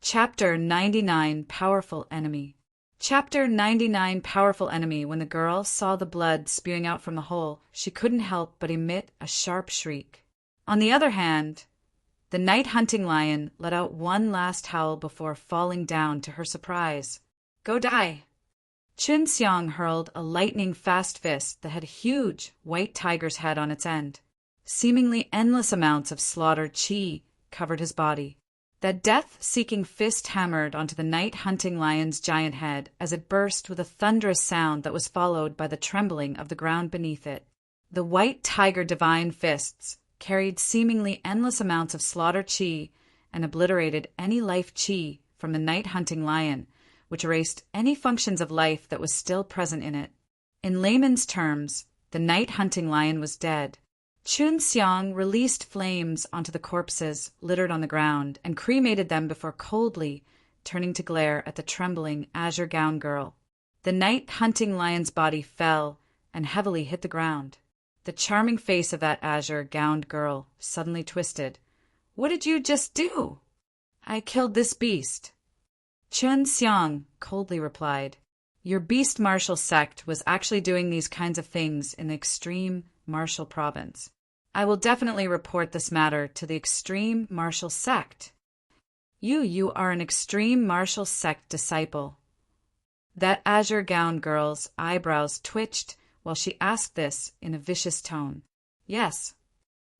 Chapter 99 Powerful Enemy. Chapter 99 Powerful Enemy. When the girl saw the blood spewing out from the hole, she couldn't help but emit a sharp shriek. On the other hand, the night-hunting lion let out one last howl before falling down to her surprise. Go die! Chun Xiang hurled a lightning-fast fist that had a huge white tiger's head on its end. Seemingly endless amounts of slaughtered qi covered his body. That death-seeking fist hammered onto the night-hunting lion's giant head as it burst with a thunderous sound that was followed by the trembling of the ground beneath it. The white tiger divine fists carried seemingly endless amounts of slaughtered qi and obliterated any life qi from the night-hunting lion, which erased any functions of life that was still present in it. In layman's terms, the night-hunting lion was dead. Chun Xiang released flames onto the corpses littered on the ground and cremated them before coldly turning to glare at the trembling azure-gowned girl. The night-hunting lion's body fell and heavily hit the ground. The charming face of that azure-gowned girl suddenly twisted. "What did you just do?" "I killed this beast," Chun Xiang coldly replied. "Your beast martial sect was actually doing these kinds of things in the extreme martial province. I will definitely report this matter to the extreme martial sect." You are an extreme martial sect disciple." That azure-gowned girl's eyebrows twitched while she asked this in a vicious tone. "Yes,"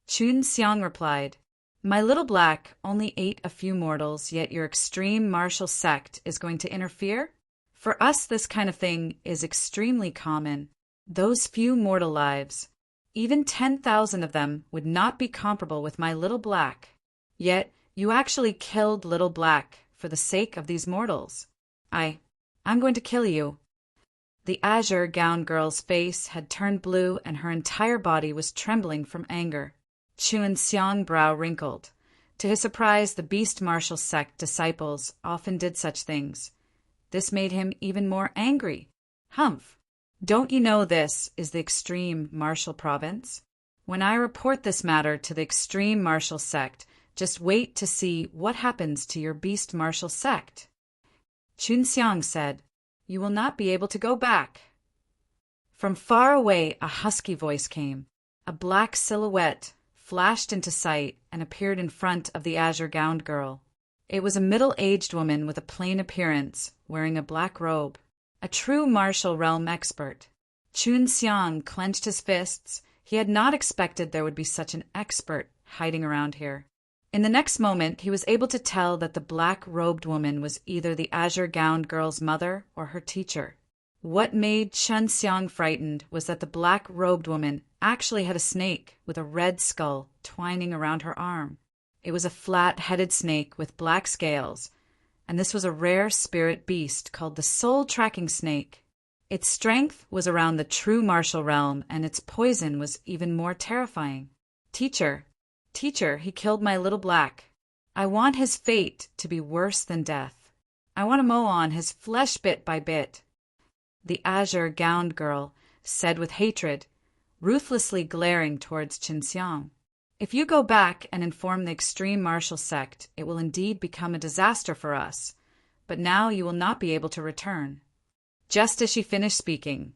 Chun Xiang replied. "My little black only ate a few mortals, yet your extreme martial sect is going to interfere? For us this kind of thing is extremely common. Those few mortal lives, even 10,000 of them, would not be comparable with my little black. Yet you actually killed little black for the sake of these mortals. I'm going to kill you." The azure-gowned girl's face had turned blue and her entire body was trembling from anger. Chun Xiang's brow wrinkled. To his surprise, the beast martial sect disciples often did such things. This made him even more angry. "Humph! Don't you know this is the extreme martial province? When I report this matter to the extreme martial sect, just wait to see what happens to your beast martial sect." Chun Xiang said, "You will not be able to go back." From far away a husky voice came. A black silhouette flashed into sight and appeared in front of the azure-gowned girl. It was a middle-aged woman with a plain appearance, wearing a black robe. A true martial realm expert. Chun Xiang clenched his fists. He had not expected there would be such an expert hiding around here. In the next moment, he was able to tell that the black-robed woman was either the azure-gowned girl's mother or her teacher. What made Chun Xiang frightened was that the black-robed woman actually had a snake with a red skull twining around her arm. It was a flat-headed snake with black scales, and this was a rare spirit beast called the soul-tracking snake. Its strength was around the true martial realm, and its poison was even more terrifying. Teacher, he killed my little black. I want his fate to be worse than death. I want to mow on his flesh bit by bit," the azure-gowned girl said with hatred, ruthlessly glaring towards Chun Xiang. "If you go back and inform the extreme martial sect, it will indeed become a disaster for us, but now you will not be able to return." Just as she finished speaking,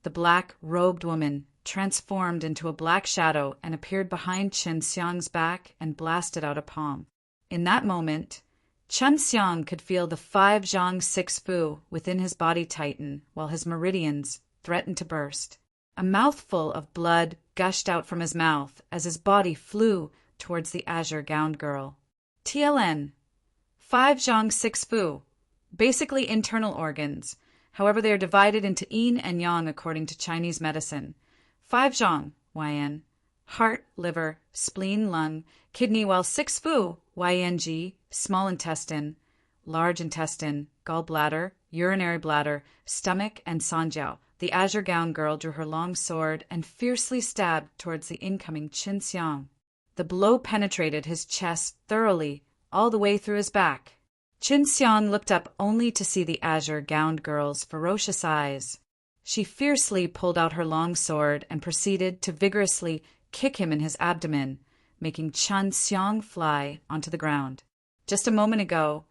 the black-robed woman transformed into a black shadow and appeared behind Chun Xiang's back and blasted out a palm. In that moment, Chun Xiang could feel the 5 zhang 6 fu within his body tighten while his meridians threatened to burst. A mouthful of blood gushed out from his mouth as his body flew towards the azure-gowned girl. TLN 5 zhang 6 fu, basically internal organs. However, they are divided into yin and yang according to Chinese medicine. 5 zhang, YN, heart, liver, spleen, lung, kidney, while 6 fu, YNG, small intestine, large intestine, gallbladder, urinary bladder, stomach, and sanjiao. The azure-gowned girl drew her long sword and fiercely stabbed towards the incoming Chun Xiang. The blow penetrated his chest thoroughly, all the way through his back. Chun Xiang looked up only to see the azure-gowned girl's ferocious eyes. She fiercely pulled out her long sword and proceeded to vigorously kick him in his abdomen, making Chun Xiang fly onto the ground. Just a moment ago,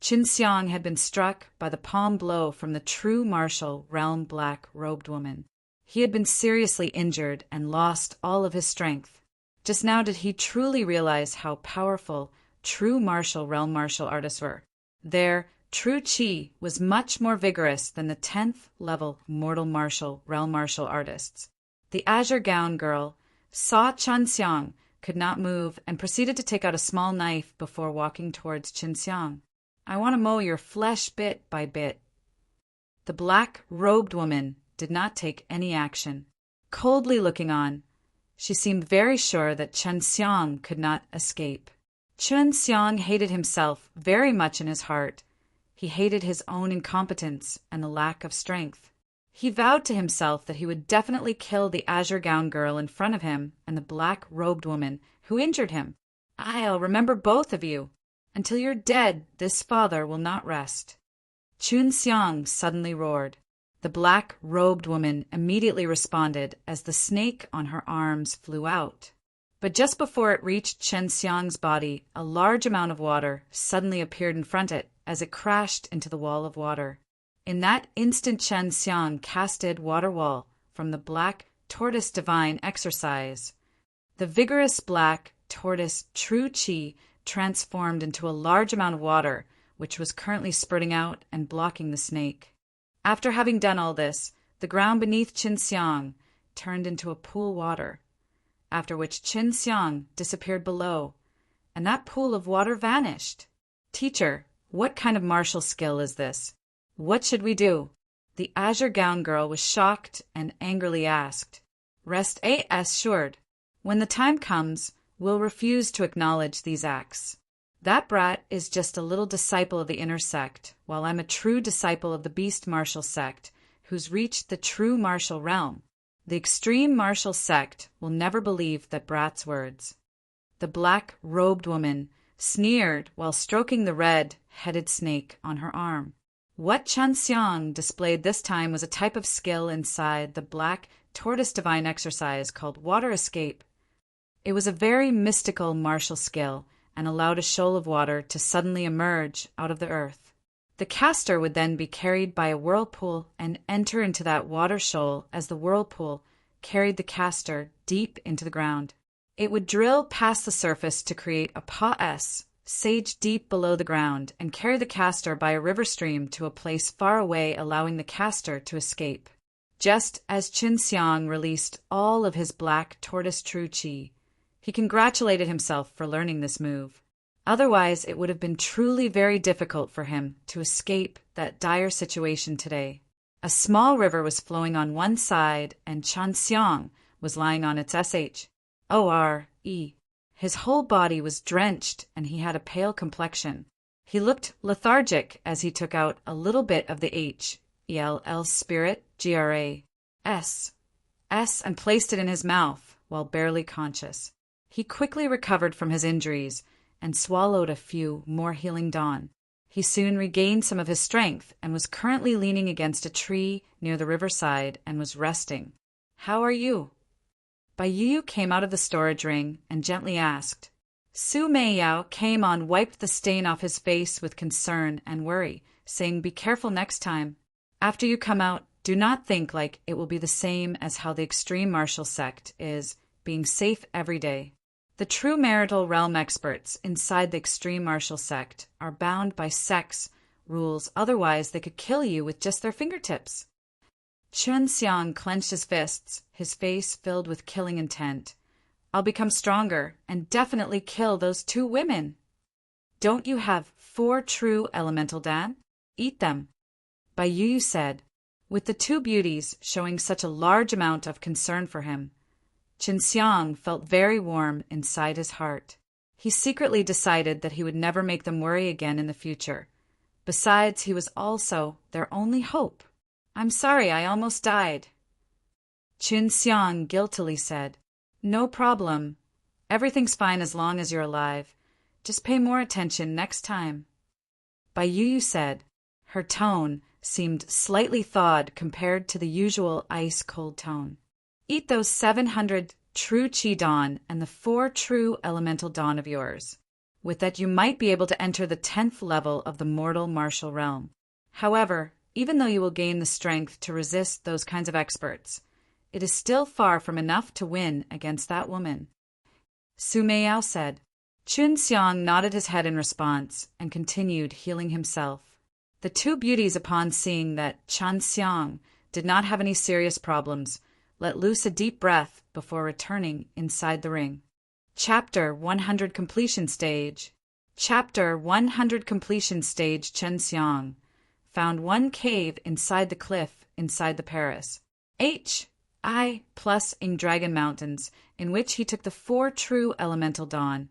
Qin Xiang had been struck by the palm blow from the true martial realm black-robed woman. He had been seriously injured and lost all of his strength. Just now did he truly realize how powerful true martial realm martial artists were. Their true chi was much more vigorous than the 10th level mortal martial realm martial artists. The azure gown girl saw Qin Xiang could not move and proceeded to take out a small knife before walking towards Qin Xiang. I want to mow your flesh bit by bit. The black-robed woman did not take any action. Coldly looking on, she seemed very sure that Qin Xiang could not escape. Qin Xiang hated himself very much in his heart. He hated his own incompetence and the lack of strength. He vowed to himself that he would definitely kill the azure gown girl in front of him and the black-robed woman who injured him. I'll remember both of you. Until you're dead, this father will not rest. Qin Xiang suddenly roared. The black-robed woman immediately responded as the snake on her arms flew out. But just before it reached Qin Xiang's body, a large amount of water suddenly appeared in front of it as it crashed into the wall of water. In that instant, Qin Xiang casted water wall from the black tortoise divine exercise. The vigorous black tortoise true chi transformed into a large amount of water, which was currently spurting out and blocking the snake. After having done all this, the ground beneath Qin Xiang turned into a pool of water, after which Qin Xiang disappeared below, and that pool of water vanished. Teacher, what kind of martial skill is this? What should we do? The azure gown girl was shocked and angrily asked. Rest assured. When the time comes, we'll refuse to acknowledge these acts. That brat is just a little disciple of the inner sect, while I'm a true disciple of the beast martial sect, who's reached the true martial realm. The extreme martial sect will never believe that brat's words. The black-robed woman sneered while stroking the red-headed snake on her arm. What Qin Xiang displayed this time was a type of skill inside the black tortoise divine exercise called water escape. It was a very mystical martial skill and allowed a shoal of water to suddenly emerge out of the earth. The caster would then be carried by a whirlpool and enter into that water shoal as the whirlpool carried the caster deep into the ground. It would drill past the surface to create a pa-s, sage deep below the ground, and carry the caster by a river stream to a place far away, allowing the caster to escape. Just as Qin Xiang released all of his black tortoise true chi, he congratulated himself for learning this move. Otherwise, it would have been truly very difficult for him to escape that dire situation today. A small river was flowing on one side, and Qin Xiang was lying on its shore. His whole body was drenched, and he had a pale complexion. He looked lethargic as he took out a little bit of the H-E-L-L spirit, G-R-A-S, and placed it in his mouth while barely conscious. He quickly recovered from his injuries and swallowed a few more healing dawn. He soon regained some of his strength and was currently leaning against a tree near the riverside and was resting. How are you? Bai Yu came out of the storage ring and gently asked. Su Meiyao came on, wiped the stain off his face with concern and worry, saying, be careful next time. After you come out, do not think like it will be the same as how the extreme martial sect is, being safe every day. The true marital realm experts inside the extreme martial sect are bound by sect's rules, otherwise they could kill you with just their fingertips. Qin Xiang clenched his fists, his face filled with killing intent. I'll become stronger and definitely kill those 2 women. Don't you have 4 true elemental dan? Eat them. Bai Yu said, with the 2 beauties showing such a large amount of concern for him. Qin Xiang felt very warm inside his heart. He secretly decided that he would never make them worry again in the future. Besides, he was also their only hope. I'm sorry, I almost died. Qin Xiang guiltily said, no problem. Everything's fine as long as you're alive. Just pay more attention next time. Bai Yu said. Her tone seemed slightly thawed compared to the usual ice-cold tone. Eat those 700 true Qi Dawn and the 4 true elemental dawn of yours. with that you might be able to enter the 10th level of the mortal martial realm. However, even though you will gain the strength to resist those kinds of experts, it is still far from enough to win against that woman. Su Meiyao said. Chun Xiang nodded his head in response and continued healing himself. The two beauties, upon seeing that Chun Xiang did not have any serious problems, let loose a deep breath before returning inside the ring. Chapter 100 Completion Stage. Chapter 100 Completion Stage. Chun Xiang found one cave inside the cliff inside the Paris H.I.+ing Dragon Mountains, in which he took the 4 true elemental dawn,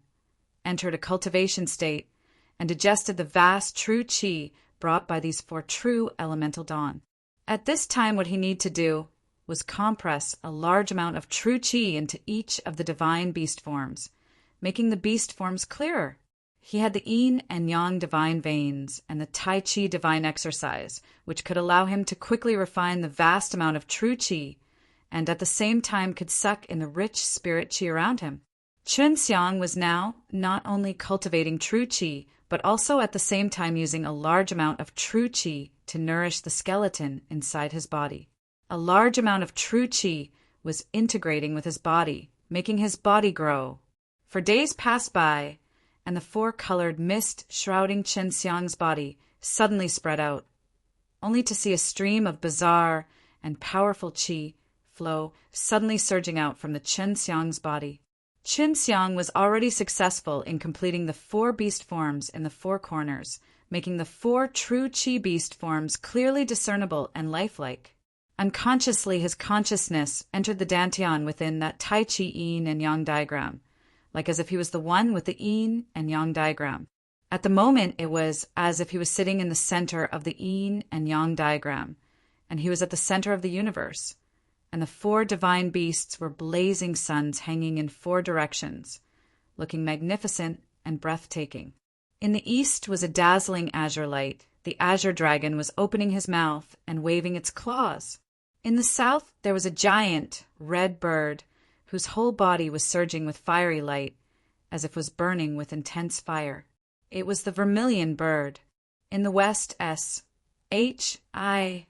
entered a cultivation state, and digested the vast true qi brought by these 4 true elemental dawn. At this time, what he needed to do was compress a large amount of true qi into each of the divine beast forms, making the beast forms clearer. He had the yin and yang divine veins and the tai chi divine exercise, which could allow him to quickly refine the vast amount of true qi, and at the same time could suck in the rich spirit qi around him. Chun Xiang was now not only cultivating true qi, but also at the same time using a large amount of true qi to nourish the skeleton inside his body. A large amount of true qi was integrating with his body, making his body grow. For days passed by, and the 4-colored mist shrouding Chun Xiang's body suddenly spread out, only to see a stream of bizarre and powerful qi flow suddenly surging out from the Chun Xiang's body. Chun Xiang was already successful in completing the 4 beast forms in the 4 corners, making the 4 true qi beast forms clearly discernible and lifelike. Unconsciously, his consciousness entered the dantian within that tai chi yin and yang diagram, like as if he was the one with the yin and yang diagram. At the moment, it was as if he was sitting in the center of the yin and yang diagram, and he was at the center of the universe, and the 4 divine beasts were blazing suns hanging in 4 directions, looking magnificent and breathtaking. In the east was a dazzling azure light. The azure dragon was opening his mouth and waving its claws. In the south, there was a giant red bird whose whole body was surging with fiery light, as if it was burning with intense fire. It was the vermilion bird. In the west, S.H.I.+ing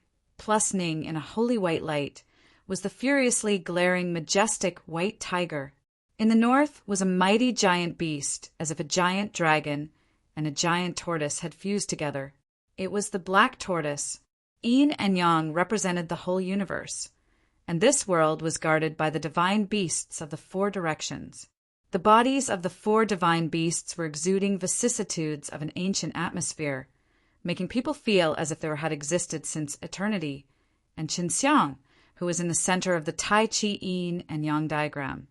in a holy white light, was the furiously glaring, majestic white tiger. In the north was a mighty giant beast, as if a giant dragon and a giant tortoise had fused together. It was the black tortoise. Yin and yang represented the whole universe, and this world was guarded by the divine beasts of the 4 directions. The bodies of the 4 divine beasts were exuding vicissitudes of an ancient atmosphere, making people feel as if they had existed since eternity, and Chun Xiang, who was in the center of the Tai Chi Yin and Yang diagram,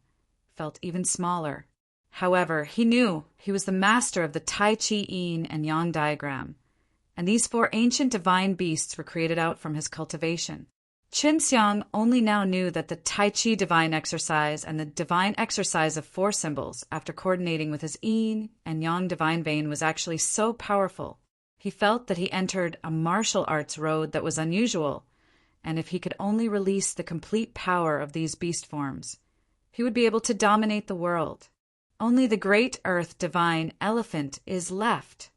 felt even smaller. However, he knew he was the master of the Tai Chi Yin and Yang diagram, and these 4 ancient divine beasts were created out from his cultivation. Chun Xiang only now knew that the Tai Chi divine exercise and the divine exercise of 4 symbols, after coordinating with his Yin and Yang divine vein, was actually so powerful. He felt that he entered a martial arts road that was unusual, and if he could only release the complete power of these beast forms, he would be able to dominate the world. Only the great earth divine elephant is left.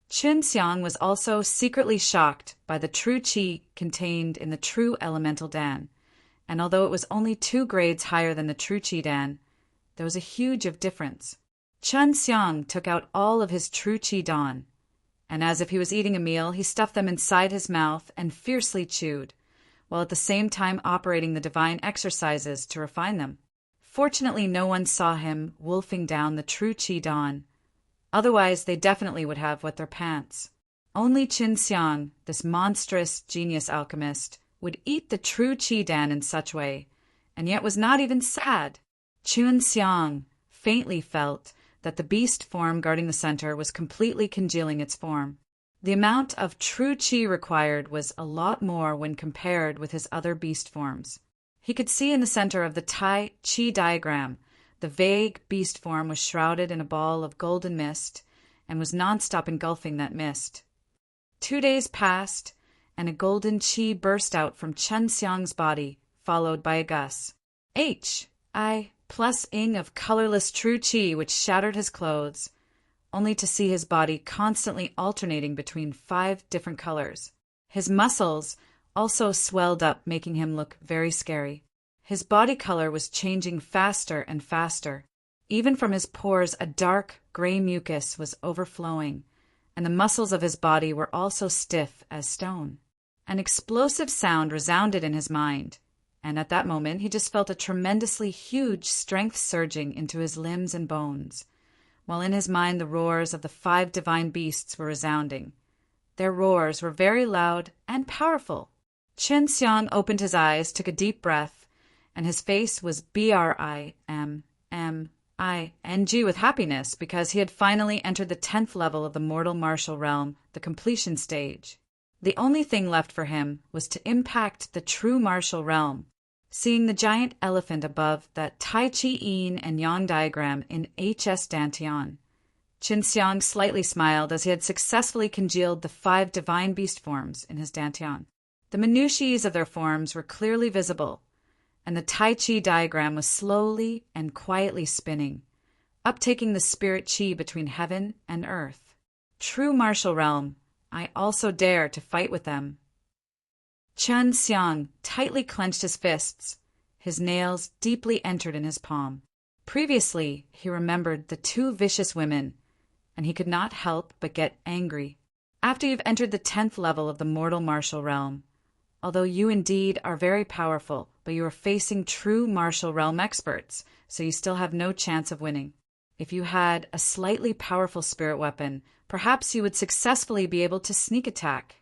Chun Xiang was also secretly shocked by the true qi contained in the true elemental dan, and although it was only 2 grades higher than the true qi dan, there was a huge difference. Chun Xiang took out all of his true qi dan, and as if he was eating a meal, he stuffed them inside his mouth and fiercely chewed, while at the same time operating the divine exercises to refine them. Fortunately, no one saw him wolfing down the true qi dan. Otherwise, they definitely would have wet their pants. Only Chun Xiang, this monstrous genius alchemist, would eat the true qi dan in such way, and yet was not even sad. Chun Xiang faintly felt that the beast form guarding the center was completely congealing its form. The amount of true qi required was a lot more when compared with his other beast forms. He could see in the center of the Tai Chi diagram, the vague beast form was shrouded in a ball of golden mist and was nonstop engulfing that mist. 2 days passed, and a golden qi burst out from Chun Xiang's body, followed by a gust. H.I.+ing of colorless true qi which shattered his clothes. only to see his body constantly alternating between 5 different colors. His muscles also swelled up, making him look very scary. His body color was changing faster and faster. Even from his pores, a dark gray mucus was overflowing, and the muscles of his body were also stiff as stone. An explosive sound resounded in his mind, and at that moment he just felt a tremendously huge strength surging into his limbs and bones, while in his mind the roars of the 5 divine beasts were resounding. Their roars were very loud and powerful. Chen Xiang opened his eyes, took a deep breath, and his face was briming with happiness because he had finally entered the 10th level of the mortal martial realm, the completion stage. The only thing left for him was to impact the true martial realm. Seeing the giant elephant above that Tai Chi Yin and Yang diagram in HS Dantian, Qin Xiang slightly smiled as he had successfully congealed the 5 divine beast forms in his Dantian. The minutiae of their forms were clearly visible, and the Tai Chi diagram was slowly and quietly spinning, uptaking the spirit chi between heaven and earth. True martial realm, I also dare to fight with them. Chen Xiang tightly clenched his fists. His nails deeply entered in his palm. Previously, he remembered the 2 vicious women, and he could not help but get angry. After you've entered the 10th level of the mortal martial realm, although you indeed are very powerful, but you are facing true martial realm experts, so you still have no chance of winning. If you had a slightly powerful spirit weapon, perhaps you would successfully be able to sneak attack.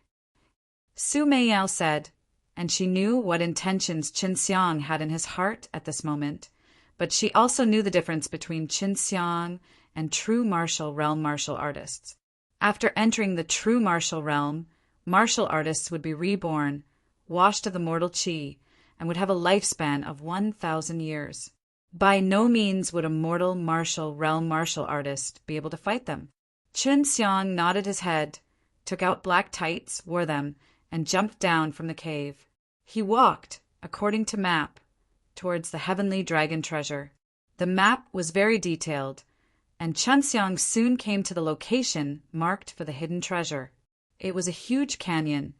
Su Meiyao said, and she knew what intentions Qin Xiang had in his heart at this moment, but she also knew the difference between Qin Xiang and true martial realm martial artists. After entering the true martial realm, martial artists would be reborn, washed of the mortal chi, and would have a lifespan of 1,000 years. By no means would a mortal martial realm martial artist be able to fight them. Qin Xiang nodded his head, took out black tights, wore them, and jumped down from the cave. He walked, according to map, towards the heavenly dragon treasure. The map was very detailed, and Chen Xiang soon came to the location marked for the hidden treasure. It was a huge canyon,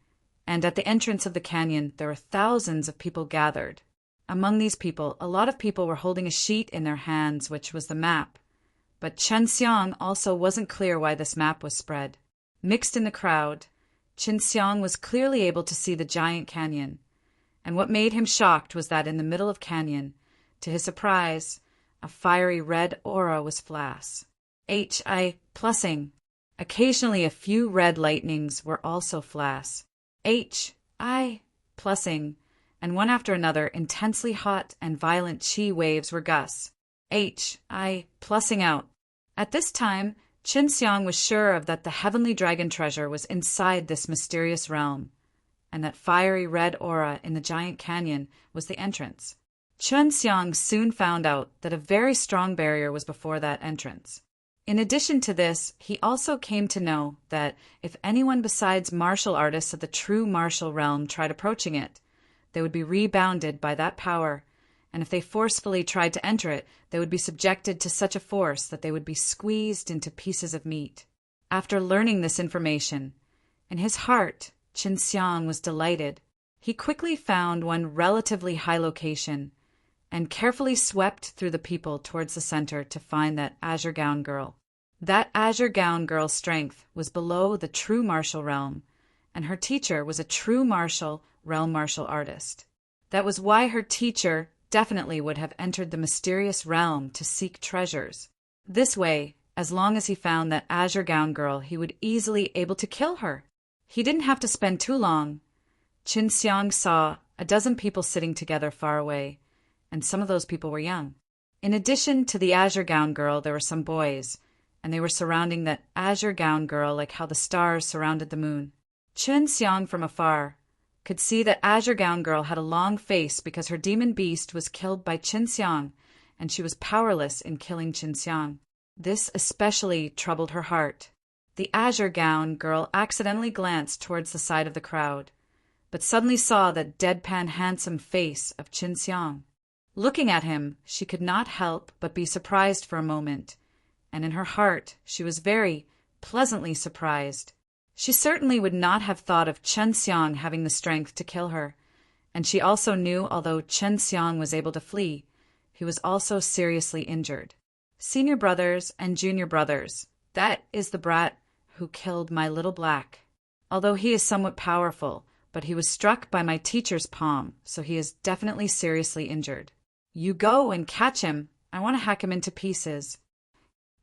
and at the entrance of the canyon there were thousands of people gathered. Among these people, a lot of people were holding a sheet in their hands, which was the map. But Chen Xiang also wasn't clear why this map was spread. Mixed in the crowd, Qin Xiang was clearly able to see the giant canyon, and what made him shocked was that in the middle of canyon, to his surprise, a fiery red aura was flash. H.I. plussing. Occasionally a few red lightnings were also flash. H.I. plussing, and one after another intensely hot and violent chi waves were gusts. H.I. plussing out. At this time, Qin Xiang was sure of that the heavenly dragon treasure was inside this mysterious realm, and that fiery red aura in the giant canyon was the entrance. Chen Xiang soon found out that a very strong barrier was before that entrance. In addition to this, he also came to know that if anyone besides martial artists of the true martial realm tried approaching it, they would be rebounded by that power, and if they forcefully tried to enter it, they would be subjected to such a force that they would be squeezed into pieces of meat. After learning this information, in his heart, Qin Xiang was delighted. He quickly found one relatively high location and carefully swept through the people towards the center to find that azure gown girl. That azure gown girl's strength was below the true martial realm, and her teacher was a true martial realm martial artist. That was why her teacher definitely would have entered the mysterious realm to seek treasures. This way, as long as he found that azure gown girl, he would easily able to kill her. He didn't have to spend too long. Qin Xiang saw a dozen people sitting together far away, and some of those people were young. In addition to the azure gown girl, there were some boys, and they were surrounding that azure gown girl like how the stars surrounded the moon. Qin Xiang from afar could see that azure gown girl had a long face because her demon beast was killed by Qin Xiang, and she was powerless in killing Qin Xiang. This especially troubled her heart. The azure gown girl accidentally glanced towards the side of the crowd, but suddenly saw the deadpan handsome face of Qin Xiang. Looking at him, she could not help but be surprised for a moment, and in her heart she was very pleasantly surprised. She certainly would not have thought of Chen Xiang having the strength to kill her, and she also knew although Chen Xiang was able to flee, he was also seriously injured. Senior brothers and junior brothers, that is the brat who killed my little black. Although he is somewhat powerful, but he was struck by my teacher's palm, so he is definitely seriously injured. You go and catch him. I want to hack him into pieces.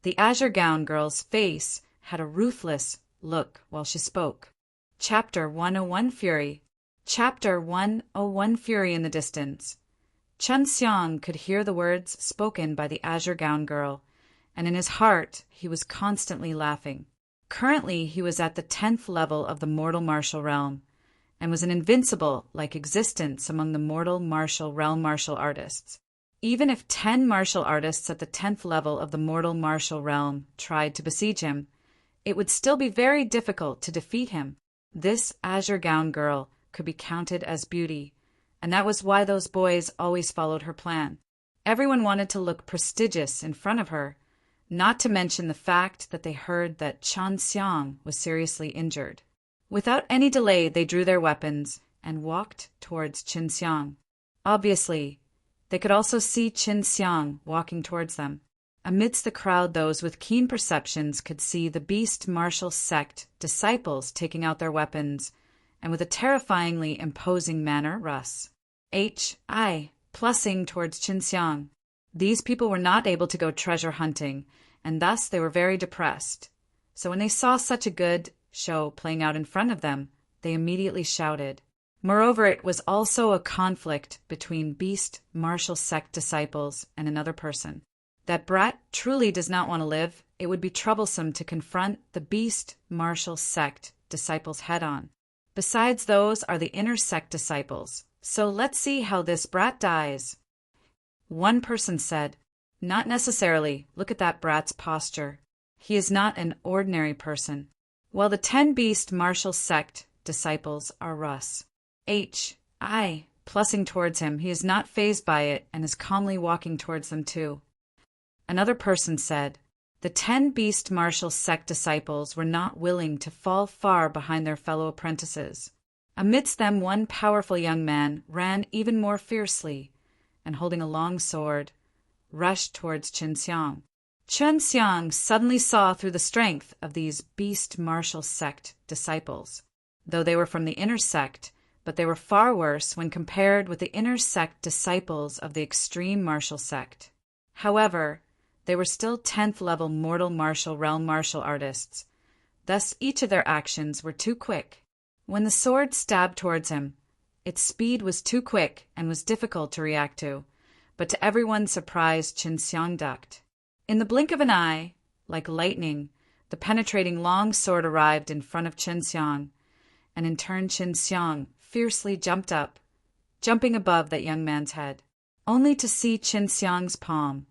The azure gown girl's face had a ruthless look while she spoke. Chapter 101 Fury. Chapter 101 Fury in the distance. Chen Xiang could hear the words spoken by the azure gown girl, and in his heart he was constantly laughing. Currently he was at the 10th level of the mortal martial realm, and was an invincible-like existence among the mortal martial realm martial artists. Even if 10 martial artists at the 10th level of the mortal martial realm tried to besiege him, it would still be very difficult to defeat him. This azure gown girl could be counted as beauty, and that was why those boys always followed her plan. Everyone wanted to look prestigious in front of her, not to mention the fact that they heard that Chen Xiang was seriously injured. Without any delay, they drew their weapons and walked towards Chen Xiang. Obviously, they could also see Chen Xiang walking towards them. Amidst the crowd, those with keen perceptions could see the beast martial sect disciples taking out their weapons, and with a terrifyingly imposing manner, plussing towards Chen Xiang. These people were not able to go treasure hunting, and thus they were very depressed. So when they saw such a good show playing out in front of them, they immediately shouted. Moreover, it was also a conflict between beast martial sect disciples and another person. That brat truly does not want to live. It would be troublesome to confront the beast martial sect disciples head-on. Besides, those are the inner sect disciples. So let's see how this brat dies. One person said, Not necessarily. Look at that brat's posture. He is not an ordinary person. While the 10 beast martial sect disciples are plussing towards him, he is not fazed by it and is calmly walking towards them too. Another person said, The 10 beast martial sect disciples were not willing to fall far behind their fellow apprentices. Amidst them one powerful young man ran even more fiercely, and holding a long sword, rushed towards Chen Xiang. Chen Xiang suddenly saw through the strength of these beast martial sect disciples, though they were from the inner sect, but they were far worse when compared with the inner sect disciples of the extreme martial sect. However, they were still 10th level mortal martial realm martial artists, thus each of their actions were too quick. When the sword stabbed towards him, its speed was too quick and was difficult to react to, but to everyone's surprise Chen Xiang ducked. In the blink of an eye, like lightning, the penetrating long sword arrived in front of Chen Xiang, and in turn Chen Xiang fiercely jumped up, jumping above that young man's head, only to see Chen Xiang's palm,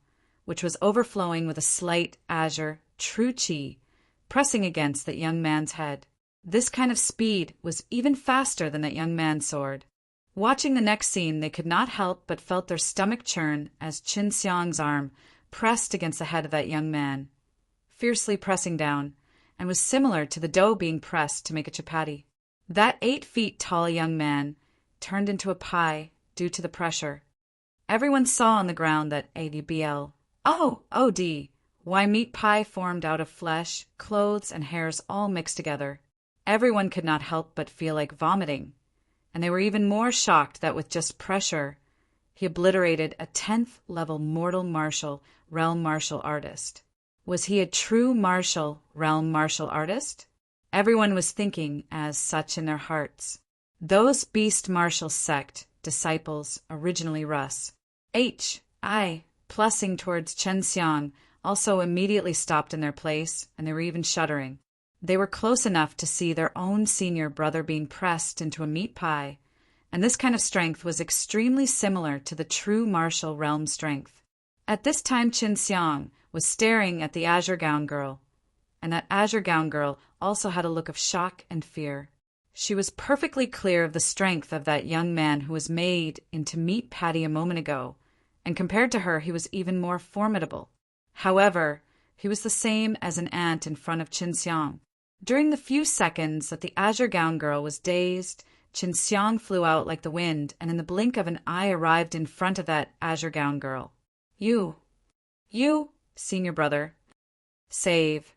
which was overflowing with a slight azure true qi, pressing against that young man's head. This kind of speed was even faster than that young man's sword. Watching the next scene, they could not help but felt their stomach churn as Chen Xiang's arm pressed against the head of that young man, fiercely pressing down, and was similar to the dough being pressed to make a chapati. That 8 feet tall young man turned into a pie due to the pressure. Everyone saw on the ground that ADBL. Why meat pie formed out of flesh, clothes, and hairs all mixed together. Everyone could not help but feel like vomiting, and they were even more shocked that with just pressure, he obliterated a 10th level mortal martial realm martial artist. Was he a true martial realm martial artist? Everyone was thinking as such in their hearts. Those beast martial sect disciples, originally plussing towards Chen Xiang, also immediately stopped in their place, and they were even shuddering. They were close enough to see their own senior brother being pressed into a meat pie, and this kind of strength was extremely similar to the true martial realm strength. At this time Chen Xiang was staring at the azure gown girl, and that azure gown girl also had a look of shock and fear. She was perfectly clear of the strength of that young man who was made into meat patty a moment ago, and compared to her he was even more formidable. However, He was the same as an ant in front of Qinxiang. During the few seconds that the azure gown girl was dazed, Qinxiang flew out like the wind and in the blink of an eye arrived in front of that azure gown girl. You, senior brother, save.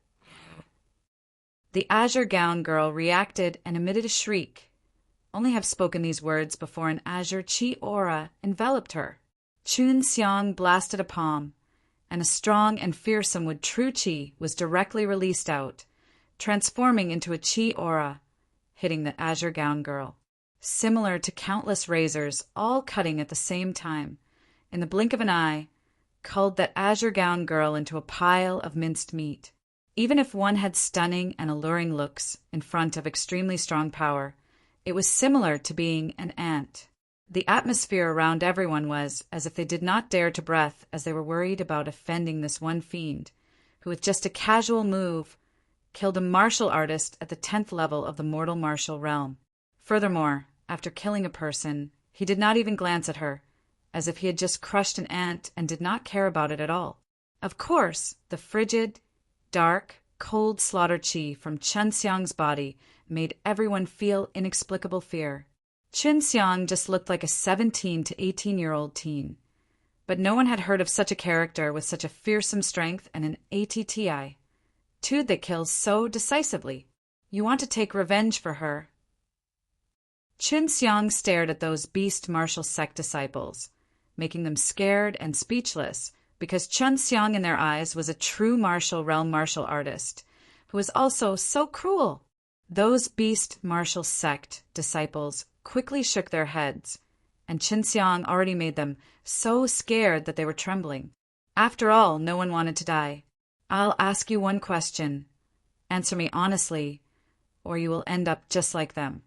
The azure gown girl reacted and emitted a shriek. Only have spoken these words before an azure chi aura enveloped her. Qinxiang blasted a palm, and a strong and fearsome wood true chi was directly released out, transforming into a chi aura, hitting the azure gown girl. Similar to countless razors, all cutting at the same time, in the blink of an eye, culled that azure gown girl into a pile of minced meat. Even if one had stunning and alluring looks in front of extremely strong power, it was similar to being an ant. The atmosphere around everyone was as if they did not dare to breath as they were worried about offending this one fiend, who with just a casual move killed a martial artist at the 10th level of the mortal martial realm. Furthermore, after killing a person, he did not even glance at her, as if he had just crushed an ant and did not care about it at all. Of course, the frigid, dark, cold slaughter chi from Qinxiang's body made everyone feel inexplicable fear. Qinxiang just looked like a 17 to 18-year-old teen. But no one had heard of such a character with such a fearsome strength and an ATTI. Tude that kills so decisively. You want to take revenge for her. Qinxiang stared at those beast martial sect disciples, making them scared and speechless, because Qinxiang in their eyes was a true martial realm martial artist, who was also so cruel. Those beast martial sect disciples quickly shook their heads, and Qinxiang already made them so scared that they were trembling. After all, no one wanted to die. I'll ask you one question. Answer me honestly, or you will end up just like them.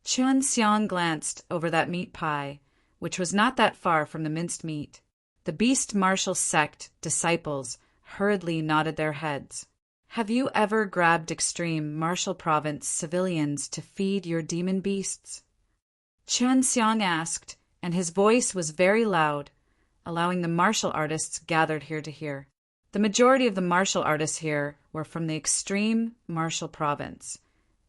Qinxiang glanced over that meat pie, which was not that far from the minced meat. The beast martial sect disciples hurriedly nodded their heads. Have you ever grabbed extreme martial province civilians to feed your demon beasts? Qinxiang asked, and his voice was very loud, allowing the martial artists gathered here to hear. The majority of the martial artists here were from the extreme martial province,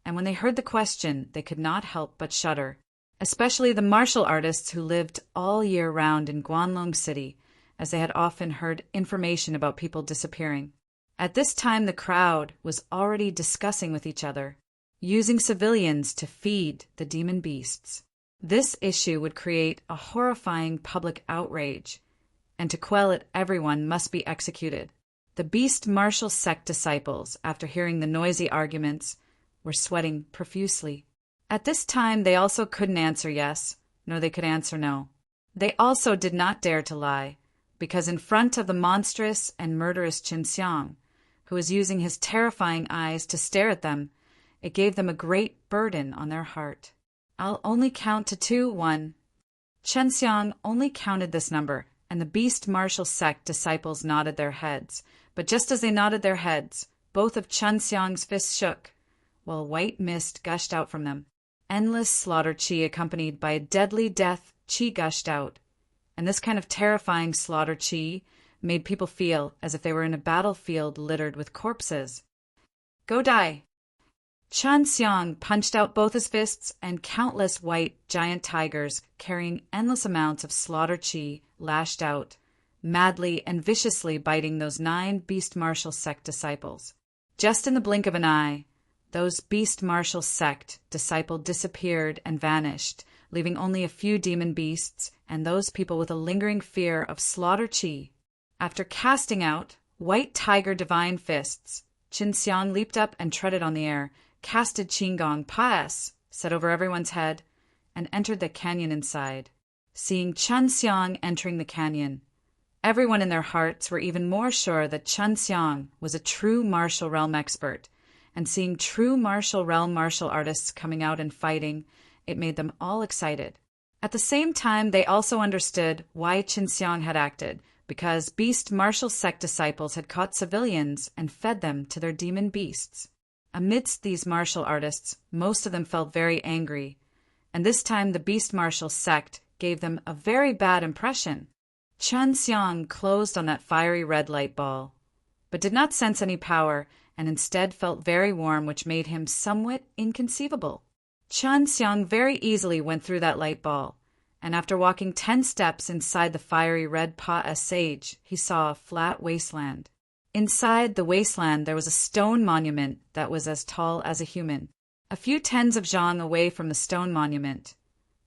and when they heard the question, they could not help but shudder, especially the martial artists who lived all year round in Guanlong City, as they had often heard information about people disappearing. At this time, the crowd was already discussing with each other, using civilians to feed the demon beasts. This issue would create a horrifying public outrage, and to quell it, everyone must be executed. The beast martial sect disciples, after hearing the noisy arguments, were sweating profusely. At this time, they also couldn't answer yes, nor they could answer no. They also did not dare to lie, because in front of the monstrous and murderous Qinxiang, who was using his terrifying eyes to stare at them, it gave them a great burden on their heart. I'll only count to 2, 1. Qinxiang only counted this number, and the beast martial sect disciples nodded their heads. But just as they nodded their heads, both of Qinxiang's fists shook, while white mist gushed out from them. Endless slaughter chi accompanied by a deadly death chi gushed out, and this kind of terrifying slaughter chi made people feel as if they were in a battlefield littered with corpses. Go die! Qinxiang punched out both his fists, and countless white giant tigers carrying endless amounts of slaughter chi lashed out, madly and viciously biting those 9 beast martial sect disciples. Just in the blink of an eye, those beast martial sect disciples disappeared and vanished, leaving only a few demon beasts and those people with a lingering fear of slaughter chi. After casting out white tiger divine fists, Qinxiang leaped up and treaded on the air, casted Qinggong Paes, set over everyone's head, and entered the canyon inside. Seeing Qinxiang entering the canyon, everyone in their hearts were even more sure that Qinxiang was a true martial realm expert, and seeing true martial realm martial artists coming out and fighting, it made them all excited. At the same time, they also understood why Qinxiang had acted, because beast martial sect disciples had caught civilians and fed them to their demon beasts. Amidst these martial artists, most of them felt very angry, and this time the beast martial sect gave them a very bad impression. Qinxiang closed on that fiery red light ball, but did not sense any power, and instead felt very warm, which made him somewhat inconceivable. Chun Xiang very easily went through that light ball, and after walking 10 steps inside the fiery red Pa sage, he saw a flat wasteland. Inside the wasteland there was a stone monument that was as tall as a human. A few tens of zhang away from the stone monument,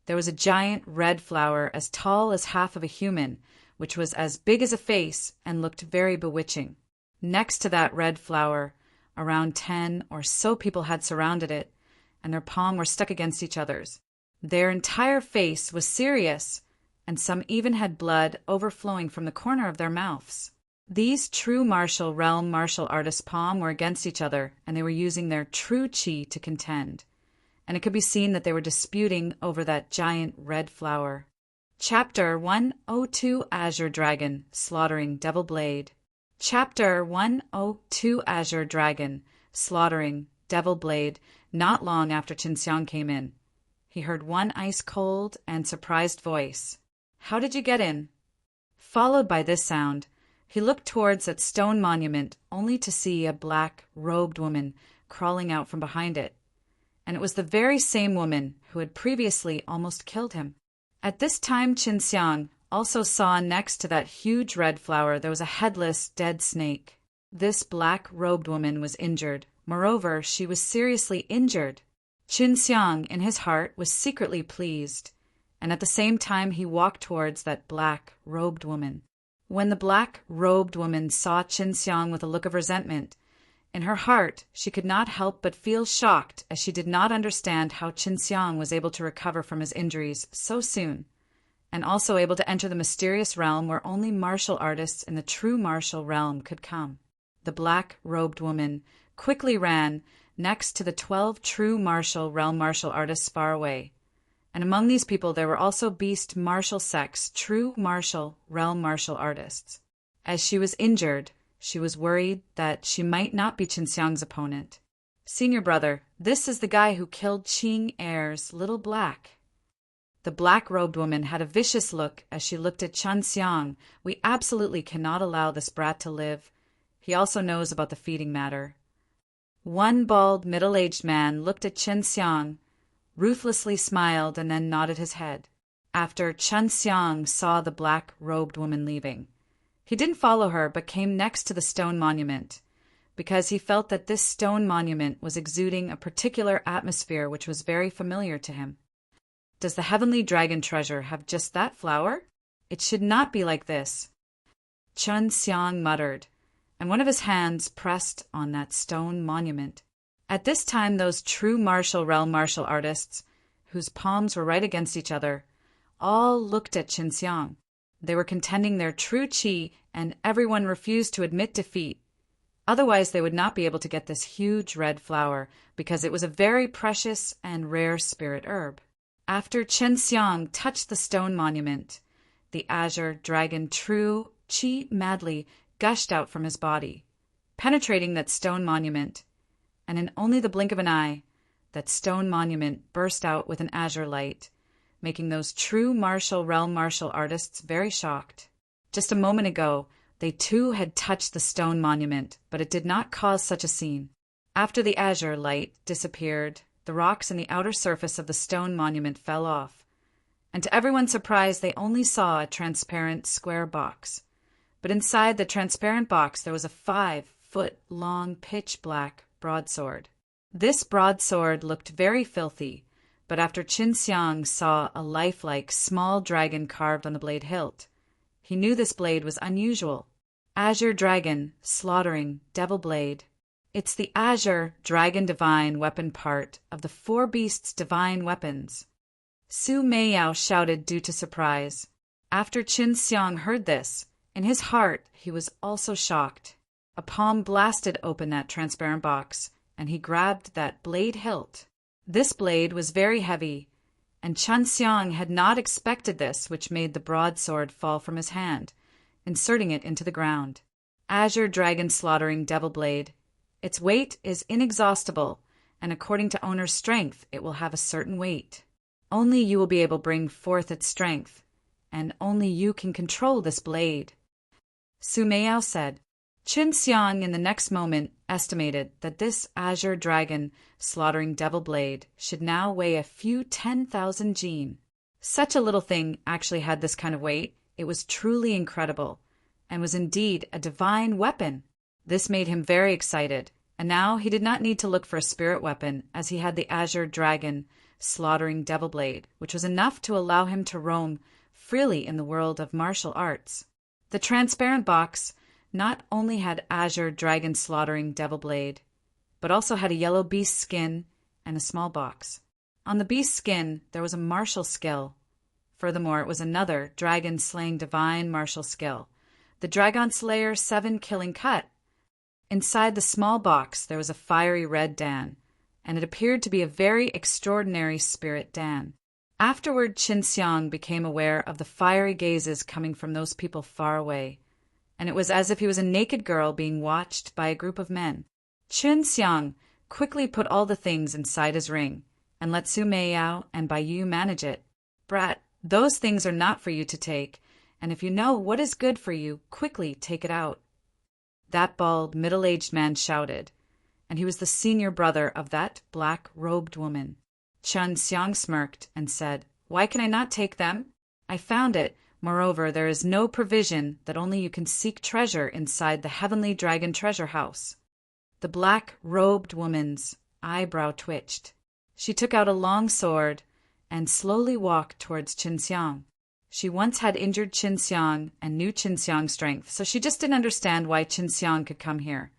there was a giant red flower as tall as half of a human, which was as big as a face and looked very bewitching. Next to that red flower, around 10 or so people had surrounded it, and their palms were stuck against each other's. Their entire face was serious, and some even had blood overflowing from the corner of their mouths. These true martial realm martial artists' palms were against each other, and they were using their true chi to contend. And it could be seen that they were disputing over that giant red flower. Chapter 102 Azure Dragon, Slaughtering Devil Blade. Chapter 102 Azure Dragon, Slaughtering Devil Blade. Not long after Qin Xiang came in, he heard one ice-cold and surprised voice. "How did you get in?" Followed by this sound, he looked towards that stone monument only to see a black-robed woman crawling out from behind it. And it was the very same woman who had previously almost killed him. At this time Qin Xiang also saw next to that huge red flower there was a headless, dead snake. This black-robed woman was injured. Moreover, she was seriously injured. Qin Xiang, in his heart, was secretly pleased, and at the same time he walked towards that black-robed woman. When the black-robed woman saw Qin Xiang with a look of resentment, in her heart she could not help but feel shocked, as she did not understand how Qin Xiang was able to recover from his injuries so soon, and also able to enter the mysterious realm where only martial artists in the true martial realm could come. The black-robed woman quickly ran next to the 12 true martial realm martial artists far away. And among these people there were also beast martial sects, true martial realm martial artists. As she was injured, she was worried that she might not be Qin Xiang's opponent. "Senior brother, this is the guy who killed Qing Heir's little black." The black-robed woman had a vicious look as she looked at Qin Xiang. "We absolutely cannot allow this brat to live. He also knows about the feeding matter." One bald, middle-aged man looked at Qin Xiang, ruthlessly smiled, and then nodded his head. After Qin Xiang saw the black-robed woman leaving, he didn't follow her but came next to the stone monument, because he felt that this stone monument was exuding a particular atmosphere which was very familiar to him. Does the heavenly dragon treasure have just that flower? It should not be like this, Qin Xiang muttered, and one of his hands pressed on that stone monument. At this time those true martial realm martial artists, whose palms were right against each other, all looked at Qin Xiang. They were contending their true chi, and everyone refused to admit defeat. Otherwise they would not be able to get this huge red flower, because it was a very precious and rare spirit herb. After Qin Xiang touched the stone monument, the azure dragon true chi madly gushed out from his body, penetrating that stone monument, and in only the blink of an eye, that stone monument burst out with an azure light, making those true martial realm martial artists very shocked. Just a moment ago, they too had touched the stone monument, but it did not cause such a scene. After the azure light disappeared, the rocks in the outer surface of the stone monument fell off, and to everyone's surprise they only saw a transparent square box. But inside the transparent box there was a 5-foot-long pitch-black broadsword. This broadsword looked very filthy, but after Qin Xiang saw a lifelike small dragon carved on the blade hilt, he knew this blade was unusual. Azure Dragon, Slaughtering Devil Blade. It's the Azure Dragon Divine weapon part of the 4 beasts' divine weapons. Su Meiyao shouted due to surprise. After Qin Xiang heard this, in his heart he was also shocked. A palm blasted open that transparent box, and he grabbed that blade hilt. This blade was very heavy, and Qin Xiang had not expected this, which made the broadsword fall from his hand, inserting it into the ground. Azure Dragon Slaughtering Devil Blade. Its weight is inexhaustible, and according to owner's strength it will have a certain weight. Only you will be able to bring forth its strength, and only you can control this blade. Su Meiyao said. Qin Xiang in the next moment estimated that this azure dragon slaughtering devil blade should now weigh a few 10,000 jin. Such a little thing actually had this kind of weight. It was truly incredible, and was indeed a divine weapon. This made him very excited, and now he did not need to look for a spirit weapon, as he had the azure dragon slaughtering devil blade, which was enough to allow him to roam freely in the world of martial arts. The transparent box not only had azure dragon slaughtering devil blade, but also had a yellow beast skin and a small box. On the beast skin there was a martial skill. Furthermore, it was another dragon-slaying divine martial skill, the Dragon Slayer 7 killing cut. Inside the small box there was a fiery red Dan, and it appeared to be a very extraordinary spirit Dan. Afterward, Qin Xiang became aware of the fiery gazes coming from those people far away, and it was as if he was a naked girl being watched by a group of men. Qin Xiang quickly put all the things inside his ring, and let Su Meiyao and Bai Yu manage it. Brat, those things are not for you to take, and if you know what is good for you, quickly take it out. That bald, middle-aged man shouted, and he was the senior brother of that black-robed woman. Qin Xiang smirked and said, "Why can I not take them? I found it. Moreover, there is no provision that only you can seek treasure inside the heavenly dragon treasure house." The black-robed woman's eyebrow twitched. She took out a long sword and slowly walked towards Qin Xiang. She once had injured Qin Xiang and knew Qin Xiang's strength, so she just didn't understand why Qin Xiang could come here.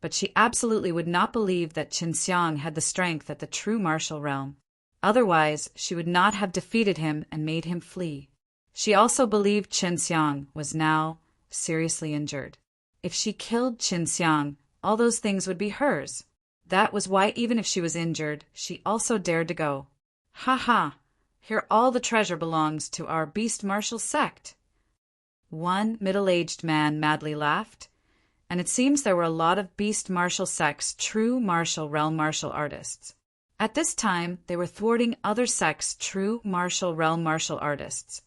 But she absolutely would not believe that Qin Xiang had the strength at the true martial realm. Otherwise, she would not have defeated him and made him flee. She also believed Qin Xiang was now seriously injured. If she killed Qin Xiang, all those things would be hers. That was why, even if she was injured, she also dared to go. Ha ha! Here all the treasure belongs to our beast martial sect. One middle-aged man madly laughed, and it seems there were a lot of beast martial sects' true martial realm martial artists. At this time, they were thwarting other sects' true martial realm martial artists,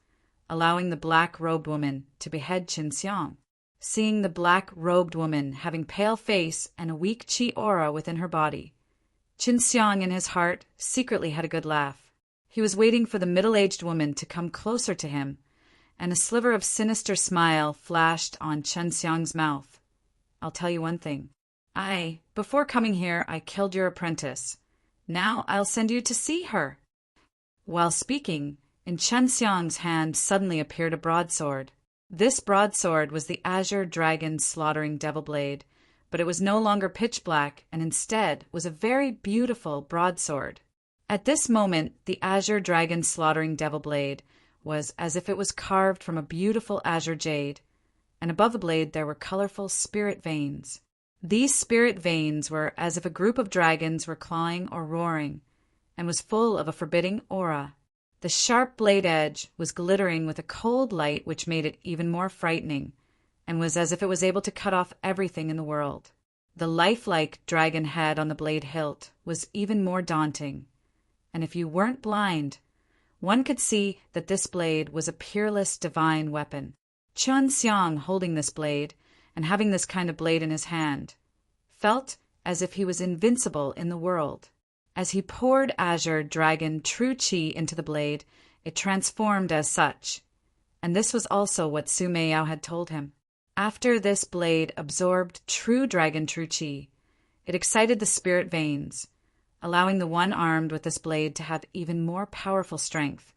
allowing the black-robed woman to behead Qin Xiang. Seeing the black-robed woman having pale face and a weak qi aura within her body, Qin Xiang in his heart secretly had a good laugh. He was waiting for the middle-aged woman to come closer to him, and a sliver of sinister smile flashed on Qin Xiang's mouth. "I'll tell you one thing. Before coming here, I killed your apprentice. Now I'll send you to see her." While speaking, in Qin Xiang's hand suddenly appeared a broadsword. This broadsword was the azure dragon slaughtering devil blade, but it was no longer pitch black, and instead was a very beautiful broadsword. At this moment, the azure dragon slaughtering devil blade was as if it was carved from a beautiful azure jade, and above the blade there were colorful spirit veins. These spirit veins were as if a group of dragons were clawing or roaring, and was full of a forbidding aura. The sharp blade edge was glittering with a cold light which made it even more frightening, and was as if it was able to cut off everything in the world. The lifelike dragon head on the blade hilt was even more daunting, and if you weren't blind, one could see that this blade was a peerless divine weapon. Qin Xiang, holding this blade, and having this kind of blade in his hand, felt as if he was invincible in the world. As he poured azure dragon true qi into the blade, it transformed as such, and this was also what Su Meiyao had told him. After this blade absorbed true dragon true qi, it excited the spirit veins, allowing the one armed with this blade to have even more powerful strength,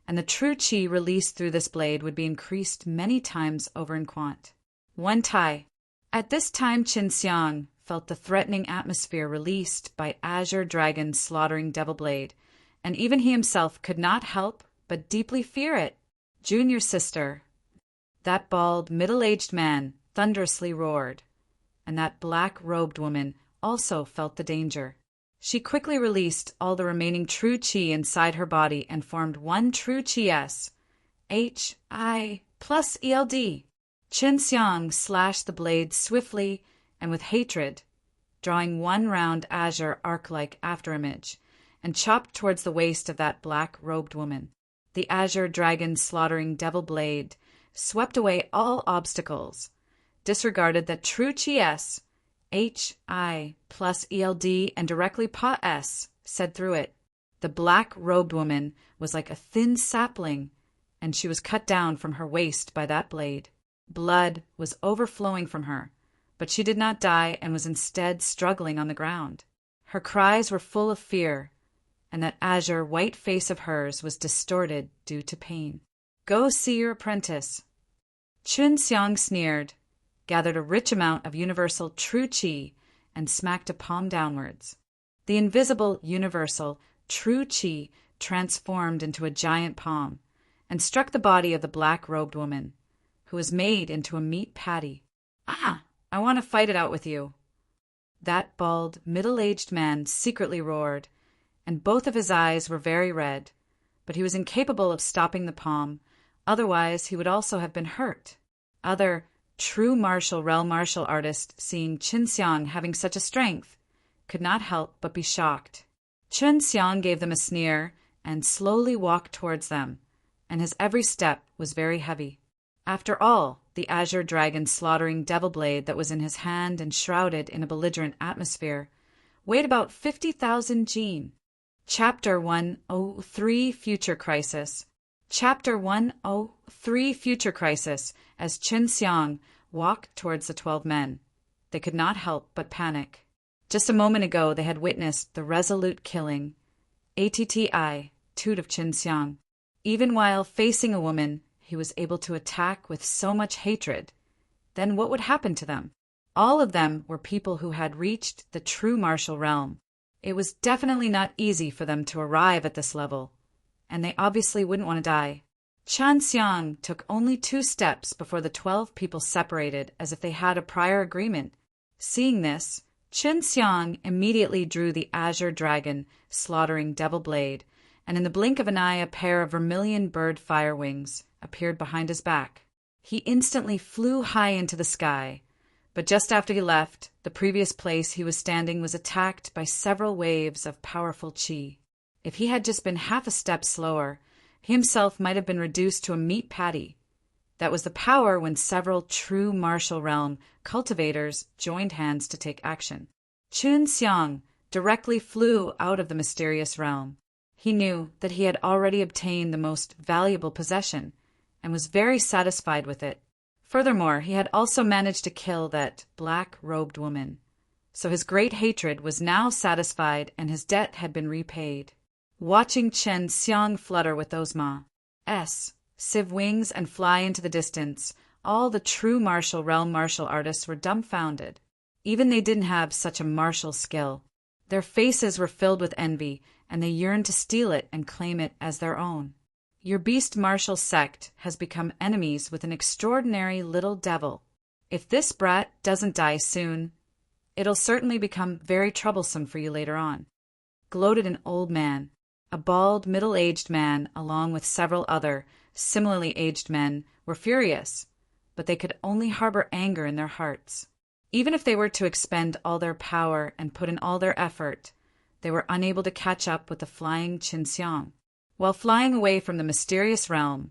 and the true qi released through this blade would be increased many times over in quant. One Tai. At this time, Qin Xiang felt the threatening atmosphere released by azure dragon slaughtering devil blade, and even he himself could not help but deeply fear it. "Junior sister," that bald, middle-aged man thunderously roared, and that black-robed woman also felt the danger. She quickly released all the remaining true qi inside her body and formed one true qi S, H-I plus ELD. Qin Xiang slashed the blade swiftly and with hatred, drawing one round azure arc-like afterimage, and chopped towards the waist of that black-robed woman. The azure dragon slaughtering devil blade swept away all obstacles, disregarded that true chi s, hi plus eld and directly pa s said through it. The black-robed woman was like a thin sapling, and she was cut down from her waist by that blade. Blood was overflowing from her, but she did not die and was instead struggling on the ground. Her cries were full of fear, and that azure white face of hers was distorted due to pain. Go see your apprentice. Chun Xiang sneered, gathered a rich amount of universal true chi, and smacked a palm downwards. The invisible universal true chi transformed into a giant palm and struck the body of the black-robed woman, who was made into a meat patty. Ah, I want to fight it out with you. That bald, middle-aged man secretly roared, and both of his eyes were very red, but he was incapable of stopping the palm, otherwise he would also have been hurt. Other true martial realm martial artists, seeing Chun Xiang having such a strength, could not help but be shocked. Chun Xiang gave them a sneer and slowly walked towards them, and his every step was very heavy. After all, the azure dragon slaughtering devil blade that was in his hand and shrouded in a belligerent atmosphere weighed about 50,000 jin. Chapter 103 Future Crisis. Chapter 103 Future Crisis. As Chun Xiang walked towards the 12 men, they could not help but panic. Just a moment ago they had witnessed the resolute killing, toot of Chun Xiang. Even while facing a woman he was able to attack with so much hatred, then what would happen to them? All of them were people who had reached the true martial realm. It was definitely not easy for them to arrive at this level, and they obviously wouldn't want to die. Chun Xiang took only 2 steps before the 12 people separated as if they had a prior agreement. Seeing this, Chun Xiang immediately drew the azure dragon slaughtering devil blade, and in the blink of an eye a pair of vermilion bird fire wings appeared behind his back. He instantly flew high into the sky, but just after he left, the previous place he was standing was attacked by several waves of powerful chi. If he had just been half a step slower, he himself might have been reduced to a meat patty. That was the power when several true martial realm cultivators joined hands to take action. Chun Xiang directly flew out of the mysterious realm. He knew that he had already obtained the most valuable possession, and was very satisfied with it. Furthermore, he had also managed to kill that black-robed woman. So his great hatred was now satisfied and his debt had been repaid. Watching Chun Xiang flutter with those sieve wings and fly into the distance, all the true martial realm martial artists were dumbfounded. Even they didn't have such a martial skill. Their faces were filled with envy, and they yearned to steal it and claim it as their own. Your beast martial sect has become enemies with an extraordinary little devil. If this brat doesn't die soon, it'll certainly become very troublesome for you later on. Gloated an old man. A bald, middle-aged man, along with several other, similarly aged men, were furious, but they could only harbor anger in their hearts. Even if they were to expend all their power and put in all their effort, they were unable to catch up with the flying Chun Xiang. While flying away from the mysterious realm,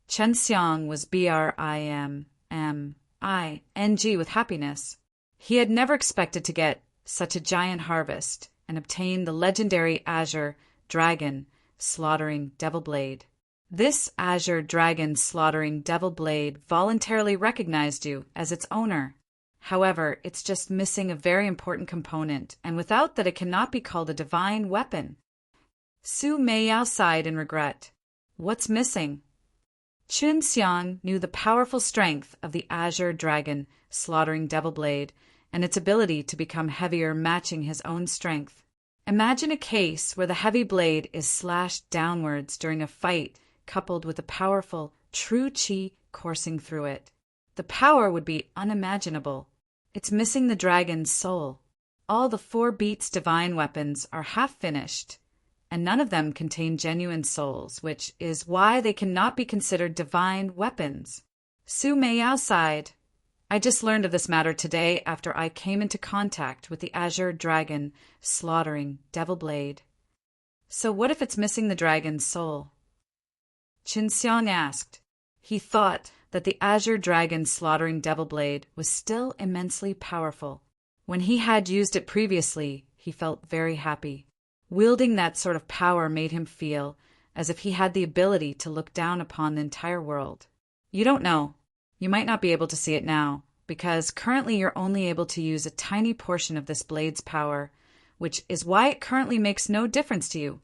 Chun Xiang was briming with happiness. He had never expected to get such a giant harvest and obtain the legendary azure dragon slaughtering devil blade. This azure dragon slaughtering devil blade voluntarily recognized you as its owner. However, it's just missing a very important component, and without that it cannot be called a divine weapon. Su Meiyao sighed in regret. What's missing? Chun Xiang knew the powerful strength of the azure dragon slaughtering devil blade, and its ability to become heavier matching his own strength. Imagine a case where the heavy blade is slashed downwards during a fight coupled with a powerful true chi coursing through it. The power would be unimaginable. It's missing the dragon's soul. All the 4 beats divine weapons are half finished, and none of them contain genuine souls, which is why they cannot be considered divine weapons. Su Meiyao sighed. I just learned of this matter today after I came into contact with the azure dragon slaughtering devil blade. So what if it's missing the dragon's soul? Chun Xiang asked. He thought that the azure dragon's slaughtering devil blade was still immensely powerful. When he had used it previously, he felt very happy. Wielding that sort of power made him feel as if he had the ability to look down upon the entire world. You don't know. You might not be able to see it now, because currently you're only able to use a tiny portion of this blade's power, which is why it currently makes no difference to you.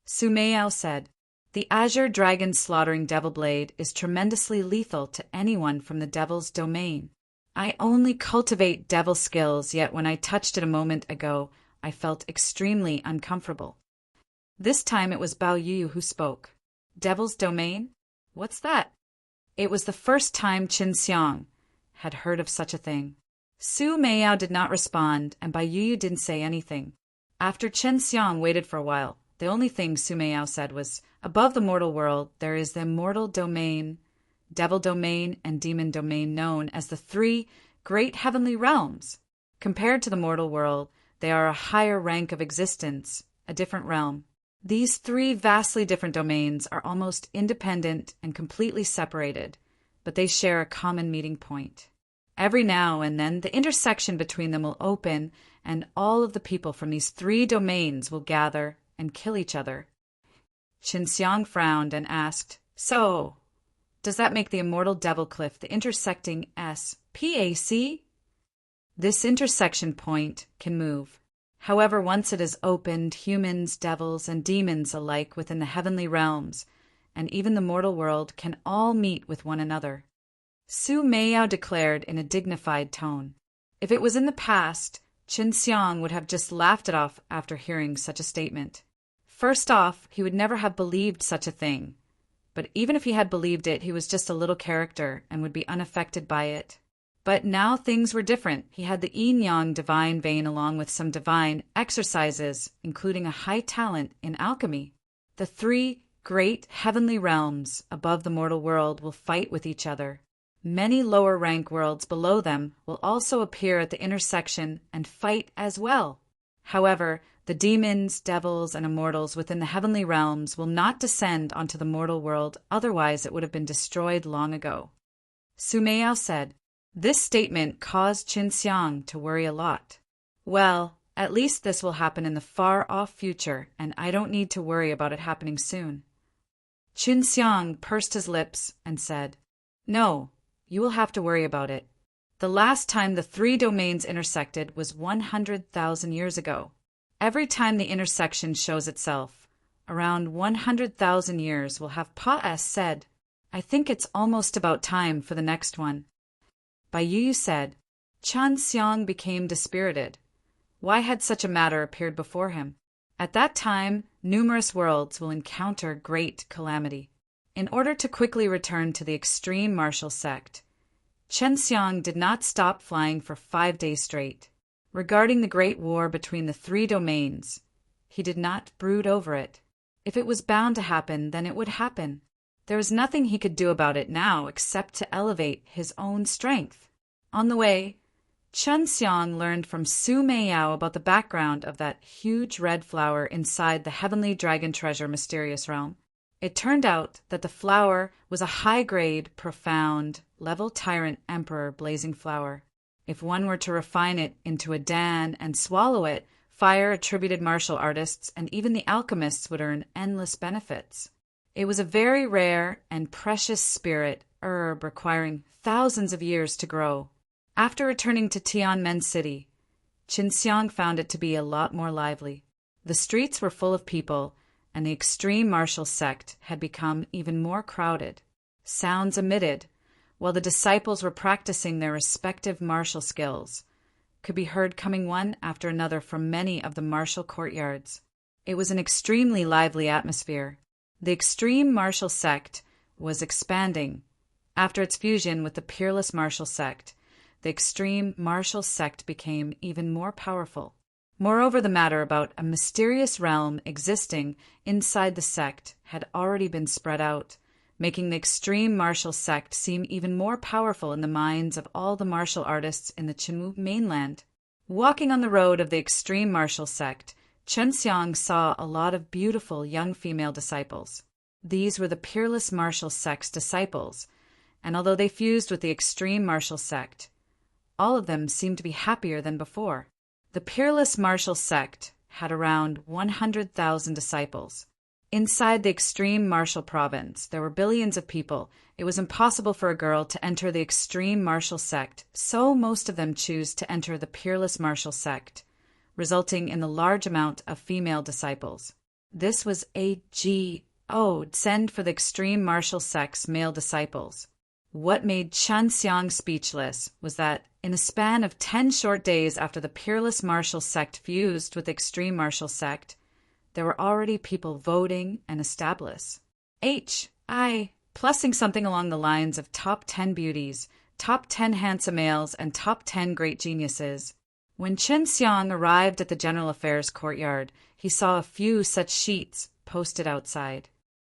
Sumeiao said, "The azure dragon's slaughtering devil blade is tremendously lethal to anyone from the devil's domain. I only cultivate devil skills, yet when I touched it a moment ago, I felt extremely uncomfortable." This time it was Bao Yu who spoke. Devil's domain? What's that? It was the first time Qin Xiang had heard of such a thing. Su Meiyao did not respond, and Bai Yu didn't say anything. After Chen Xiang waited for a while, the only thing Su Meiyao said was, "Above the mortal world, there is the immortal domain, devil domain, and demon domain known as the three great heavenly realms. Compared to the mortal world, they are a higher rank of existence, a different realm. These three vastly different domains are almost independent and completely separated, but they share a common meeting point. Every now and then, the intersection between them will open, and all of the people from these three domains will gather and kill each other." Qin Xiang frowned and asked, "So, does that make the immortal devil cliff the intersecting SPAC? This intersection point can move. However, once it is opened, humans, devils, and demons alike within the heavenly realms, and even the mortal world, can all meet with one another." Su Meiyao declared in a dignified tone. If it was in the past, Qin Xiang would have just laughed it off after hearing such a statement. First off, he would never have believed such a thing. But even if he had believed it, he was just a little character and would be unaffected by it. But now things were different. He had the yin-yang divine vein along with some divine exercises, including a high talent in alchemy. The three great heavenly realms above the mortal world will fight with each other. Many lower rank worlds below them will also appear at the intersection and fight as well. However, the demons, devils, and immortals within the heavenly realms will not descend onto the mortal world, otherwise it would have been destroyed long ago. Su Meiyao said. This statement caused Qin Xiang to worry a lot. Well, at least this will happen in the far-off future, and I don't need to worry about it happening soon. Qin Xiang pursed his lips and said, "No, you will have to worry about it. The last time the three domains intersected was 100,000 years ago. Every time the intersection shows itself, around 100,000 years will have said, I think it's almost about time for the next one." Bai Yu said. Qin Xiang became dispirited. Why had such a matter appeared before him? At that time, numerous worlds will encounter great calamity. In order to quickly return to the extreme martial sect, Qin Xiang did not stop flying for 5 days straight. Regarding the great war between the three domains, he did not brood over it. If it was bound to happen, then it would happen. There was nothing he could do about it now except to elevate his own strength. On the way, Qin Xiang learned from Su Meiyao about the background of that huge red flower inside the heavenly dragon treasure mysterious realm. It turned out that the flower was a high-grade, profound, level tyrant emperor blazing flower. If one were to refine it into a dan and swallow it, fire-attributed martial artists and even the alchemists would earn endless benefits. It was a very rare and precious spirit herb requiring thousands of years to grow. After returning to Tianmen City, Qin Xiang found it to be a lot more lively. The streets were full of people, and the extreme martial sect had become even more crowded. Sounds emitted, while the disciples were practicing their respective martial skills, could be heard coming one after another from many of the martial courtyards. It was an extremely lively atmosphere. The extreme martial sect was expanding. After its fusion with the peerless martial sect, the extreme martial sect became even more powerful. Moreover, the matter about a mysterious realm existing inside the sect had already been spread out, making the extreme martial sect seem even more powerful in the minds of all the martial artists in the Qinwu mainland. Walking on the road of the extreme martial sect, Qin Xiang saw a lot of beautiful young female disciples. These were the peerless martial sect's disciples, and although they fused with the extreme martial sect, all of them seemed to be happier than before. The peerless martial sect had around 100,000 disciples. Inside the extreme martial province, there were billions of people. It was impossible for a girl to enter the extreme martial sect, so most of them choose to enter the peerless martial sect, resulting in the large amount of female disciples. This was a send for the extreme martial sect's male disciples. What made Chen Xiang speechless was that, in a span of 10 short days after the peerless martial sect fused with the extreme martial sect, there were already people voting and established. Plussing something along the lines of top 10 beauties, top 10 handsome males, and top 10 great geniuses. When Chen Xiang arrived at the General Affairs courtyard, he saw a few such sheets posted outside.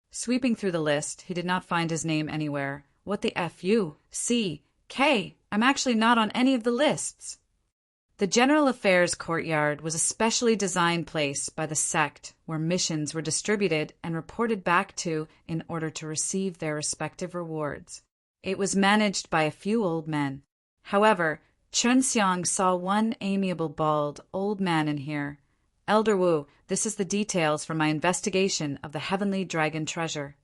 Sweeping through the list, he did not find his name anywhere. What the F-U-C-K? I'm actually not on any of the lists. The General Affairs courtyard was a specially designed place by the sect where missions were distributed and reported back to in order to receive their respective rewards. It was managed by a few old men. However, Chen Xiang saw one amiable bald old man in here. Elder Wu, this is the details from my investigation of the Heavenly Dragon treasure.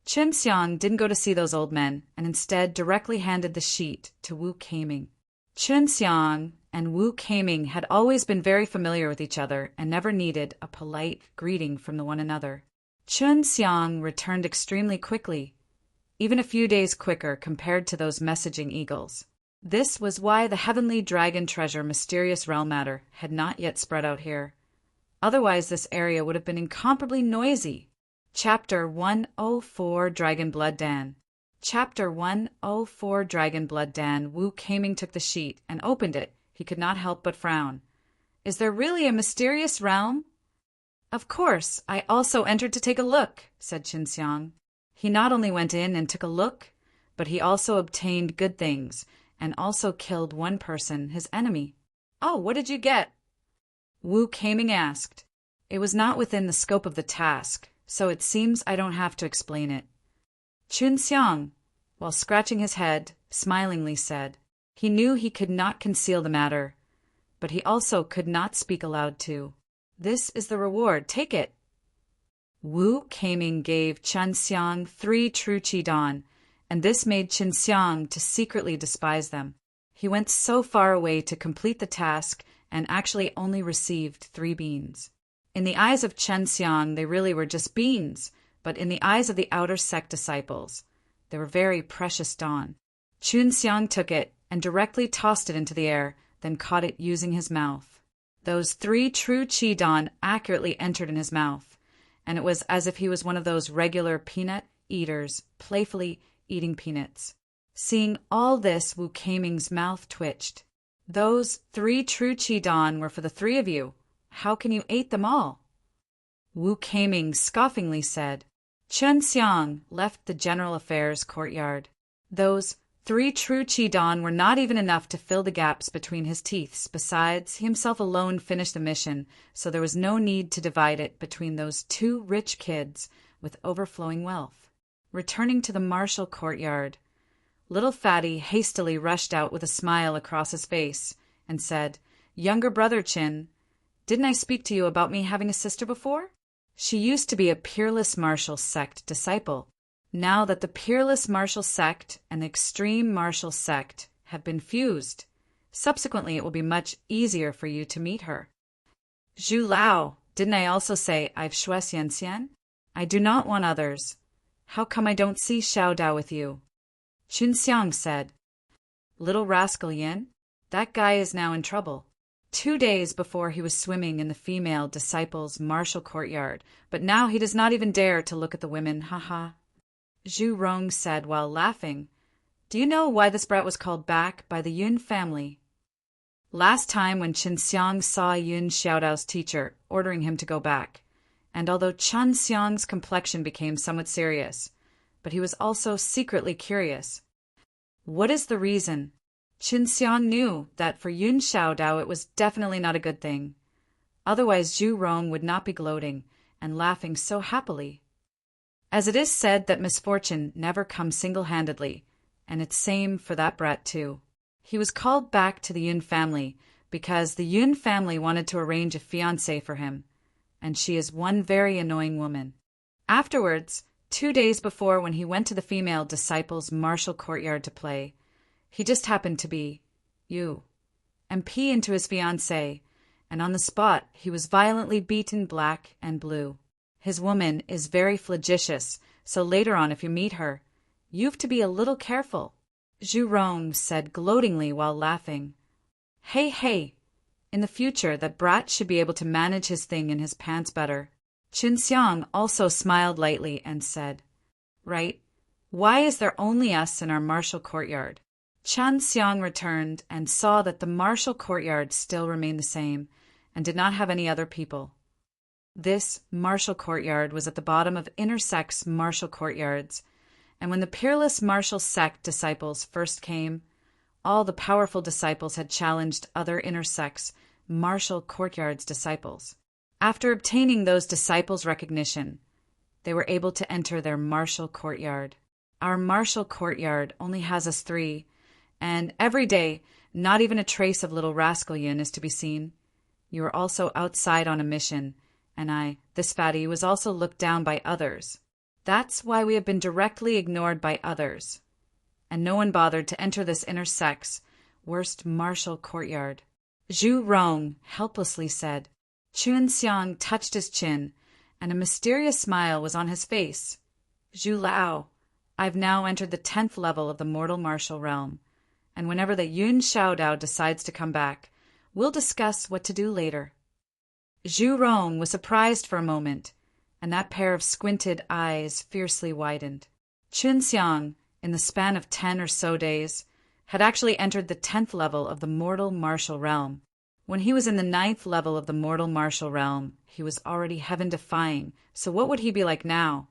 Chen Xiang didn't go to see those old men and instead directly handed the sheet to Wu Keiming. Chen Xiang and Wu Keiming had always been very familiar with each other and never needed a polite greeting from one another. Chen Xiang returned extremely quickly, even a few days quicker compared to those messaging eagles. This was why the Heavenly Dragon treasure mysterious realm matter had not yet spread out here. Otherwise this area would have been incomparably noisy. Chapter 104 Dragon Blood Dan. Chapter 104 Dragon Blood Dan. Wu Keiming took the sheet and opened it. He could not help but frown. Is there really a mysterious realm? Of course, I also entered to take a look, said Chen Xiang. He not only went in and took a look, but he also obtained good things and also killed one person, his enemy. Oh, what did you get? Wu Keiming asked. It was not within the scope of the task, so it seems I don't have to explain it. Chen Xiang, while scratching his head, smilingly said. He knew he could not conceal the matter, but he also could not speak aloud too. This is the reward, take it. Wu Keiming gave Chen Xiang 3 true qi dan, and this made Chen Xiang to secretly despise them. He went so far away to complete the task and actually only received 3 beans. In the eyes of Chen Xiang, they really were just beans, but in the eyes of the outer sect disciples, they were very precious dawn. Chen Xiang took it and directly tossed it into the air, then caught it using his mouth. Those 3 true qi dan accurately entered in his mouth, and it was as if he was one of those regular peanut eaters, playfully eating peanuts. Seeing all this, Wu Keiming's mouth twitched. Those 3 true qi dan were for the 3 of you. How can you eat them all? Wu Keiming scoffingly said. Chen Xiang left the General Affairs courtyard. Those 3 true qi dan were not even enough to fill the gaps between his teeth. Besides, he himself alone finished the mission, so there was no need to divide it between those 2 rich kids with overflowing wealth. Returning to the martial courtyard, little Fatty hastily rushed out with a smile across his face and said, Younger brother Chin, didn't I speak to you about me having a sister before? She used to be a peerless martial sect disciple. Now that the peerless martial sect and the extreme martial sect have been fused, subsequently it will be much easier for you to meet her. Zhu Lao, didn't I also say I've Shui Xian Xian? I do not want others. How come I don't see Xiao Dao with you? Chen Xiang said. Little rascal Yin, that guy is now in trouble. 2 days before he was swimming in the female disciples' martial courtyard, but now he does not even dare to look at the women, ha. Zhu Rong said while laughing, Do you know why this brat was called back by the Yun family? Last time when Chen Xiang saw Yun Xiaodao's teacher ordering him to go back, and although Chen Xiang's complexion became somewhat serious, but he was also secretly curious. What is the reason? Chen Xiang knew that for Yun Xiaodao it was definitely not a good thing. Otherwise Zhu Rong would not be gloating and laughing so happily. As it is said that misfortune never comes single-handedly, and it's same for that brat too. He was called back to the Yun family because the Yun family wanted to arrange a fiancé for him, and she is one very annoying woman. Afterwards, 2 days before when he went to the female disciples' martial courtyard to play, he just happened to be and pee into his fiancée, and on the spot he was violently beaten black and blue. His woman is very flagitious, so later on if you meet her, you've to be a little careful. Zhu Rong said gloatingly while laughing. Hey, in the future that brat should be able to manage his thing in his pants better. Qin Xiang also smiled lightly and said, Right, why is there only us in our martial courtyard? Chan Xiang returned and saw that the martial courtyard still remained the same and did not have any other people. This martial courtyard was at the bottom of intersex martial courtyards, and when the peerless martial sect disciples first came, all the powerful disciples had challenged other intersex martial courtyards disciples. After obtaining those disciples' recognition, they were able to enter their martial courtyard. Our martial courtyard only has us 3, and every day, not even a trace of little rascal Yin is to be seen. You are also outside on a mission, and this fatty, was also looked down by others. That's why we have been directly ignored by others, and no one bothered to enter this intersex worst martial courtyard. Zhu Rong helplessly said. Qin Xiang touched his chin, and a mysterious smile was on his face. Zhu Lao, I've now entered the 10th level of the mortal martial realm, and whenever the Yun Xiaodao decides to come back, we'll discuss what to do later. Zhu Rong was surprised for a moment, and that pair of squinted eyes fiercely widened. Qin Xiang, in the span of 10 or so days, had actually entered the 10th level of the mortal martial realm. When he was in the 9th level of the mortal martial realm, he was already heaven-defying, so what would he be like now?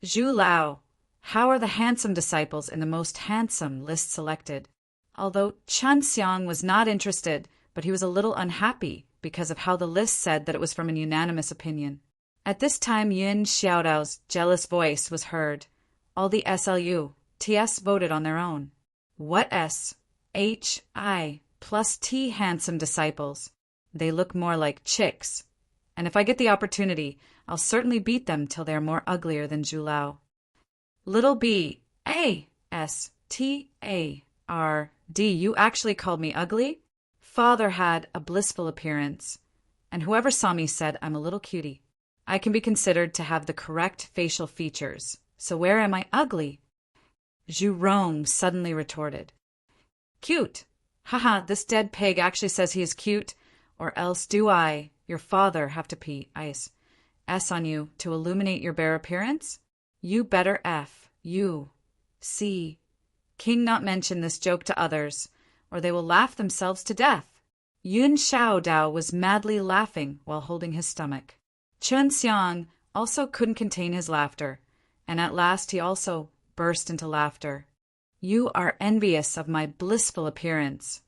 Zhu Lao, how are the handsome disciples in the most handsome list selected? Although Chan Xiang was not interested, but he was a little unhappy because of how the list said that it was from an unanimous opinion. At this time, Yin Xiaodao's jealous voice was heard. All the TS voted on their own. What HI plus T handsome disciples? They look more like chicks, and if I get the opportunity, I'll certainly beat them till they are more uglier than Zhu Lao. Little B ASTARD, you actually called me ugly? Father had a blissful appearance, and whoever saw me said I'm a little cutie. I can be considered to have the correct facial features, so where am I ugly? Zhu Rong suddenly retorted. Cute. Haha, this dead pig actually says he is cute, or else do I, your father, have to pee ice S on you to illuminate your bare appearance? You better see. King not mention this joke to others, or they will laugh themselves to death. Yun Xiaodao was madly laughing while holding his stomach. Qin Xiang also couldn't contain his laughter, and at last he also burst into laughter. You are envious of my blissful appearance.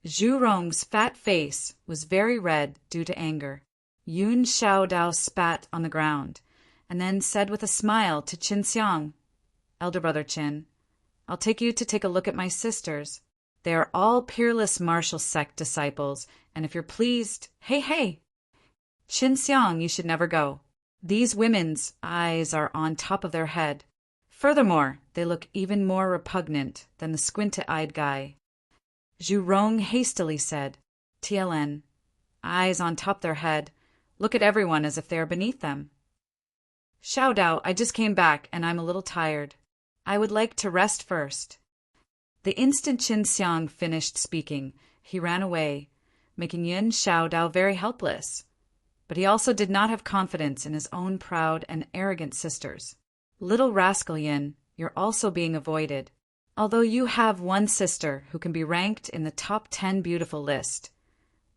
Zhu Rong's fat face was very red due to anger. Yun Xiaodao spat on the ground, and then said with a smile to Qin Xiang, Elder brother Qin, I'll take you to take a look at my sisters. They are all peerless martial sect disciples, and if you're pleased, hey, Qin Xiang, you should never go. These women's eyes are on top of their head. Furthermore, they look even more repugnant than the squint-eyed guy. Zhu Rong hastily said, TLN, eyes on top their head, look at everyone as if they are beneath them. Xiaodao, I just came back and I'm a little tired. I would like to rest first. The instant Qin Xiang finished speaking, he ran away, making Yin Xiaodao very helpless. But he also did not have confidence in his own proud and arrogant sisters. Little rascal Yin, you're also being avoided. Although you have one sister who can be ranked in the top 10 beautiful list,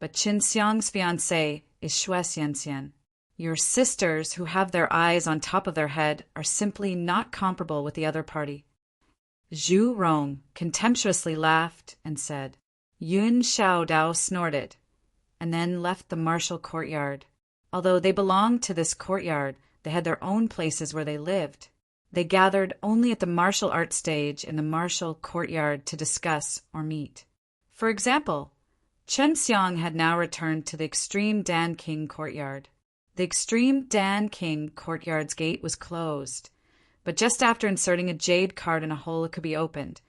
but Qin Xiang's fiancé is Xue Xianxian. Your sisters who have their eyes on top of their head are simply not comparable with the other party. Zhu Rong contemptuously laughed and said. Yun Xiaodao snorted, and then left the martial courtyard. Although they belonged to this courtyard, they had their own places where they lived. They gathered only at the martial arts stage in the martial courtyard to discuss or meet. For example, Chen Xiang had now returned to the Extreme Dan King courtyard. The Extreme Dan King courtyard's gate was closed, but just after inserting a jade card in a hole it could be opened,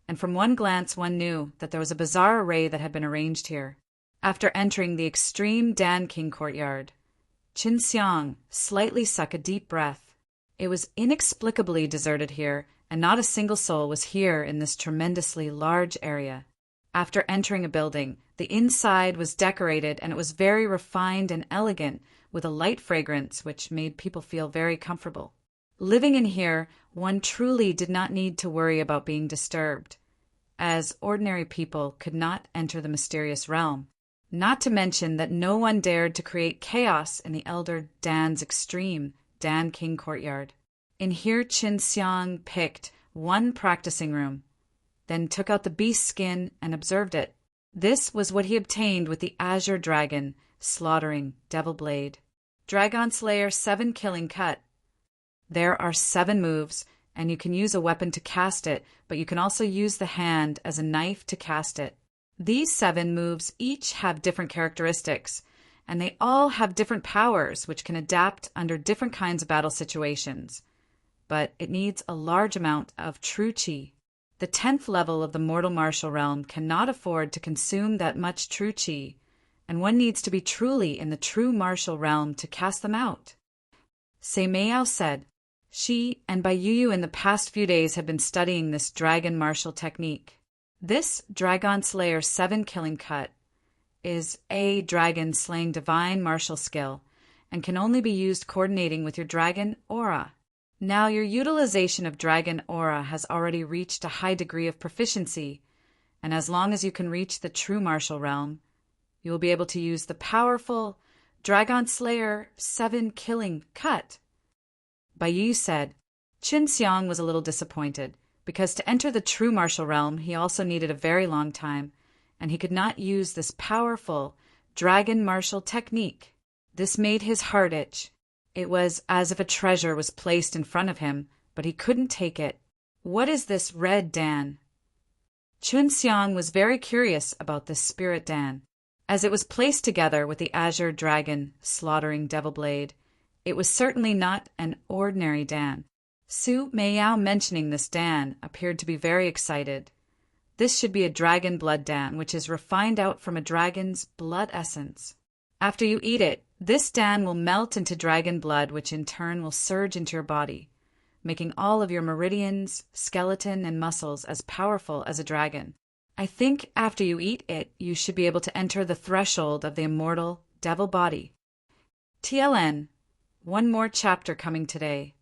and from one glance one knew that there was a bizarre array that had been arranged here. After entering the Extreme Dan King courtyard, Qin Xiang slightly sucked a deep breath. It was inexplicably deserted here, and not a single soul was here in this tremendously large area. After entering a building, the inside was decorated and it was very refined and elegant, with a light fragrance which made people feel very comfortable. Living in here, one truly did not need to worry about being disturbed, as ordinary people could not enter the mysterious realm. Not to mention that no one dared to create chaos in the elder Dan's Extreme Dan King courtyard. In here Qin Xiang picked one practicing room, then took out the beast skin and observed it. This was what he obtained with the Azure Dragon, slaughtering Devil Blade. Dragon Slayer 7 Killing Cut. There are 7 moves, and you can use a weapon to cast it, but you can also use the hand as a knife to cast it. These 7 moves each have different characteristics, and they all have different powers which can adapt under different kinds of battle situations. But it needs a large amount of true qi. The 10th level of the mortal martial realm cannot afford to consume that much true qi, and one needs to be truly in the true martial realm to cast them out. Sei Meiyao said, she and Bai Yuyu in the past few days have been studying this dragon martial technique. This Dragon Slayer 7 Killing Cut is a dragon slaying divine martial skill and can only be used coordinating with your dragon aura. Now your utilization of dragon aura has already reached a high degree of proficiency, and as long as you can reach the true martial realm, you will be able to use the powerful Dragon Slayer 7 Killing Cut. Bai Yu said. Qin Xiang was a little disappointed, because to enter the true martial realm he also needed a very long time, and he could not use this powerful dragon martial technique. This made his heart itch. It was as if a treasure was placed in front of him, but he couldn't take it. What is this red Dan? Qin Xiang was very curious about this spirit Dan. As it was placed together with the Azure Dragon slaughtering Devil Blade, it was certainly not an ordinary Dan. Su Meiyao mentioning this Dan appeared to be very excited. This should be a dragon blood Dan, which is refined out from a dragon's blood essence. After you eat it, this Dan will melt into dragon blood, which in turn will surge into your body, making all of your meridians, skeleton, and muscles as powerful as a dragon. I think after you eat it, you should be able to enter the threshold of the immortal devil body. TLN, one more chapter coming today.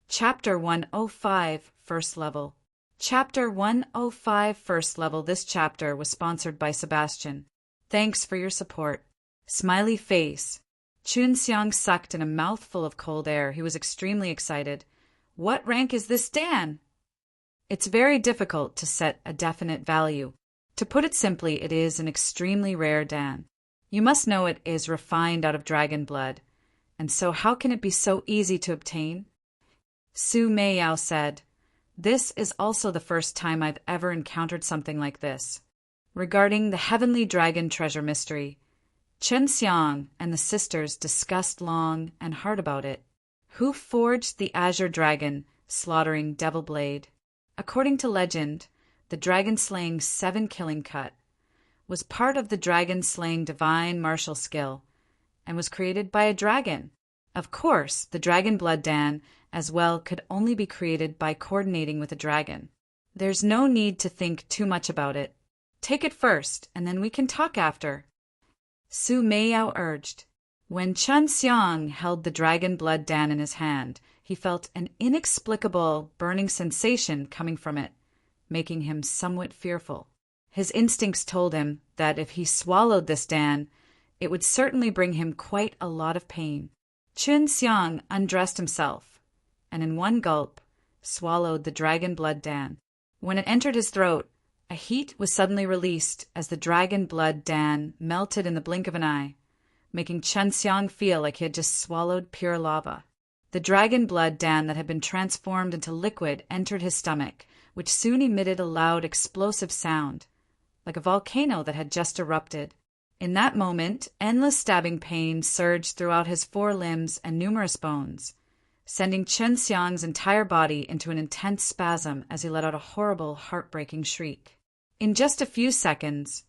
Chapter 105, First Level. Chapter 105, First Level. This chapter was sponsored by Sebastian. Thanks for your support. Smiley face. Qin Xiang sucked in a mouthful of cold air. He was extremely excited. What rank is this Dan? It's very difficult to set a definite value. To put it simply, it is an extremely rare Dan. You must know it is refined out of dragon blood. And so how can it be so easy to obtain? Su Meiyao said, this is also the first time I've ever encountered something like this. Regarding the heavenly dragon treasure mystery, Chen Xiang and the sisters discussed long and hard about it. Who forged the Azure Dragon, slaughtering Devil Blade? According to legend, the dragon-slaying 7 Killing Cut was part of the dragon-slaying divine martial skill and was created by a dragon. Of course, the dragon blood Dan as well could only be created by coordinating with a dragon. There's no need to think too much about it. Take it first, and then we can talk after. Su Meiyao urged. When Chen Xiang held the dragon blood Dan in his hand, he felt an inexplicable burning sensation coming from it, making him somewhat fearful. His instincts told him that if he swallowed this Dan, it would certainly bring him quite a lot of pain. Qin Xiang undressed himself, and in one gulp, swallowed the dragon blood Dan. When it entered his throat, a heat was suddenly released as the dragon blood Dan melted in the blink of an eye, making Chen Xiang feel like he had just swallowed pure lava. The dragon blood Dan that had been transformed into liquid entered his stomach, which soon emitted a loud, explosive sound, like a volcano that had just erupted. In that moment, endless stabbing pain surged throughout his 4 limbs and numerous bones, sending Chen Xiang's entire body into an intense spasm as he let out a horrible, heartbreaking shriek. In just a few seconds,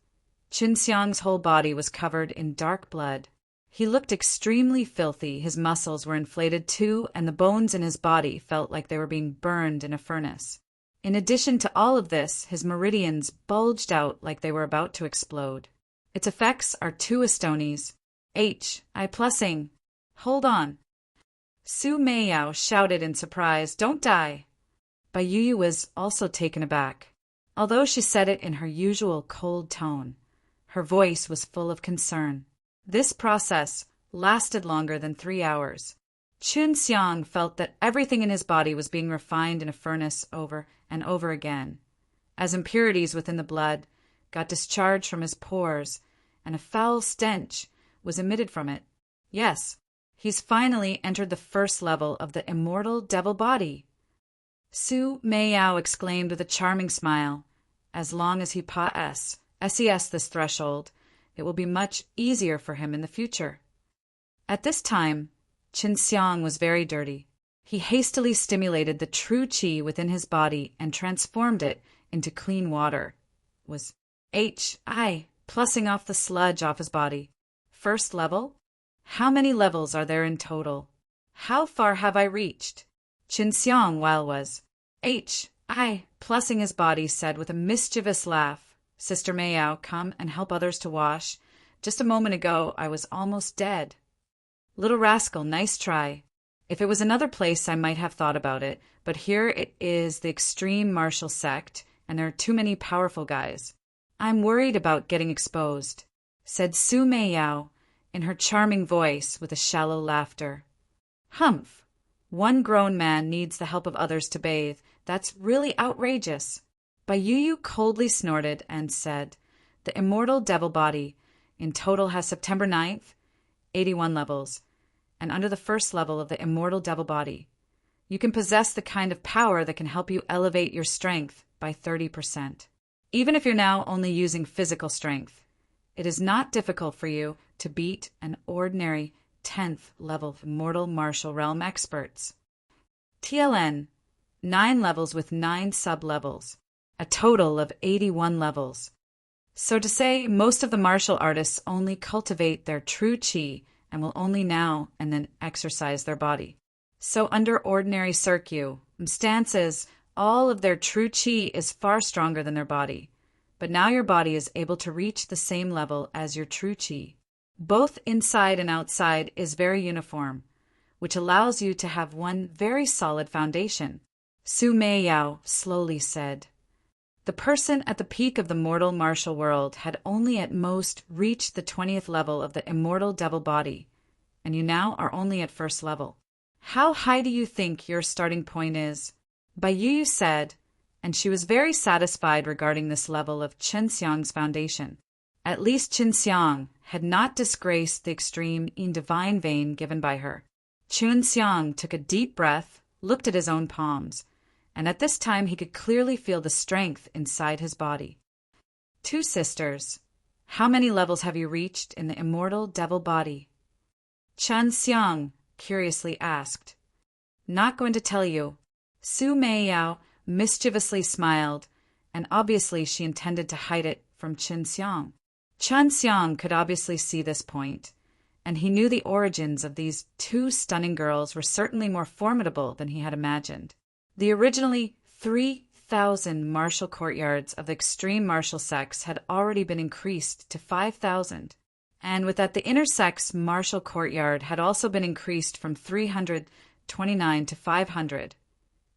Chen Xiang's whole body was covered in dark blood. He looked extremely filthy, his muscles were inflated too, and the bones in his body felt like they were being burned in a furnace. In addition to all of this, his meridians bulged out like they were about to explode. Its effects are 2 Estonies. I plussing. Hold on. Su Meiyao shouted in surprise, "Don't die!" Bai Yuyu was also taken aback. Although she said it in her usual cold tone, her voice was full of concern. This process lasted longer than 3 hours. Chen Xiang felt that everything in his body was being refined in a furnace over and over again, as impurities within the blood got discharged from his pores, and a foul stench was emitted from it. Yes, he's finally entered the first level of the immortal devil body. Su Meiyao exclaimed with a charming smile. As long as he ses this threshold, it will be much easier for him in the future. At this time, Chen Xiang was very dirty. He hastily stimulated the true qi within his body and transformed it into clean water. Was plussing off the sludge off his body. First level? How many levels are there in total? How far have I reached? Chen Xiang, while was plussing his body, said with a mischievous laugh, "Sister Meiyao, come and help others to wash. Just a moment ago, I was almost dead." Little rascal, nice try. If it was another place, I might have thought about it, but here it is the extreme martial sect, and there are too many powerful guys. I'm worried about getting exposed, said Su Meiyao in her charming voice with a shallow laughter. Humph! One grown man needs the help of others to bathe. That's really outrageous. Bai Yuyu coldly snorted and said, "The immortal devil body in total has September 9th, 81 levels, and under the first level of the immortal devil body, you can possess the kind of power that can help you elevate your strength by 30%. Even if you're now only using physical strength, it is not difficult for you to beat an ordinary 10th level immortal martial realm experts. TLN, 9 levels with 9 sub-levels, a total of 81 levels. So to say, most of the martial artists only cultivate their true qi and will only now and then exercise their body. So under ordinary circumstances, all of their true qi is far stronger than their body. But now your body is able to reach the same level as your true qi. Both inside and outside is very uniform, which allows you to have one very solid foundation. Su Meiyao slowly said. The person at the peak of the mortal martial world had only at most reached the 20th level of the immortal devil body, and you now are only at first level. How high do you think your starting point is? Bai Yuyu said, and she was very satisfied regarding this level of Chen Xiang's foundation. At least Chen Xiang had not disgraced the extreme in divine vein given by her. Chen Xiang took a deep breath, looked at his own palms, and at this time he could clearly feel the strength inside his body. Two sisters, how many levels have you reached in the immortal devil body? Chen Xiang curiously asked. Not going to tell you. Su Meiyao mischievously smiled, and obviously she intended to hide it from Chen Xiang. Chen Xiang could obviously see this point, and he knew the origins of these two stunning girls were certainly more formidable than he had imagined. The originally 3,000 martial courtyards of the extreme martial sects had already been increased to 5,000, and with that the intersex martial courtyard had also been increased from 329 to 500,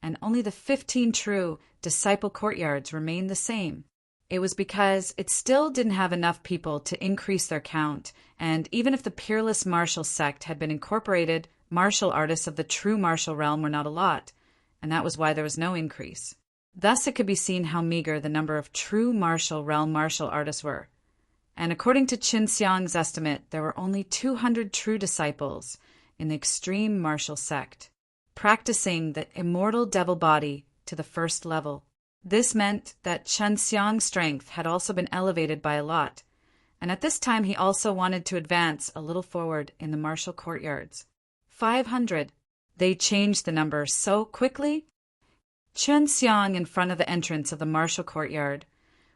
and only the 15 true disciple courtyards remained the same. It was because it still didn't have enough people to increase their count, and even if the peerless martial sect had been incorporated, martial artists of the true martial realm were not a lot, and that was why there was no increase. Thus it could be seen how meager the number of true martial realm martial artists were. And according to Chen Xiang's estimate, there were only 200 true disciples in the extreme martial sect. practicing the immortal devil body to the first level. This meant that Chen Xiang's strength had also been elevated by a lot, and at this time he also wanted to advance a little forward in the martial courtyards. 500. They changed the number so quickly. Chen Xiang, in front of the entrance of the martial courtyard,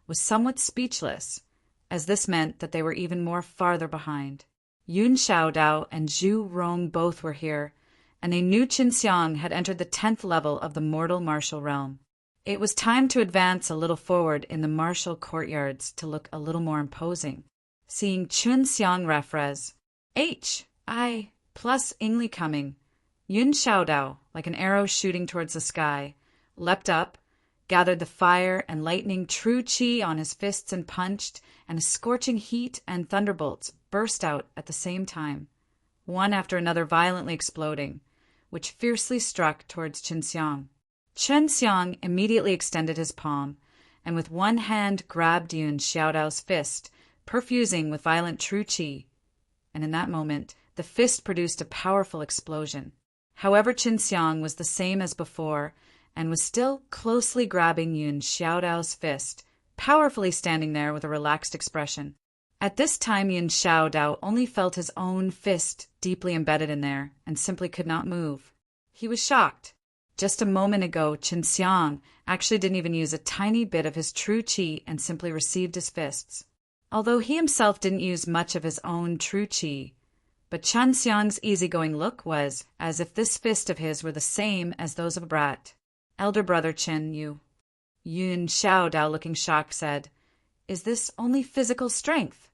was somewhat speechless, as this meant that they were even more farther behind. Yun Xiaodao and Zhu Rong both were here, and they knew Chen Xiang had entered the 10th level of the mortal martial realm. It was time to advance a little forward in the martial courtyards to look a little more imposing. Seeing Chen Xiang refres, H.I. plus Ingli coming, Yun Xiaodao, like an arrow shooting towards the sky, leapt up, gathered the fire and lightning true qi on his fists and punched, and a scorching heat and thunderbolts burst out at the same time, one after another violently exploding, which fiercely struck towards Chen Xiang. Chen Xiang immediately extended his palm, and with one hand grabbed Yun Xiaodao's fist, perfusing with violent true qi, and in that moment the fist produced a powerful explosion. However, Chen Xiang was the same as before, and was still closely grabbing Yun Xiaodao's fist, powerfully standing there with a relaxed expression. At this time Yun Xiaodao only felt his own fist deeply embedded in there, and simply could not move. He was shocked. Just a moment ago, Chen Xiang actually didn't even use a tiny bit of his true qi and simply received his fists. Although he himself didn't use much of his own true qi, but Chen Xiang's easygoing look was as if this fist of his were the same as those of a brat. Elder brother Chen Yu. Yun Xiaodao, looking shocked, said, "Is this only physical strength?"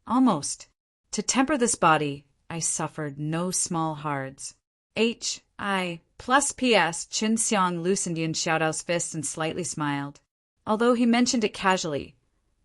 "Almost. To temper this body, I suffered no small hards." H.I. plus P.S. Chen Xiang loosened Yun Xiaodao's fists and slightly smiled, although he mentioned it casually.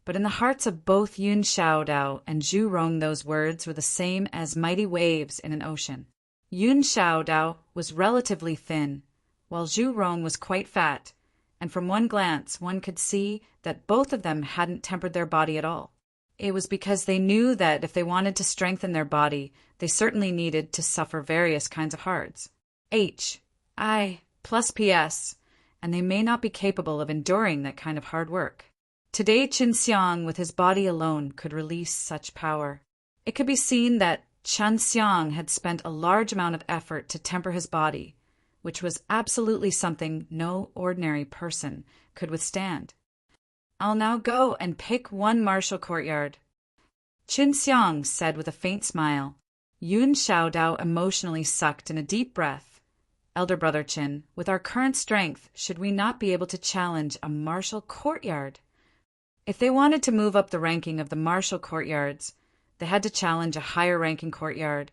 But in the hearts of both Yun Xiaodao and Zhu Rong those words were the same as mighty waves in an ocean. Yun Xiaodao was relatively thin, while Zhu Rong was quite fat, and from one glance one could see that both of them hadn't tempered their body at all. It was because they knew that if they wanted to strengthen their body, they certainly needed to suffer various kinds of hards. H.I. plus P.S. and they may not be capable of enduring that kind of hard work. Today Chen Xiang with his body alone could release such power. It could be seen that Chen Xiang had spent a large amount of effort to temper his body, which was absolutely something no ordinary person could withstand. "I'll now go and pick one martial courtyard," Chen Xiang said with a faint smile. Yun Xiaodao emotionally sucked in a deep breath. "Elder brother Chen, with our current strength, should we not be able to challenge a martial courtyard?" If they wanted to move up the ranking of the martial courtyards, they had to challenge a higher ranking courtyard,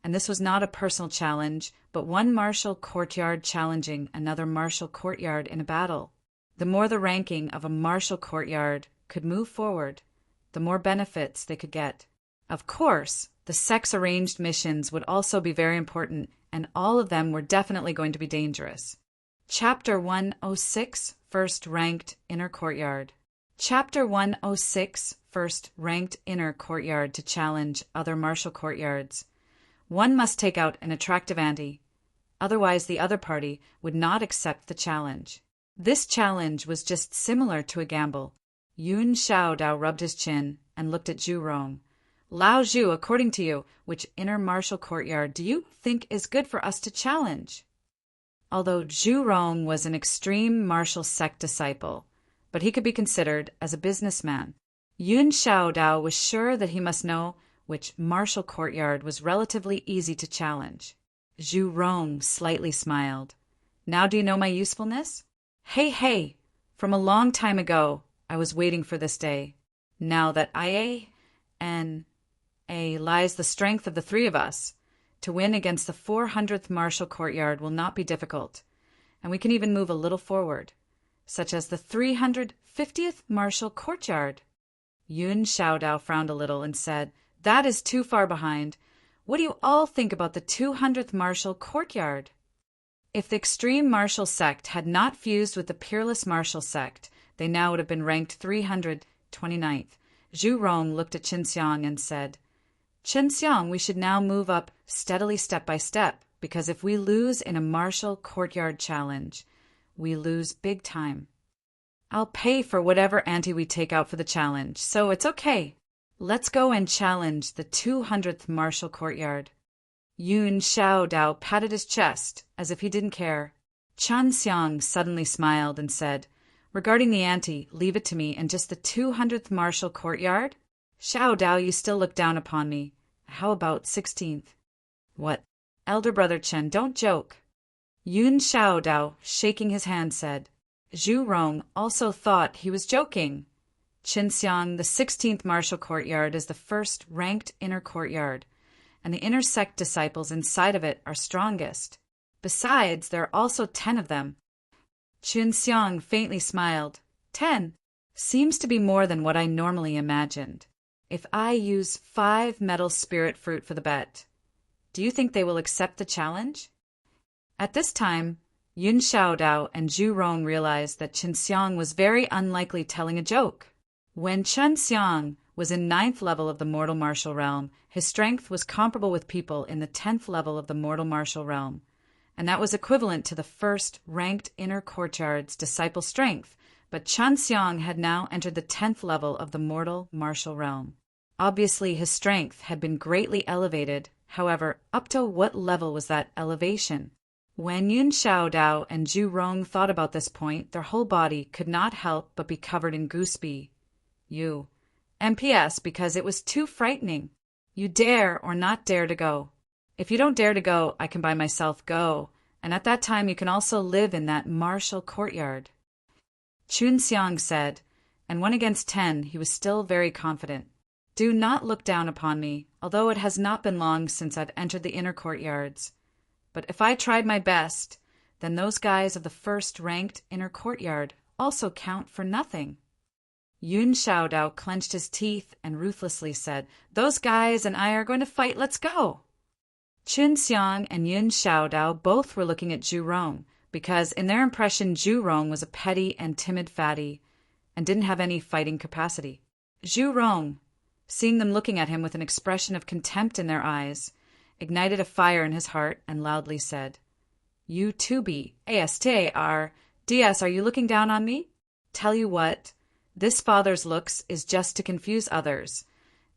and this was not a personal challenge, but one martial courtyard challenging another martial courtyard in a battle. The more the ranking of a martial courtyard could move forward, the more benefits they could get. Of course, the sex-arranged missions would also be very important, and all of them were definitely going to be dangerous. Chapter 106, First Ranked Inner Courtyard. Chapter 106, First Ranked Inner Courtyard to challenge other martial courtyards. One must take out an attractive ante, otherwise the other party would not accept the challenge. This challenge was just similar to a gamble. Yun Xiaodao rubbed his chin and looked at Zhu Rong. "Lao Zhu, according to you, which inner martial courtyard do you think is good for us to challenge?" Although Zhu Rong was an extreme martial sect disciple, but he could be considered as a businessman, Yun Xiaodao was sure that he must know which martial courtyard was relatively easy to challenge. Zhu Rong slightly smiled. "Now do you know my usefulness? Hey, from a long time ago, I was waiting for this day. Now that I lies the strength of the three of us, to win against the 400th martial courtyard will not be difficult, and we can even move a little forward, such as the 350th martial courtyard." Yun Xiaodao frowned a little and said, "That is too far behind. What do you all think about the 200th martial courtyard?" If the extreme martial sect had not fused with the peerless martial sect, they now would have been ranked 329th. Zhu Rong looked at Chen Xiang and said, "Chen Xiang, we should now move up steadily step by step, because if we lose in a martial courtyard challenge, we lose big time. I'll pay for whatever ante we take out for the challenge, so it's okay. Let's go and challenge the 200th martial courtyard. Yun Xiaodao patted his chest as if he didn't care. Chen Xiang suddenly smiled and said, "Regarding the ante, leave it to me, and just the 200th martial courtyard? Xiaodao, you still look down upon me. How about 16th? What? Elder brother Chen, don't joke." Yun Xiaodao, shaking his hand, said. Zhu Rong also thought he was joking. Qin Xiang, the 16th martial courtyard, is the first ranked inner courtyard, and the inner sect disciples inside of it are strongest. Besides, there are also 10 of them. Qin Xiang faintly smiled. 10 seems to be more than what I normally imagined. If I use 5 metal spirit fruit for the bet, do you think they will accept the challenge? At this time, Yun Xiaodao and Zhu Rong realized that Qin Xiang was very unlikely telling a joke. When Chen Xiang was in 9th level of the mortal martial realm, his strength was comparable with people in the 10th level of the mortal martial realm, and that was equivalent to the first ranked inner courtyard's disciple strength, but Chen Xiang had now entered the 10th level of the mortal martial realm. Obviously, his strength had been greatly elevated. However, up to what level was that elevation? When Yun Xiaodao and Zhu Rong thought about this point, their whole body could not help but be covered in goosebumps. MPS, because it was too frightening. You dare or not dare to go. If you don't dare to go, I can by myself go, and at that time you can also live in that martial courtyard. Qin Xiang said, and 1 against 10, he was still very confident. Do not look down upon me, although it has not been long since I've entered the inner courtyards. But if I tried my best, then those guys of the first ranked inner courtyard also count for nothing. Yun Xiaodao clenched his teeth and ruthlessly said, "Those guys and I are going to fight, let's go!" Qin Xiang and Yun Xiaodao both were looking at Zhu Rong, because in their impression Zhu Rong was a petty and timid fatty, and didn't have any fighting capacity. Zhu Rong, seeing them looking at him with an expression of contempt in their eyes, ignited a fire in his heart and loudly said, "You too be, ASTAR, DS, are you looking down on me? Tell you what, this father's looks is just to confuse others,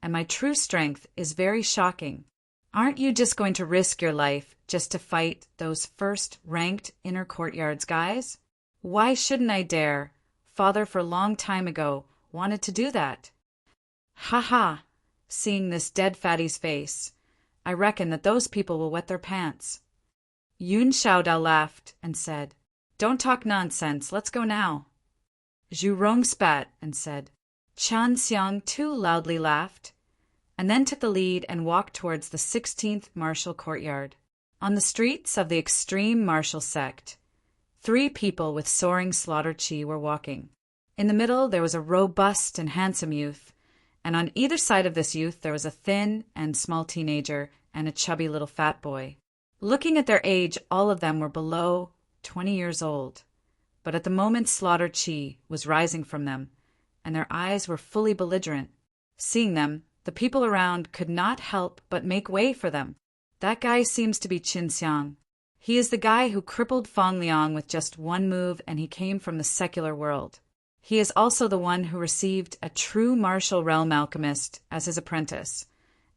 and my true strength is very shocking. Aren't you just going to risk your life just to fight those first-ranked inner courtyards guys? Why shouldn't I dare? Father for a long time ago wanted to do that." "Ha ha," seeing this dead fatty's face, "I reckon that those people will wet their pants." Yun Xiaodao laughed and said, "Don't talk nonsense, let's go now." Zhu Rong spat and said, Chen Xiang too loudly laughed, and then took the lead and walked towards the 16th martial courtyard. On the streets of the extreme martial sect, 3 people with soaring slaughter chi were walking. In the middle there was a robust and handsome youth, and on either side of this youth there was a thin and small teenager and a chubby little fat boy. Looking at their age, all of them were below 20 years old, but at the moment slaughter chi was rising from them, and their eyes were fully belligerent. Seeing them, the people around could not help but make way for them. That guy seems to be Qin Xiang. He is the guy who crippled Fang Liang with just 1 move, and he came from the secular world. He is also the one who received a true martial realm alchemist as his apprentice,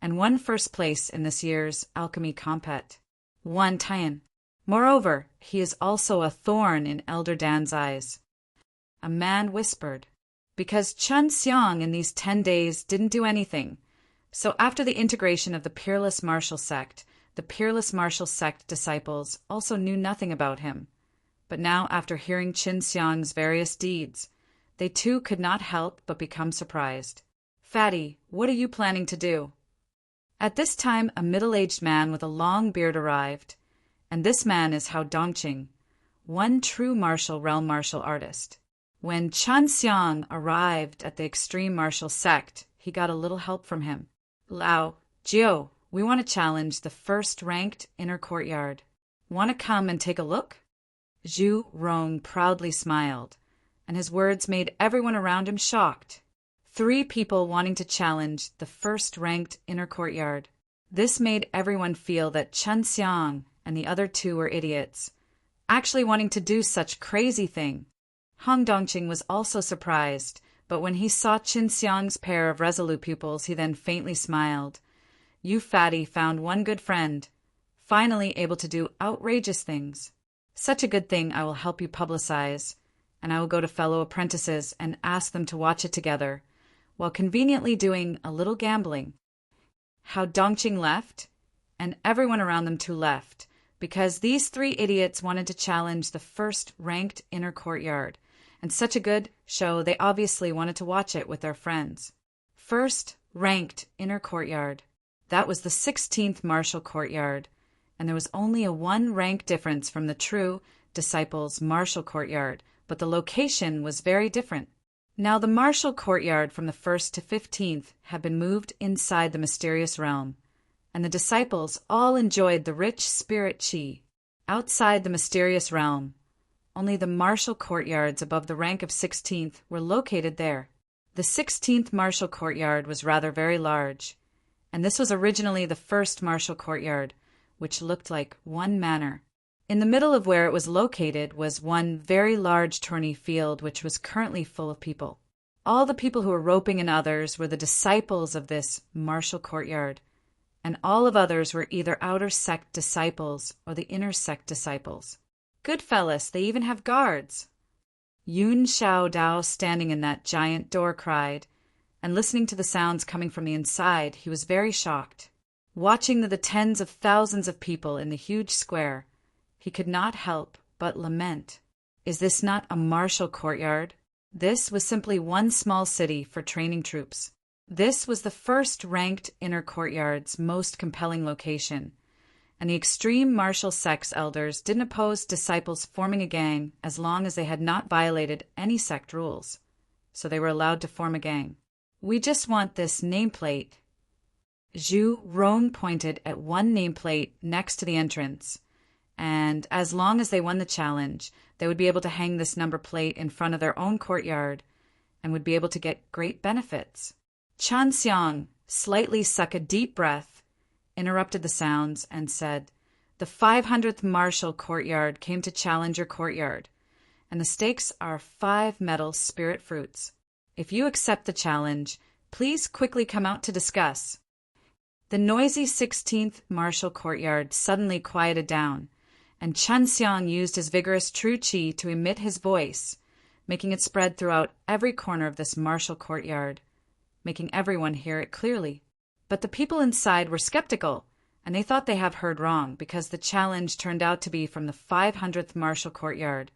and won first place in this year's alchemy compet. Wan Tian. Moreover, he is also a thorn in Elder Dan's eyes. A man whispered, because Chen Xiang in these 10 days didn't do anything. So after the integration of the Peerless Martial Sect, the Peerless Martial Sect disciples also knew nothing about him. But now, after hearing Qin Xiang's various deeds, they too could not help but become surprised. "Fatty, what are you planning to do?" At this time, a middle-aged man with a long beard arrived, and this man is Hao Dongqing, one true martial realm martial artist. When Chen Xiang arrived at the extreme martial sect, he got a little help from him. "Lao, Jiu, we want to challenge the first-ranked inner courtyard. Want to come and take a look?" Zhu Rong proudly smiled, and his words made everyone around him shocked. 3 people wanting to challenge the first-ranked inner courtyard. This made everyone feel that Chen Xiang and the other two were idiots, actually wanting to do such crazy thing. Hong Dongqing was also surprised, but when he saw Qin Xiang's pair of resolute pupils, he then faintly smiled. You fatty found one good friend, finally able to do outrageous things. Such a good thing I will help you publicize, and I will go to fellow apprentices and ask them to watch it together, while conveniently doing a little gambling. How Dongqing left, and everyone around them too left, because these three idiots wanted to challenge the first ranked inner courtyard, and such a good show they obviously wanted to watch it with their friends. First ranked inner courtyard. That was the 16th martial courtyard, and there was only a 1 rank difference from the true disciples' martial courtyard, but the location was very different. Now the martial courtyard from the 1st to 15th had been moved inside the mysterious realm, and the disciples all enjoyed the rich spirit qi. Outside the mysterious realm, only the martial courtyards above the rank of 16th were located there. The 16th martial courtyard was rather very large, and this was originally the first martial courtyard, which looked like one manor. In the middle of where it was located was one very large tourney field, which was currently full of people. All the people who were roping in others were the disciples of this martial courtyard, and all of others were either outer sect disciples or the inner sect disciples. Good fellas, they even have guards. Yun Xiao Dao, standing in that giant door, cried, and listening to the sounds coming from the inside, he was very shocked. Watching the tens of thousands of people in the huge square, he could not help but lament. Is this not a martial courtyard? This was simply one small city for training troops. This was the first ranked inner courtyard's most compelling location, and the extreme martial sect's elders didn't oppose disciples forming a gang as long as they had not violated any sect rules, so they were allowed to form a gang. We just want this nameplate. Zhu Rong pointed at one nameplate next to the entrance, and as long as they won the challenge, they would be able to hang this number plate in front of their own courtyard and would be able to get great benefits. Chan Xiang, slightly suck a deep breath, interrupted the sounds and said, The 500th martial courtyard came to challenge your courtyard, and the stakes are 5 metal spirit fruits. If you accept the challenge, please quickly come out to discuss. The noisy 16th martial courtyard suddenly quieted down, and Chan Xiang used his vigorous true qi to emit his voice, making it spread throughout every corner of this martial courtyard, making everyone hear it clearly. But the people inside were skeptical, and they thought they have heard wrong, because the challenge turned out to be from the 500th martial courtyard,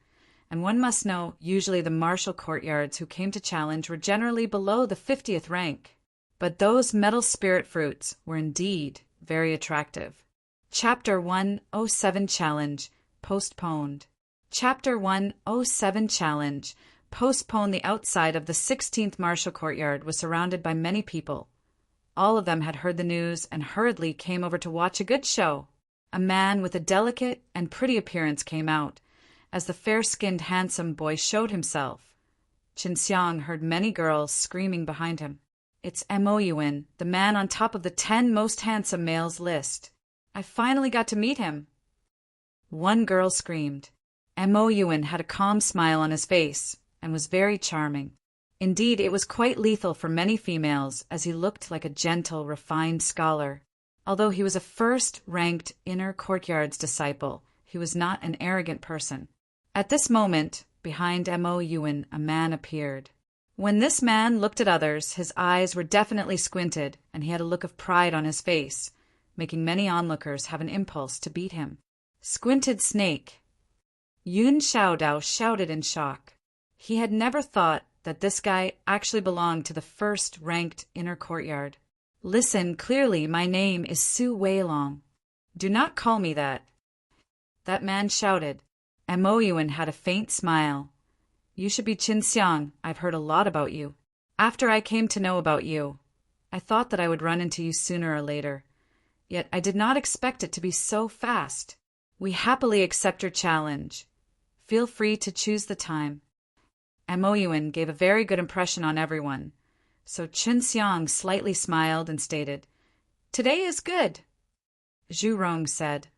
and one must know usually the martial courtyards who came to challenge were generally below the 50th rank. But those metal spirit fruits were indeed very attractive. Chapter 107 Challenge Postponed. Chapter 107 Challenge Postponed. The outside of the 16th martial courtyard was surrounded by many people. All of them had heard the news and hurriedly came over to watch a good show. A man with a delicate and pretty appearance came out, as the fair-skinned handsome boy showed himself. Qin Xiang heard many girls screaming behind him. It's Mo Yuan, the man on top of the 10 most handsome males list. I finally got to meet him. One girl screamed. Mo Yuan had a calm smile on his face and was very charming. Indeed, it was quite lethal for many females, as he looked like a gentle, refined scholar. Although he was a first-ranked inner courtyard's disciple, he was not an arrogant person. At this moment, behind Mo Yuan, a man appeared. When this man looked at others, his eyes were definitely squinted, and he had a look of pride on his face, making many onlookers have an impulse to beat him. Squinted snake. Yun Xiaodao shouted in shock. He had never thought that this guy actually belonged to the first-ranked inner courtyard. Listen clearly, my name is Su Weilong. Do not call me that. That man shouted. Mo Yuan had a faint smile. You should be Qin Xiang. I've heard a lot about you. After I came to know about you, I thought that I would run into you sooner or later. Yet I did not expect it to be so fast. We happily accept your challenge. Feel free to choose the time. Mo Yuan gave a very good impression on everyone, so Qin Xiang slightly smiled and stated, Today is good. Zhu Rong said,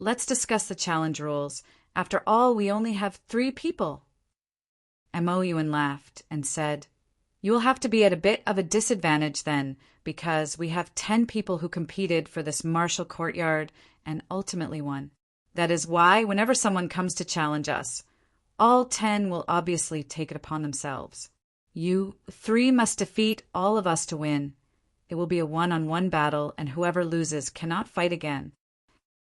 let's discuss the challenge rules. After all, we only have 3 people. Mo Yuan laughed and said, "You will have to be at a bit of a disadvantage then, because we have 10 people who competed for this martial courtyard and ultimately won. That is why, whenever someone comes to challenge us, all 10 will obviously take it upon themselves. You 3 must defeat all of us to win. It will be a one-on-one battle, and whoever loses cannot fight again."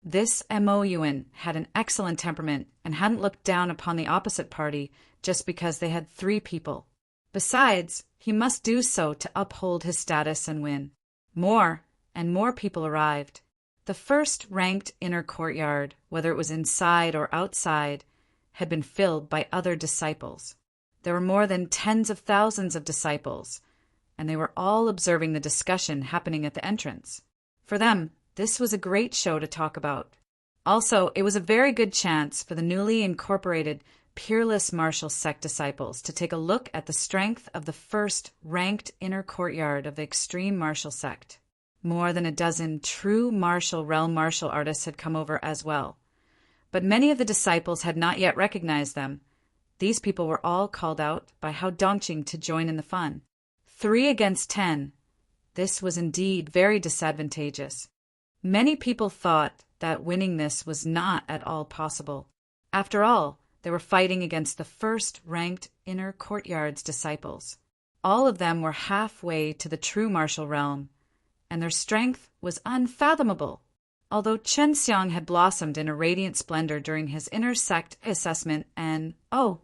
This Mo Yuan had an excellent temperament and hadn't looked down upon the opposite party just because they had 3 people. Besides, he must do so to uphold his status and win. More and more people arrived. The first ranked inner courtyard, whether it was inside or outside, had been filled by other disciples. There were more than tens of thousands of disciples, and they were all observing the discussion happening at the entrance. For them, this was a great show to talk about. Also, it was a very good chance for the newly incorporated Peerless Martial Sect disciples to take a look at the strength of the first ranked inner courtyard of the Extreme Martial Sect. More than a dozen true martial realm martial artists had come over as well, but many of the disciples had not yet recognized them. These people were all called out by Hao Dongqing to join in the fun. 3 against 10. This was indeed very disadvantageous. Many people thought that winning this was not at all possible. After all, they were fighting against the first ranked inner courtyard's disciples. All of them were halfway to the true martial realm, and their strength was unfathomable. Although Chen Xiang had blossomed in a radiant splendor during his inner sect assessment, and,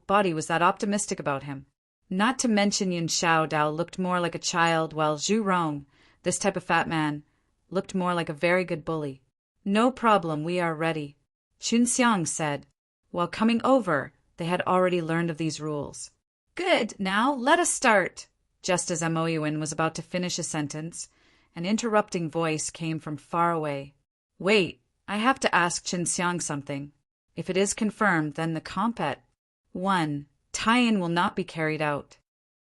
body was that optimistic about him. Not to mention Yun Xiao Dao looked more like a child, while Zhu Rong, this type of fat man, looked more like a very good bully. "No problem, we are ready," Chun Xiang said. While coming over, they had already learned of these rules. "Good, now let us start." Just as Mo Yuan was about to finish a sentence, an interrupting voice came from far away. "Wait, I have to ask Chen Xiang something. If it is confirmed, then the combat 1 tie-in will not be carried out."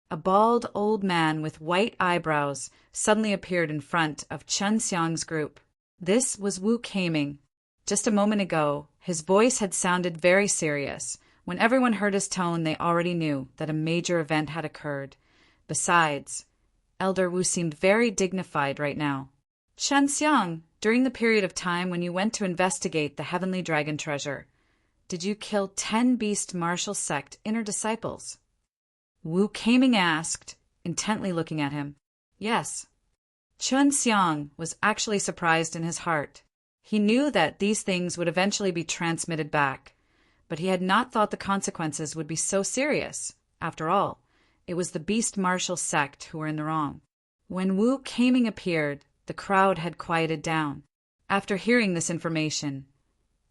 A bald old man with white eyebrows suddenly appeared in front of Chen Xiang's group. This was Wu Keiming. Just a moment ago, his voice had sounded very serious. When everyone heard his tone, they already knew that a major event had occurred. Besides, Elder Wu seemed very dignified right now. "Chen Xiang, during the period of time when you went to investigate the Heavenly Dragon treasure, did you kill 10 Beast Martial Sect inner disciples?" Wu Keiming asked, intently looking at him. "Yes." Chen Xiang was actually surprised in his heart. He knew that these things would eventually be transmitted back, but he had not thought the consequences would be so serious. After all, it was the Beast Martial Sect who were in the wrong. When Wu Keiming appeared, the crowd had quieted down. After hearing this information,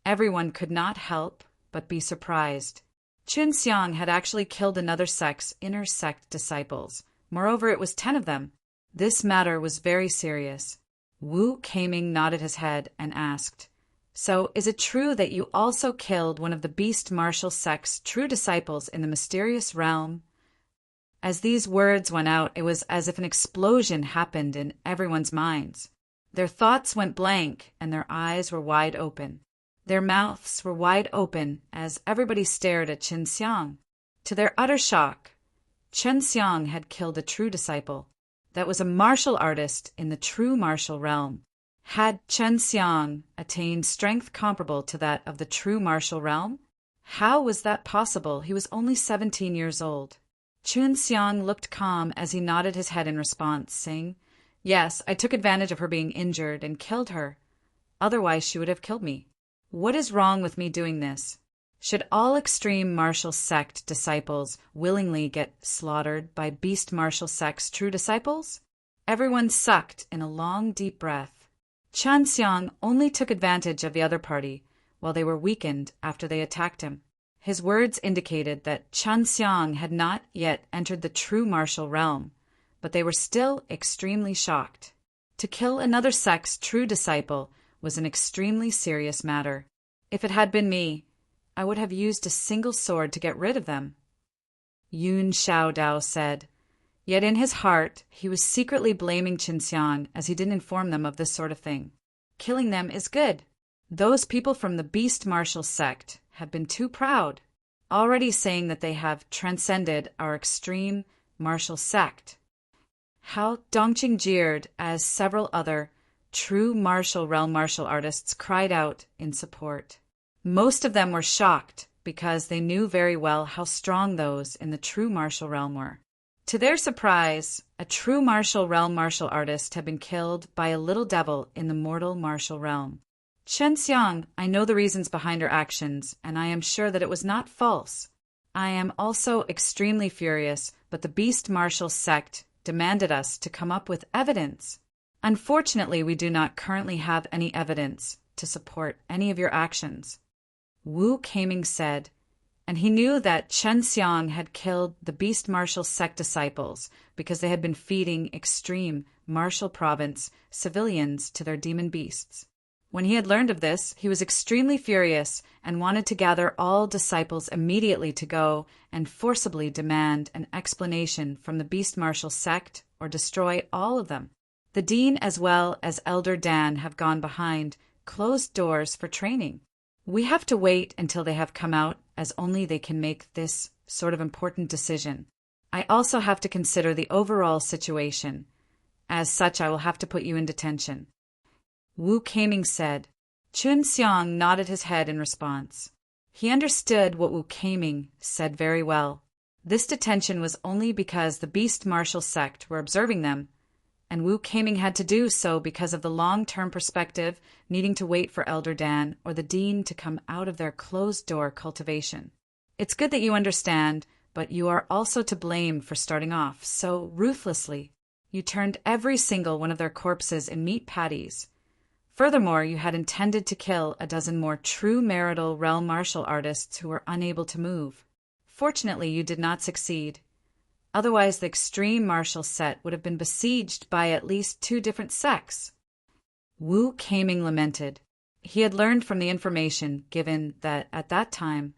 everyone could not help but be surprised. Chun Xiang had actually killed another sect's inner sect disciples. Moreover, it was 10 of them. This matter was very serious. Wu Keiming nodded his head and asked, "So, is it true that you also killed one of the Beast Martial Sect's true disciples in the mysterious realm?" As these words went out, it was as if an explosion happened in everyone's minds. Their thoughts went blank, and their eyes were wide open. Their mouths were wide open as everybody stared at Chen Xiang. To their utter shock, Chen Xiang had killed a true disciple. That was a martial artist in the true martial realm. Had Chen Xiang attained strength comparable to that of the true martial realm? How was that possible? He was only 17 years old. Chun Xiang looked calm as he nodded his head in response, saying, "Yes, I took advantage of her being injured and killed her. Otherwise she would have killed me. What is wrong with me doing this? Should all extreme martial sect disciples willingly get slaughtered by Beast Martial Sect's true disciples?" Everyone sucked in a long, deep breath. Chan Xiang only took advantage of the other party while they were weakened after they attacked him. His words indicated that Chan Xiang had not yet entered the true martial realm, but they were still extremely shocked. To kill another sect's true disciple was an extremely serious matter. If it had been me, I would have used a single sword to get rid of them. Yun Xiao Dao said, yet in his heart he was secretly blaming Qin Xiang as he didn't inform them of this sort of thing. Killing them is good. Those people from the beast martial sect have been too proud, already saying that they have transcended our extreme martial sect. How Dongqing jeered as several other true martial realm martial artists cried out in support. Most of them were shocked because they knew very well how strong those in the true martial realm were. To their surprise, a true martial realm martial artist had been killed by a little devil in the mortal martial realm. Chen Xiang, I know the reasons behind her actions, and I am sure that it was not false. I am also extremely furious, but the beast martial sect demanded us to come up with evidence. Unfortunately, we do not currently have any evidence to support any of your actions, Wu Keiming said, and he knew that Chen Xiang had killed the beast martial sect disciples because they had been feeding extreme martial province civilians to their demon beasts. When he had learned of this, he was extremely furious and wanted to gather all disciples immediately to go and forcibly demand an explanation from the beast martial sect or destroy all of them. The dean as well as Elder Dan have gone behind closed doors for training. We have to wait until they have come out, as only they can make this sort of important decision. I also have to consider the overall situation. As such, I will have to put you in detention, Wu Keiming said. Chun Xiang nodded his head in response. He understood what Wu Keiming said very well. This detention was only because the beast martial sect were observing them, and Wu Keiming had to do so because of the long-term perspective, needing to wait for Elder Dan or the dean to come out of their closed-door cultivation. It's good that you understand, but you are also to blame for starting off so ruthlessly. You turned every single one of their corpses in meat patties. Furthermore, you had intended to kill a dozen more true marital realm martial artists who were unable to move. Fortunately, you did not succeed. Otherwise, the extreme martial set would have been besieged by at least 2 different sects. Wu Keiming lamented. He had learned from the information given that at that time,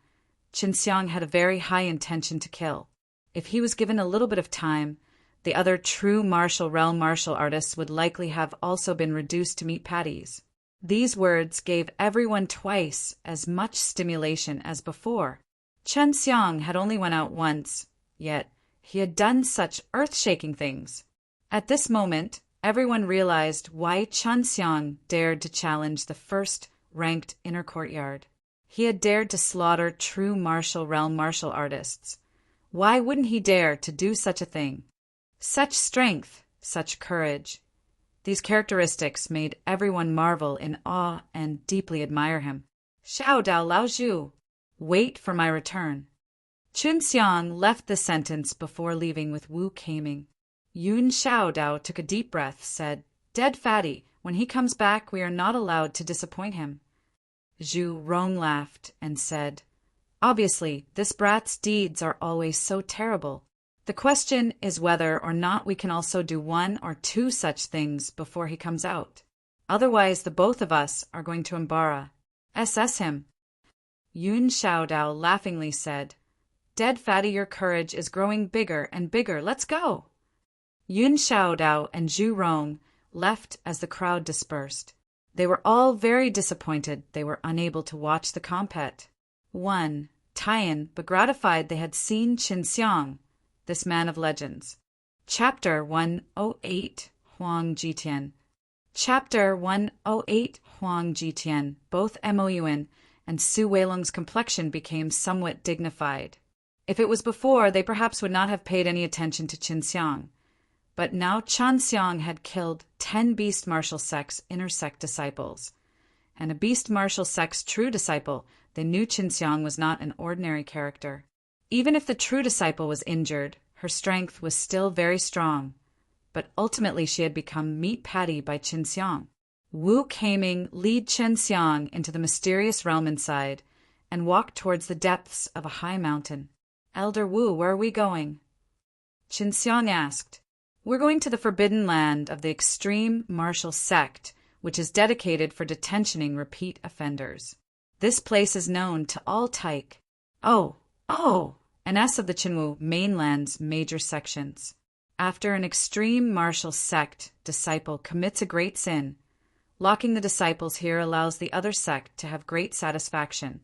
Qin Xiang had a very high intention to kill. If he was given a little bit of time, the other true martial realm martial artists would likely have also been reduced to meat patties. These words gave everyone twice as much stimulation as before. Chen Xiang had only went out once, yet he had done such earth-shaking things. At this moment, everyone realized why Chen Xiang dared to challenge the first-ranked inner courtyard. He had dared to slaughter true martial realm martial artists. Why wouldn't he dare to do such a thing? Such strength, such courage. These characteristics made everyone marvel in awe and deeply admire him. Xiao Dao Lao Zhu, wait for my return. Chun Xiang left the sentence before leaving with Wu Keiming. Yun Xiao Dao took a deep breath, said, Dead fatty, when he comes back we are not allowed to disappoint him. Zhu Rong laughed and said, Obviously, this brat's deeds are always so terrible. The question is whether or not we can also do 1 or 2 such things before he comes out. Otherwise, the both of us are going to SS him. Yun Xiao Dao laughingly said, Dead fatty, your courage is growing bigger and bigger. Let's go. Yun Xiao Dao and Zhu Rong left as the crowd dispersed. They were all very disappointed they were unable to watch the compet. 1. Tian, but gratified they had seen Qin Xiang, this man of legends. Chapter 108, Huang Jitian. Chapter 108, Huang Jitian. Both Mo Yuan and Su Weilong's complexion became somewhat dignified. If it was before, they perhaps would not have paid any attention to Qin Xiang. But now Chen Xiang had killed 10 beast martial sect's inner sect disciples. And a beast martial sect's true disciple, they knew Qin Xiang was not an ordinary character. Even if the true disciple was injured, her strength was still very strong. But ultimately she had become meat patty by Qin Xiang. Wu Keiming led Qin Xiang into the mysterious realm inside and walked towards the depths of a high mountain. Elder Wu, where are we going? Qin Xiang asked. We're going to the forbidden land of the extreme martial sect, which is dedicated for detentioning repeat offenders. This place is known to all Taik. Oh, an S of the Qinwu mainland's major sections. After an extreme martial sect disciple commits a great sin, Locking the disciples here allows the other sect to have great satisfaction.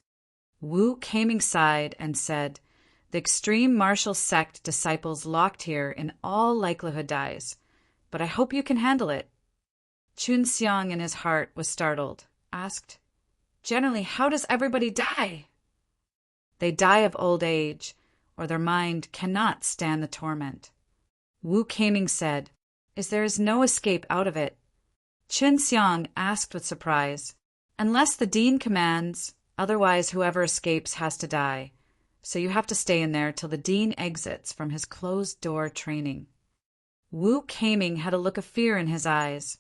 Wu Kaming sighed and said, "The extreme martial sect disciples locked here in all likelihood dies, but I hope you can handle it." Chun Xiang in his heart was startled, asked, "Generally, how does everybody die?" "They die of old age, or their mind cannot stand the torment." Wu Kaming said, There is no escape out of it?" Chun Xiang asked with surprise, "Unless the dean commands, otherwise whoever escapes has to die. So you have to stay in there till the dean exits from his closed-door training." Wu Kaming had a look of fear in his eyes.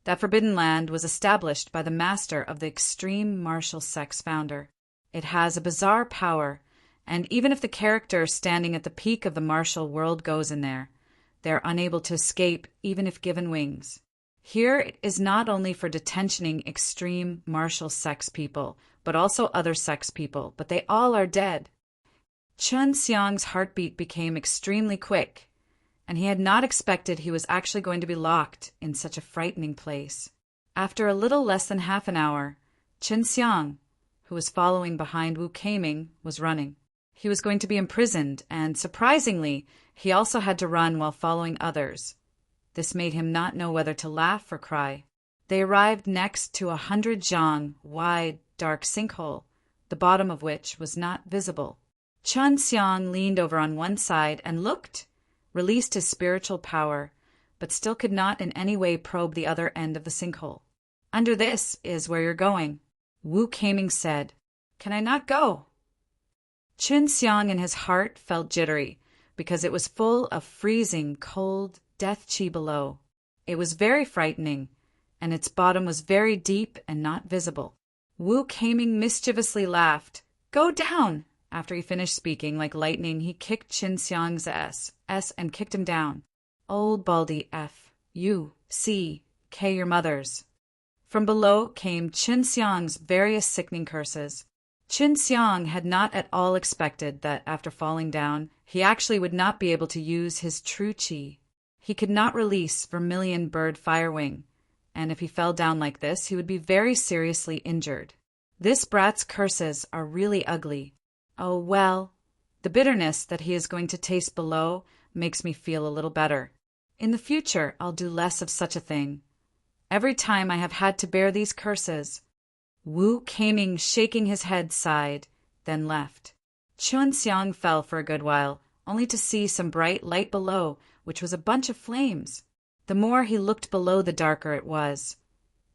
That forbidden land was established by the master of the extreme martial sect's founder. It has a bizarre power, and even if the character standing at the peak of the martial world goes in there, they are unable to escape even if given wings. Here it is not only for detentioning extreme martial sex people, but also other sex people, but they all are dead. Chun Xiang's heartbeat became extremely quick, and he had not expected he was actually going to be locked in such a frightening place. After a little less than half an hour, Chun Xiang, who was following behind Wu Kaming, was running. He was going to be imprisoned, and surprisingly, he also had to run while following others. This made him not know whether to laugh or cry. They arrived next to 100 zhang wide, dark sinkhole, the bottom of which was not visible. Chun Xiang leaned over on one side and looked, released his spiritual power, but still could not in any way probe the other end of the sinkhole. "Under this is where you're going," Wu Kaming said. "Can I not go?" Chun Xiang in his heart felt jittery, because it was full of freezing, cold, death chi below. It was very frightening, and its bottom was very deep and not visible. Wu Kaming mischievously laughed. "Go down!" After he finished speaking, like lightning, he kicked Chun Xiang's S and kicked him down. "Old baldy F, U, C, K your mothers." From below came Chun Xiang's various sickening curses. Chun Xiang had not at all expected that after falling down, he actually would not be able to use his true chi. He could not release vermilion bird firewing, and if he fell down like this, he would be very seriously injured. This brat's curses are really ugly. Oh, well, the bitterness that he is going to taste below makes me feel a little better. In the future, I'll do less of such a thing. Every time I have had to bear these curses. Wu Kaming, shaking his head, sighed, then left. Chun Xiang fell for a good while, only to see some bright light below, which was a bunch of flames. The more he looked below, the darker it was,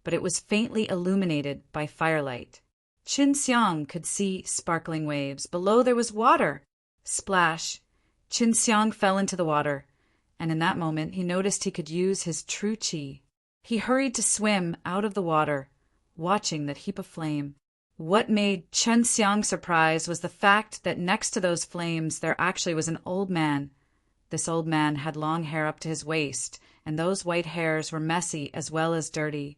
but it was faintly illuminated by firelight. Chun Xiang could see sparkling waves. Below there was water. Splash! Chun Xiang fell into the water, and in that moment he noticed he could use his true chi. He hurried to swim out of the water, watching that heap of flame. What made Chun Xiang surprised was the fact that next to those flames there actually was an old man. This old man had long hair up to his waist, and those white hairs were messy as well as dirty.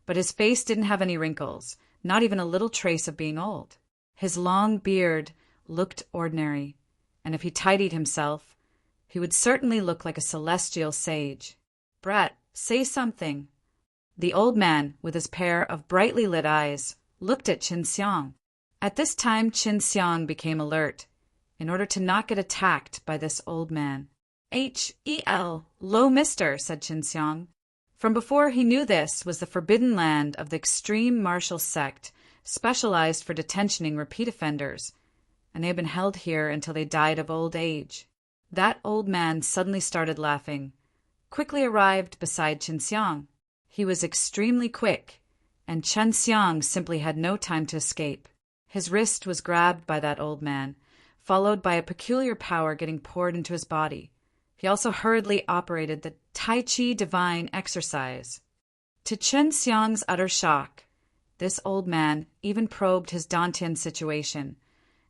But his face didn't have any wrinkles, not even a little trace of being old. His long beard looked ordinary, and if he tidied himself, he would certainly look like a celestial sage. "Brat, say something." The old man, with his pair of brightly lit eyes, looked at Chun Xiang. At this time Chun Xiang became alert, in order to not get attacked by this old man. "H-E-L, lo mister," said Chun Xiang. From before he knew this was the forbidden land of the extreme martial sect, specialized for detentioning repeat offenders, and they had been held here until they died of old age. That old man suddenly started laughing, quickly arrived beside Chun Xiang. He was extremely quick, and Chun Xiang simply had no time to escape. His wrist was grabbed by that old man, followed by a peculiar power getting poured into his body. He also hurriedly operated the Tai Chi divine exercise. To Chun Xiang's utter shock, this old man even probed his Dantian situation,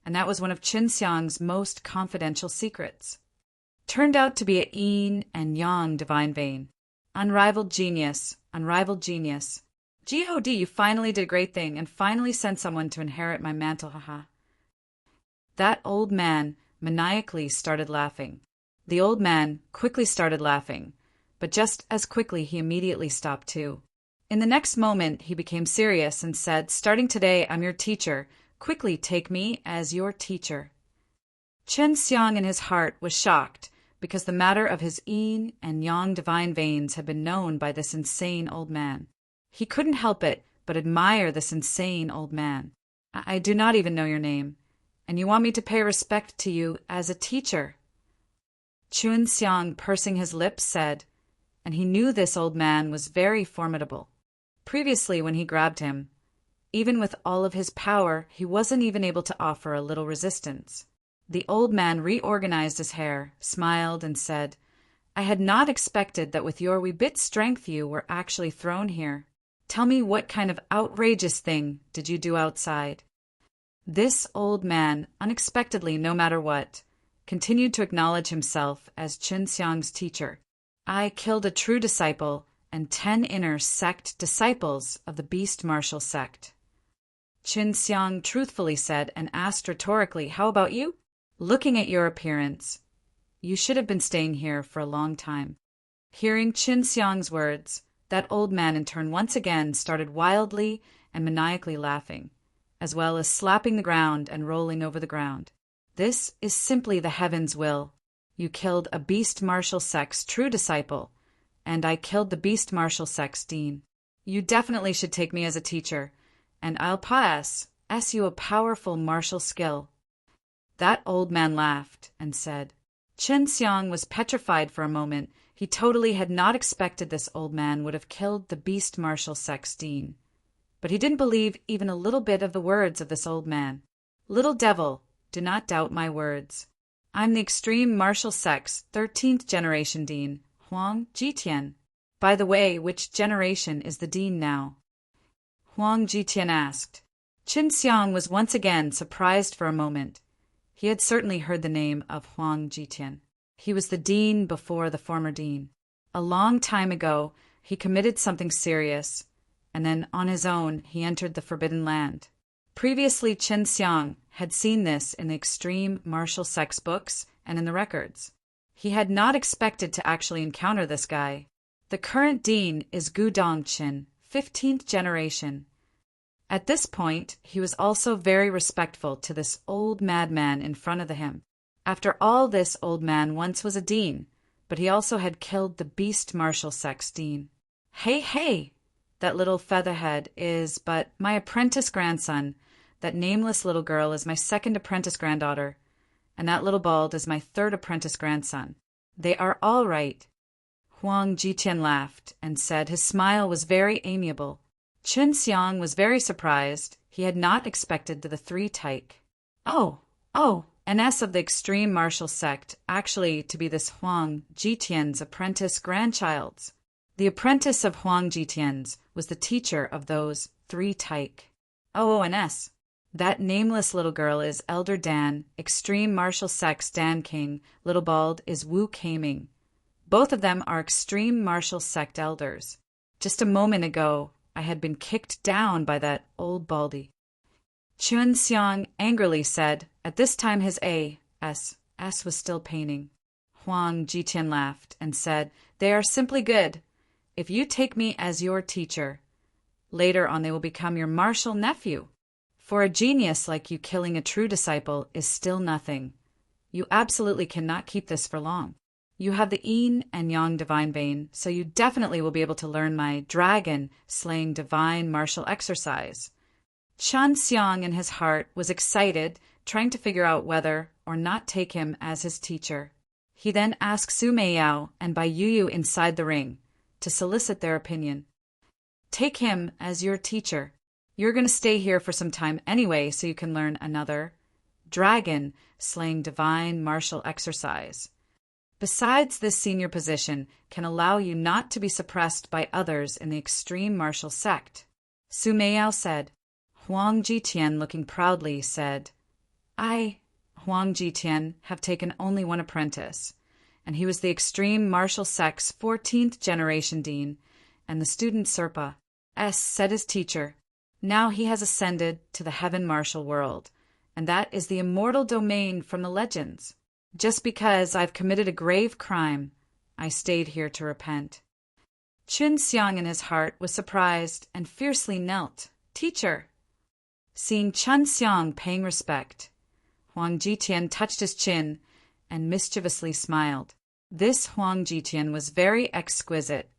and that was one of Chun Xiang's most confidential secrets. Turned out to be a yin and yang divine vein. Unrivaled genius, unrivaled genius. God, you finally did a great thing, and finally sent someone to inherit my mantle, haha. That old man maniacally started laughing. The old man quickly started laughing, but just as quickly he immediately stopped too. In the next moment, he became serious and said, "Starting today, I'm your teacher. Quickly take me as your teacher." Chen Xiang in his heart was shocked, because the matter of his yin and yang divine veins had been known by this insane old man. He couldn't help it but admire this insane old man. I do not even know your name, and you want me to pay respect to you as a teacher?" Chen Xiang, pursing his lips, said, and he knew this old man was very formidable. Previously, when he grabbed him, even with all of his power, he wasn't even able to offer a little resistance. The old man reorganized his hair, smiled, and said, "I had not expected that with your wee bit strength you were actually thrown here. Tell me, what kind of outrageous thing did you do outside?" This old man, unexpectedly no matter what, continued to acknowledge himself as Chen Xiang's teacher. "I killed a true disciple and 10 inner sect disciples of the beast martial sect." Chen Xiang truthfully said and asked rhetorically, "How about you? Looking at your appearance, you should have been staying here for a long time." Hearing Chen Xiang's words, that old man in turn once again started wildly and maniacally laughing, as well as slapping the ground and rolling over the ground. "This is simply the heaven's will. You killed a beast martial sect's true disciple, and I killed the beast martial sect's dean. You definitely should take me as a teacher, and I'll pass you a powerful martial skill." That old man laughed and said, Chen Xiang was petrified for a moment. He totally had not expected this old man would have killed the beast martial sect's dean. But he didn't believe even a little bit of the words of this old man. "Little devil, do not doubt my words. I'm the extreme martial sect's 13th generation dean, Huang Jitian. By the way, which generation is the dean now?" Huang Jitian asked. Chen Xiang was once again surprised for a moment. He had certainly heard the name of Huang Jitian. He was the dean before the former dean. A long time ago, he committed something serious, and then on his own he entered the Forbidden Land. Previously, Chen Xiang had seen this in the extreme martial sect's books and in the records. He had not expected to actually encounter this guy. The current dean is Gu Dongqin, 15th generation. At this point, he was also very respectful to this old madman in front of him. After all, this old man once was a dean, but he also had killed the beast martial sect's dean. Hey, that little featherhead is but my apprentice grandson. That nameless little girl is my second apprentice granddaughter, and that little bald is my third apprentice grandson. They are all right." Huang Jitian laughed and said his smile was very amiable. Chen Xiang was very surprised. He had not expected the 3 Taik. Oh, an S of the extreme martial sect actually to be this Huang Jitian's apprentice grandchild's. The apprentice of Huang Jitian's was the teacher of those 3 Taik. Oh, an S. That nameless little girl is Elder Dan, extreme martial sect's Dan King. Little bald is Wu Kaming. Both of them are extreme martial sect elders. Just a moment ago, I had been kicked down by that old baldy. Chen Xiang angrily said. At this time his S was still paining. Huang Jitian laughed and said, "They are simply good. If you take me as your teacher, later on they will become your martial nephew. For a genius like you, killing a true disciple is still nothing. You absolutely cannot keep this for long. You have the yin and yang divine vein, so you definitely will be able to learn my dragon-slaying divine martial exercise." Chen Xiang in his heart was excited, trying to figure out whether or not take him as his teacher. He then asked Su Meiyao and Bai Yuyu inside the ring to solicit their opinion. "Take him as your teacher. You're going to stay here for some time anyway, so you can learn another dragon-slaying divine martial exercise. Besides, this senior position can allow you not to be suppressed by others in the extreme martial sect." Su Meiyao said. Huang Jitian, looking proudly, said, "I, Huang Jitian, have taken only one apprentice, and he was the extreme martial sect's 14th generation dean, and the student Serpa said his teacher. Now he has ascended to the heaven martial world, and that is the immortal domain from the legends. Just because I've committed a grave crime, I stayed here to repent." Chun Xiang in his heart was surprised and fiercely knelt. Teacher! Seeing Chun Xiang paying respect, Huang Jitian touched his chin and mischievously smiled. This Huang Jitian was very exquisite,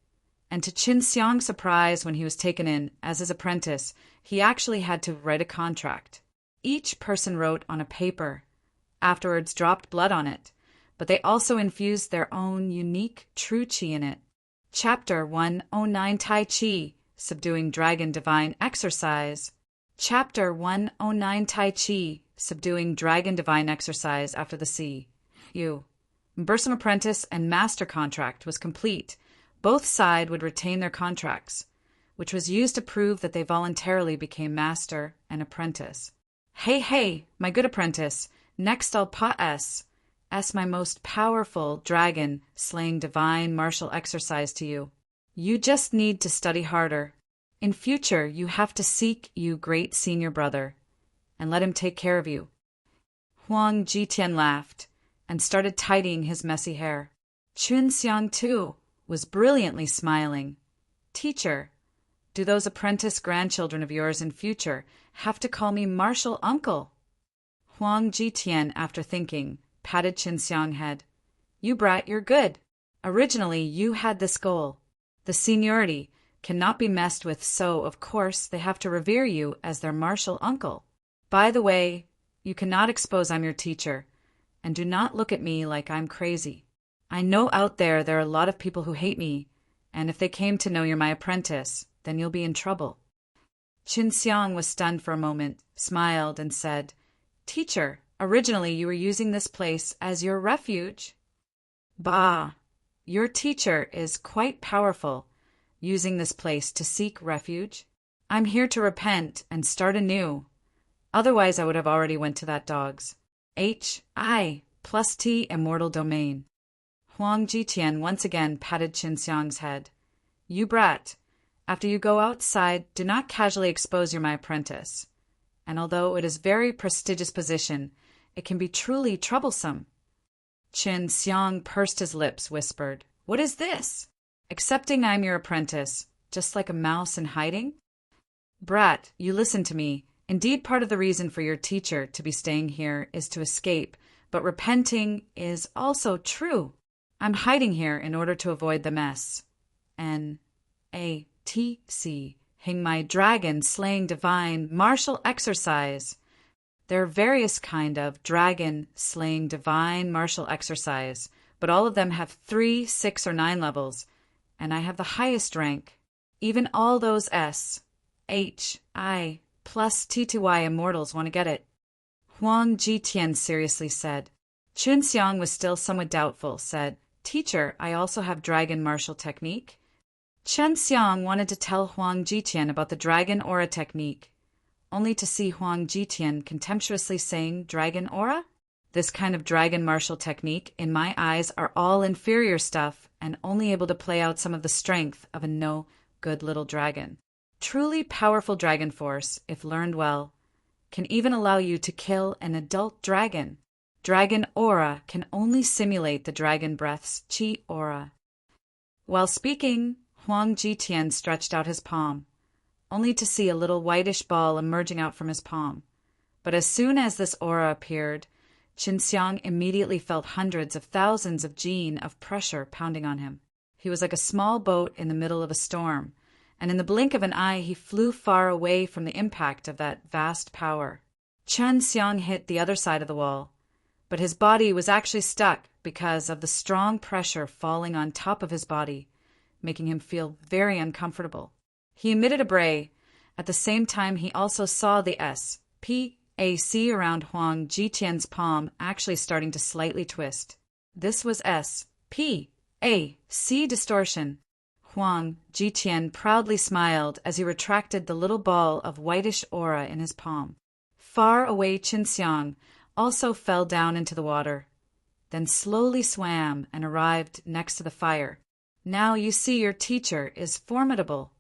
and to Chun Xiang's surprise when he was taken in as his apprentice, he actually had to write a contract. Each person wrote on a paper, afterwards dropped blood on it, but they also infused their own unique true qi in it. Chapter 109 Tai Chi, Subduing Dragon Divine Exercise. Chapter 109 Tai Chi, Subduing Dragon Divine Exercise after the sea. Bursum apprentice and master contract was complete. Both sides would retain their contracts, which was used to prove that they voluntarily became master and apprentice. Hey, my good apprentice, next I'll S my most powerful dragon slaying divine martial exercise to you. You just need to study harder. In future, you have to seek you great senior brother and let him take care of you. Huang Jitian laughed and started tidying his messy hair. Chun Xiang, too, was brilliantly smiling. Teacher, do those apprentice grandchildren of yours in future have to call me martial uncle? Huang Jitian, after thinking, patted Chun Xiang's head. You brat, you're good. Originally, you had this goal. The seniority cannot be messed with, so, of course, they have to revere you as their martial uncle. By the way, you cannot expose I'm your teacher, and do not look at me like I'm crazy. I know out there are a lot of people who hate me, and if they came to know you're my apprentice, then you'll be in trouble. Chun Xiang was stunned for a moment, smiled, and said, Teacher, originally you were using this place as your refuge. Bah! Your teacher is quite powerful, using this place to seek refuge. I'm here to repent and start anew. Otherwise I would have already went to that dog's. H.I.+T. Immortal Domain. Huang Jitian once again patted Chun Xiang's head. You brat, after you go outside, do not casually expose you're my apprentice. And although it is a very prestigious position, it can be truly troublesome. Chun Xiang pursed his lips, whispered, What is this? Accepting I'm your apprentice, just like a mouse in hiding? Brat, you listen to me. Indeed, part of the reason for your teacher to be staying here is to escape, but repenting is also true. I'm hiding here in order to avoid the mess. N.A.T.C. Hing my dragon slaying divine martial exercise. There are various kind of dragon slaying divine martial exercise, but all of them have 3, 6, or 9 levels, and I have the highest rank. Even all those S, H, I, plus T2Y immortals want to get it. Huang Jitian seriously said. Chun Xiang was still somewhat doubtful, said, Teacher, I also have dragon martial technique. Chun Xiang wanted to tell Huang Jitian about the dragon aura technique, only to see Huang Jitian contemptuously saying dragon aura? This kind of dragon martial technique, in my eyes, are all inferior stuff and only able to play out some of the strength of a no good little dragon. Truly powerful dragon force, if learned well, can even allow you to kill an adult dragon. Dragon aura can only simulate the dragon breath's chi aura. While speaking, Huang Jitian stretched out his palm, only to see a little whitish ball emerging out from his palm. But as soon as this aura appeared, Chun Xiang immediately felt hundreds of thousands of jin of pressure pounding on him. He was like a small boat in the middle of a storm, and in the blink of an eye he flew far away from the impact of that vast power. Chun Xiang hit the other side of the wall, but his body was actually stuck because of the strong pressure falling on top of his body, making him feel very uncomfortable. He emitted a bray. At the same time, he also saw the S.P.A.C. around Huang Jitian's palm actually starting to slightly twist. This was S.P.A.C. distortion. Huang Jitian proudly smiled as he retracted the little ball of whitish aura in his palm. Far away, Chun Xiang also fell down into the water, then slowly swam and arrived next to the fire. Now you see your teacher is formidable.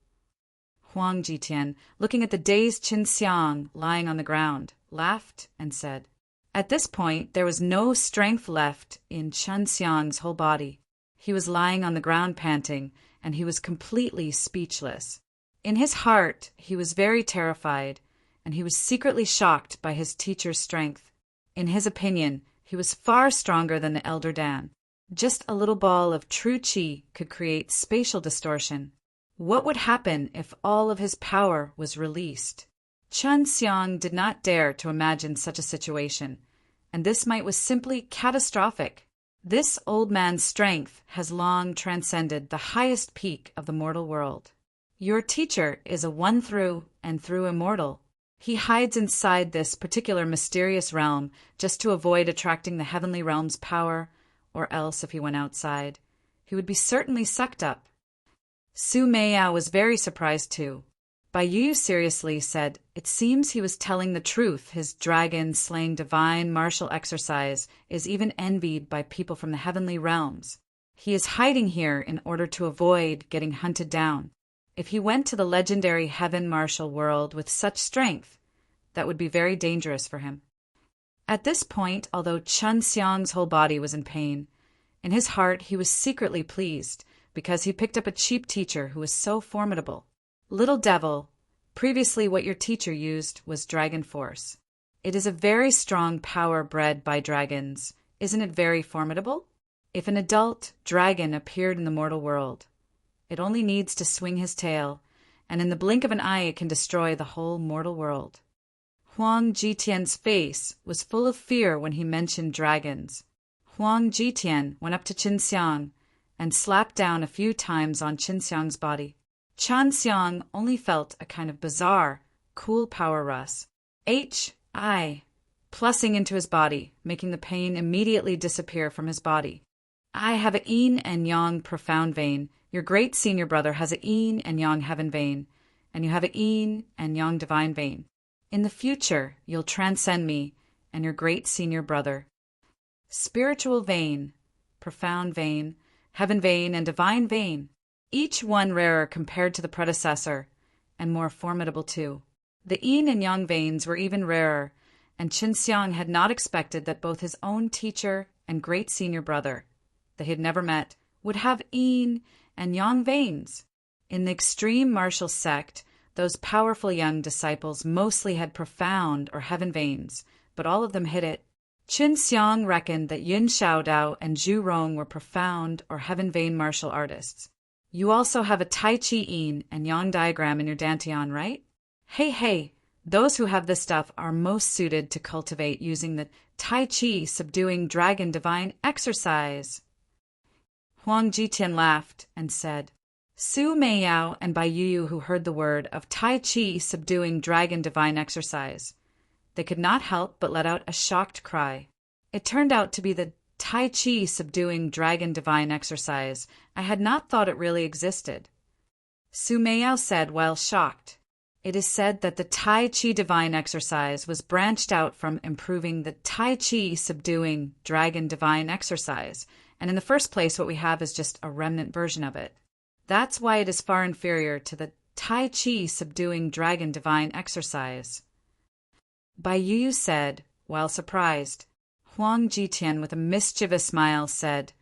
Huang Jitian, looking at the dazed Chun Xiang lying on the ground, laughed and said. At this point, there was no strength left in Chun Xiang's whole body. He was lying on the ground panting, and he was completely speechless. In his heart, he was very terrified, and he was secretly shocked by his teacher's strength. In his opinion, he was far stronger than the elder Dan. Just a little ball of true chi could create spatial distortion. What would happen if all of his power was released? Chun Xiang did not dare to imagine such a situation, and this might was simply catastrophic. This old man's strength has long transcended the highest peak of the mortal world. Your teacher is a one through and through immortal. He hides inside this particular mysterious realm just to avoid attracting the heavenly realm's power, or else if he went outside, he would be certainly sucked up. Su Meiyao was very surprised too. Bai Yu seriously said it seems he was telling the truth. His dragon-slaying divine martial exercise is even envied by people from the heavenly realms. He is hiding here in order to avoid getting hunted down. If he went to the legendary heaven martial world with such strength, that would be very dangerous for him. At this point, although Chun Xiang's whole body was in pain, in his heart he was secretly pleased because he picked up a cheap teacher who was so formidable. Little devil, previously what your teacher used was dragon force. It is a very strong power bred by dragons. Isn't it very formidable? If an adult dragon appeared in the mortal world, it only needs to swing his tail, and in the blink of an eye it can destroy the whole mortal world. Huang Jitian's face was full of fear when he mentioned dragons. Huang Jitian went up to Qin Xiang and slapped down a few times on Qin Xiang's body. Chan Xiang only felt a kind of bizarre, cool power rush. H.I. plussing into his body, making the pain immediately disappear from his body. I have a yin and yang profound vein. Your great senior brother has a yin and yang heaven vein, and you have a yin and yang divine vein. In the future, you'll transcend me and your great senior brother. Spiritual vein, profound vein, heaven vein, and divine vein. Each one rarer compared to the predecessor, and more formidable too. The yin and yang veins were even rarer, and Qin Xiang had not expected that both his own teacher and great senior brother, they had never met, would have yin and yang veins. In the extreme martial sect, those powerful young disciples mostly had profound or heaven veins, but all of them hid it. Qin Xiang reckoned that Yin Xiaodao and Zhu Rong were profound or heaven vein martial artists. You also have a Tai Chi yin and yang diagram in your dantian, right? Hey, those who have this stuff are most suited to cultivate using the Tai Chi subduing dragon divine exercise. Huang Jitian laughed and said, Su Meiyao and Bai Yu, who heard the word of Tai Chi subduing dragon divine exercise, they could not help but let out a shocked cry. It turned out to be the Tai Chi subduing dragon divine exercise. I had not thought it really existed. Su Meiyao said while shocked, it is said that the Tai Chi divine exercise was branched out from improving the Tai Chi subduing dragon divine exercise, and in the first place what we have is just a remnant version of it. That's why it is far inferior to the Tai Chi subduing dragon divine exercise. Bai Yu said, while surprised. Huang Jitian, with a mischievous smile, said,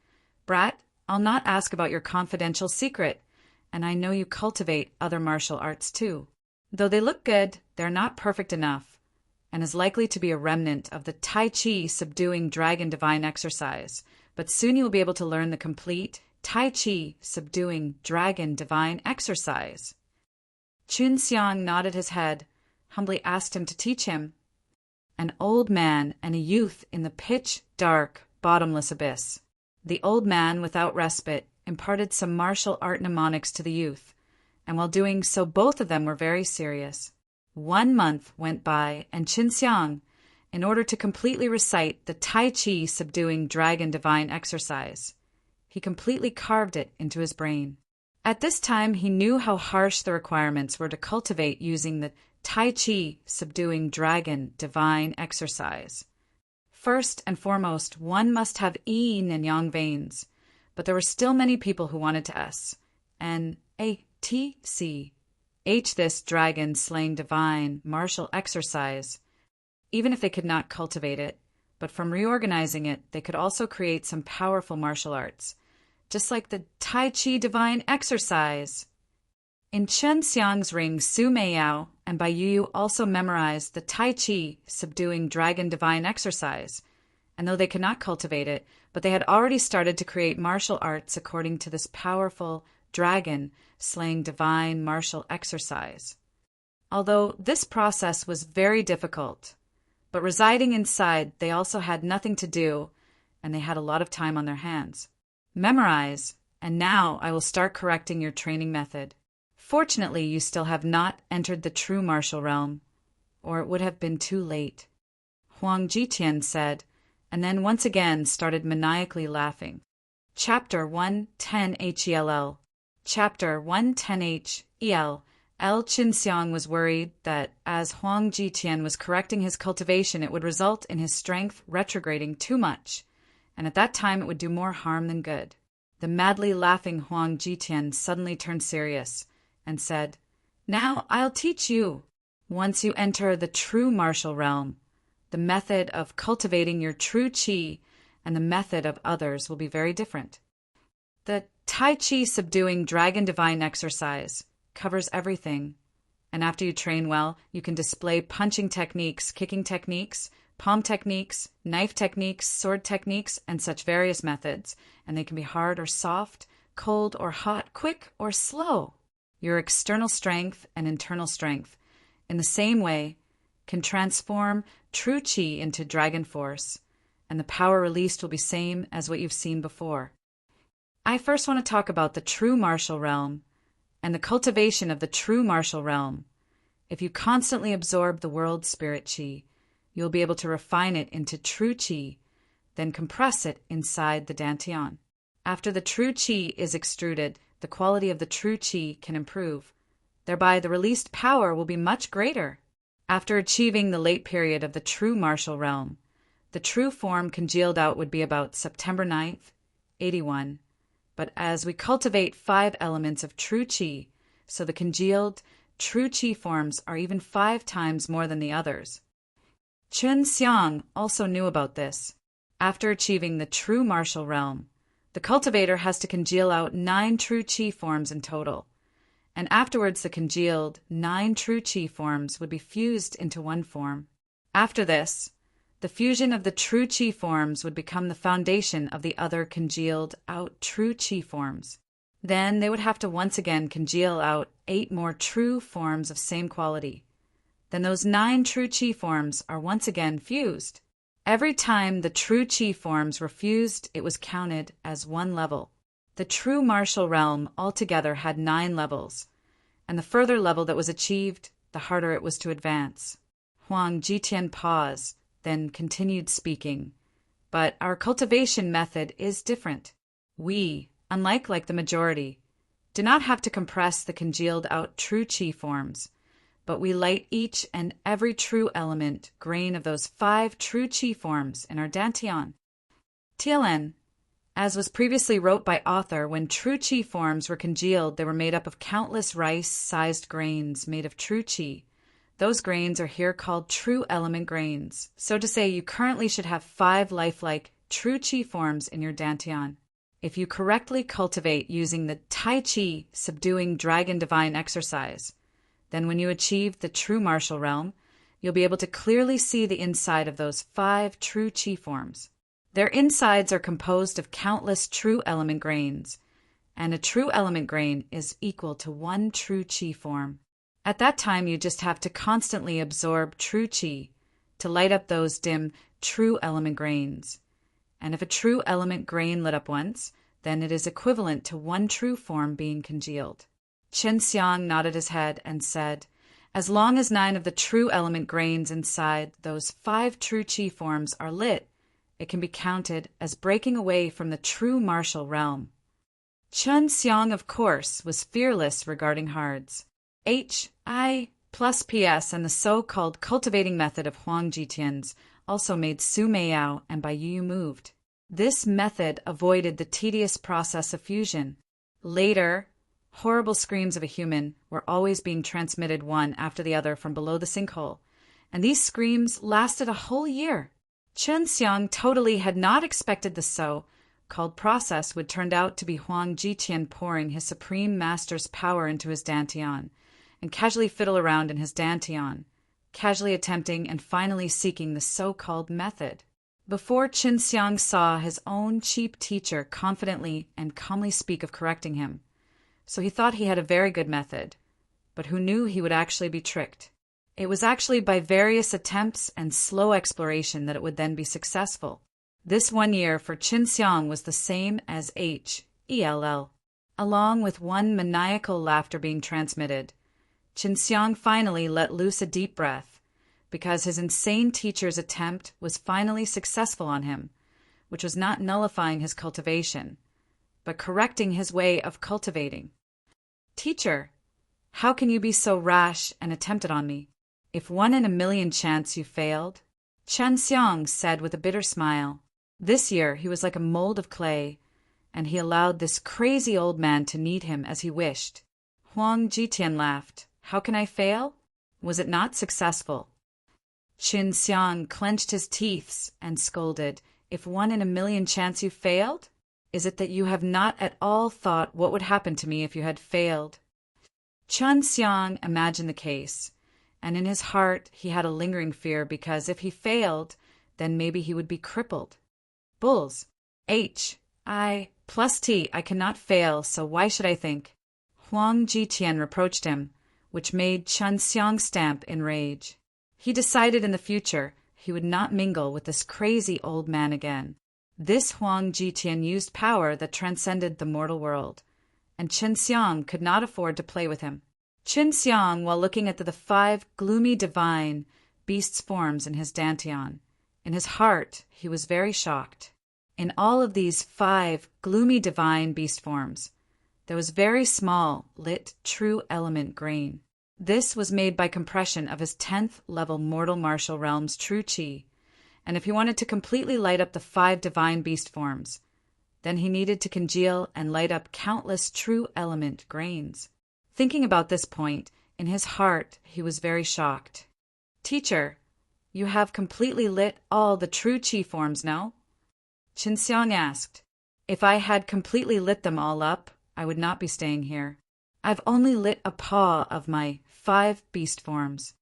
Brat, I'll not ask about your confidential secret, and I know you cultivate other martial arts too. Though they look good, they're not perfect enough, and is likely to be a remnant of the Tai Chi subduing dragon divine exercise, but soon you will be able to learn the complete Tai Chi subduing dragon divine exercise. Qin Xiang nodded his head, humbly asked him to teach him. An old man and a youth in the pitch-dark, bottomless abyss. The old man, without respite, imparted some martial art mnemonics to the youth, and while doing so both of them were very serious. 1 month went by, and Qin Xiang, in order to completely recite the Tai Chi subduing dragon divine exercise, he completely carved it into his brain. At this time he knew how harsh the requirements were to cultivate using the Tai Chi subduing dragon divine exercise. First and foremost, one must have yin and yang veins, but there were still many people who wanted to this dragon slaying divine martial exercise, even if they could not cultivate it, but from reorganizing it, they could also create some powerful martial arts. just like the Tai Chi divine exercise. In Chen Xiang's ring, Su Meiyao and Bai Yu also memorized the Tai Chi subduing dragon divine exercise, and though they could not cultivate it, but they had already started to create martial arts according to this powerful dragon slaying divine martial exercise. Although this process was very difficult, but residing inside, they also had nothing to do, and they had a lot of time on their hands. Memorize, and now I will start correcting your training method. Fortunately, you still have not entered the true martial realm, or it would have been too late, Huang Jitian said, and then once again started maniacally laughing. Chapter 110HELL. Chapter 110HEL. Qinxiang was worried that as Huang Jitian was correcting his cultivation, it would result in his strength retrograding too much, and at that time it would do more harm than good. The madly laughing Huang Jitian suddenly turned serious and said, "Now I'll teach you. Once you enter the true martial realm, the method of cultivating your true qi and the method of others will be very different. The Tai Chi subduing dragon divine exercise covers everything, and after you train well, you can display punching techniques, kicking techniques, palm techniques, knife techniques, sword techniques, and such various methods, and they can be hard or soft, cold or hot, quick or slow. Your external strength and internal strength, in the same way, can transform true qi into dragon force, and the power released will be same as what you've seen before. I first want to talk about the true martial realm and the cultivation of the true martial realm. If you constantly absorb the world's spirit qi, you'll be able to refine it into true qi, then compress it inside the dantian. After the true qi is extruded, the quality of the true qi can improve. Thereby, the released power will be much greater. After achieving the late period of the true martial realm, the true form congealed out would be about September 9th, 81. But as we cultivate 5 elements of true qi, so the congealed true qi forms are even 5 times more than the others. Chen Xiang also knew about this. After achieving the true martial realm, the cultivator has to congeal out 9 true qi forms in total, and afterwards the congealed 9 true qi forms would be fused into one form. After this, the fusion of the true qi forms would become the foundation of the other congealed out true qi forms. Then they would have to once again congeal out 8 more true forms of same quality. Then those 9 true qi forms are once again fused. Every time the true qi forms were fused, it was counted as 1 level. The true martial realm altogether had 9 levels, and the further level that was achieved, the harder it was to advance. Huang Jitian paused, then continued speaking. But our cultivation method is different. We, unlike the majority, do not have to compress the congealed out true qi forms, but we light each and every true element grain of those 5 true qi forms in our dantian. TLN, as was previously wrote by author, when true qi forms were congealed, they were made up of countless rice-sized grains made of true qi. Those grains are here called true element grains. So to say, you currently should have 5 lifelike true qi forms in your dantian. If you correctly cultivate using the Tai Chi subduing dragon divine exercise, then when you achieve the true martial realm, you'll be able to clearly see the inside of those 5 true qi forms. Their insides are composed of countless true element grains, and a true element grain is equal to 1 true qi form. At that time, you just have to constantly absorb true qi to light up those dim true element grains. And if a true element grain lit up once, then it is equivalent to 1 true form being congealed. Chen Xiang nodded his head and said, as long as 9 of the true element grains inside those 5 true qi forms are lit, it can be counted as breaking away from the true martial realm. Chen Xiang, of course, was fearless regarding hards. HI plus PS and the so-called cultivating method of Huang Jitian's also made Su Meiyao and Bai Yu moved. This method avoided the tedious process of fusion. Later, horrible screams of a human were always being transmitted one after the other from below the sinkhole, and these screams lasted a whole year. Chen Xiang totally had not expected this, called process would turn out to be Huang Jitian pouring his supreme master's power into his dantian, and casually fiddle around in his dantian, casually attempting and finally seeking the so-called method. Before Qin Xiang saw his own cheap teacher confidently and calmly speak of correcting him, so he thought he had a very good method, but who knew he would actually be tricked. It was actually by various attempts and slow exploration that it would then be successful. This 1 year for Qin Xiang was the same as HELL. Along with one maniacal laughter being transmitted, Qin Xiang finally let loose a deep breath, because his insane teacher's attempt was finally successful on him, which was not nullifying his cultivation, but correcting his way of cultivating. "Teacher, how can you be so rash and attempt it on me? If 1 in a million chance you failed," Qin Xiang said with a bitter smile. This year he was like a mold of clay, and he allowed this crazy old man to knead him as he wished. Huang Jitian laughed. "How can I fail? Was it not successful?" Qin Xiang clenched his teeth and scolded. "If 1 in a million chance you failed? Is it that you have not at all thought what would happen to me if you had failed?" Qin Xiang imagined the case, and in his heart he had a lingering fear because if he failed, then maybe he would be crippled. Bulls. I plus T, I cannot fail, so why should I think? Huang Jitian reproached him, which made Qin Xiang stamp in rage. He decided in the future he would not mingle with this crazy old man again. This Huang Jitian used power that transcended the mortal world, and Qin Xiang could not afford to play with him. Qin Xiang, while looking at the 5 gloomy divine beasts' forms in his dantian, in his heart he was very shocked. In all of these 5 gloomy divine beast forms, there was very small, lit, true element grain. This was made by compression of his 10th level mortal martial realm's true chi, and if he wanted to completely light up the 5 divine beast forms, then he needed to congeal and light up countless true element grains. Thinking about this point, in his heart he was very shocked. "Teacher, you have completely lit all the true chi forms, no?" Qin Xiang asked. "If I had completely lit them all up, I would not be staying here. I've only lit a paw of my 5 beast forms."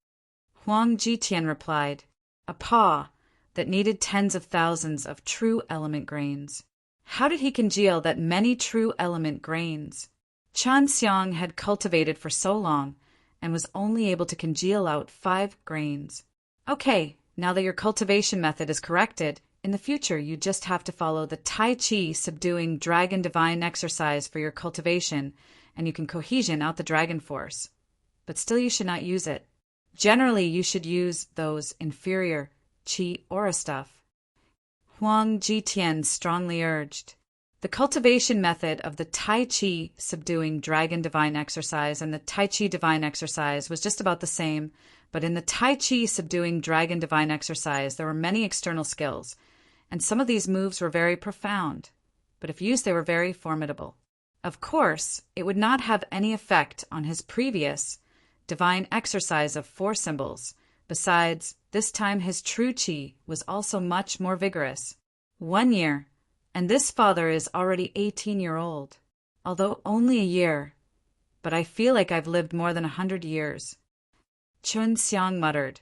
Huang Jitian replied, "A paw that needed tens of thousands of true element grains. How did he congeal that many true element grains?" Qin Xiang had cultivated for so long and was only able to congeal out 5 grains. "Okay, now that your cultivation method is corrected, in the future you just have to follow the Tai Chi subduing dragon divine exercise for your cultivation, and you can cohesion out the dragon force. But still you should not use it. Generally you should use those inferior Qi aura stuff," Huang Jitian strongly urged. The cultivation method of the Tai Chi subduing dragon divine exercise and the Tai Chi divine exercise was just about the same, but in the Tai Chi subduing dragon divine exercise there were many external skills, and some of these moves were very profound, but if used they were very formidable. Of course, it would not have any effect on his previous divine exercise of 4 symbols. Besides, this time his true chi was also much more vigorous. 1 year, and this father is already 18-year-old. Although only a year, but I feel like I've lived more than 100 years. Qin Xiang muttered,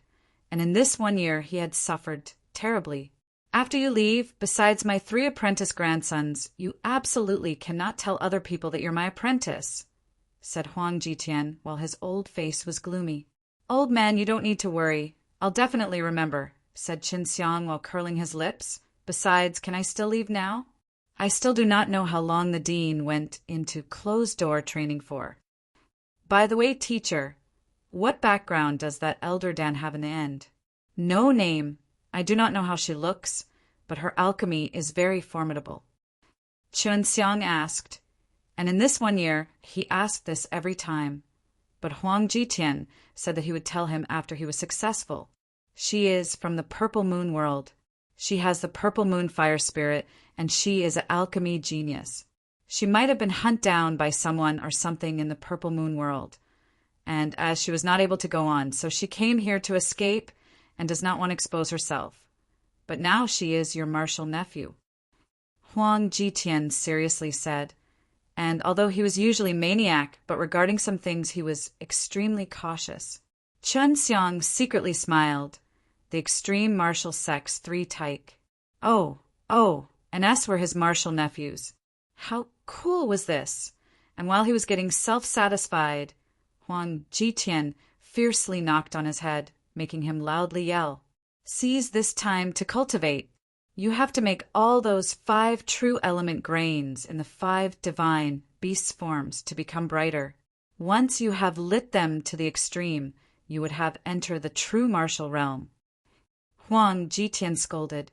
and in this 1 year he had suffered terribly. "After you leave, besides my 3 apprentice grandsons, you absolutely cannot tell other people that you're my apprentice," said Huang Jitian, while his old face was gloomy. "Old man, you don't need to worry. I'll definitely remember," said Qin Xiang while curling his lips. "Besides, can I still leave now? I still do not know how long the dean went into closed-door training for. By the way, teacher, what background does that elder Dan have in the end?" "No name. I do not know how she looks, but her alchemy is very formidable," Qin Xiang asked, and in this 1 year he asked this every time, but Huang Jitian said that he would tell him after he was successful. "She is from the Purple Moon world. She has the Purple Moon fire spirit, and she is an alchemy genius. She might have been hunted down by someone or something in the Purple Moon world, and as she was not able to go on, so she came here to escape and does not want to expose herself. But now she is your martial nephew." Huang Jitian seriously said, and although he was usually maniac, but regarding some things he was extremely cautious. Chun Xiang secretly smiled. The extreme martial sect's 3 taik. Oh, and S were his martial nephews. How cool was this? And while he was getting self-satisfied, Huang Jitian fiercely knocked on his head, making him loudly yell, "Seize this time to cultivate. You have to make all those 5 true element grains in the 5 divine beast forms to become brighter. Once you have lit them to the extreme, you would have entered the true martial realm." Huang Jitian scolded.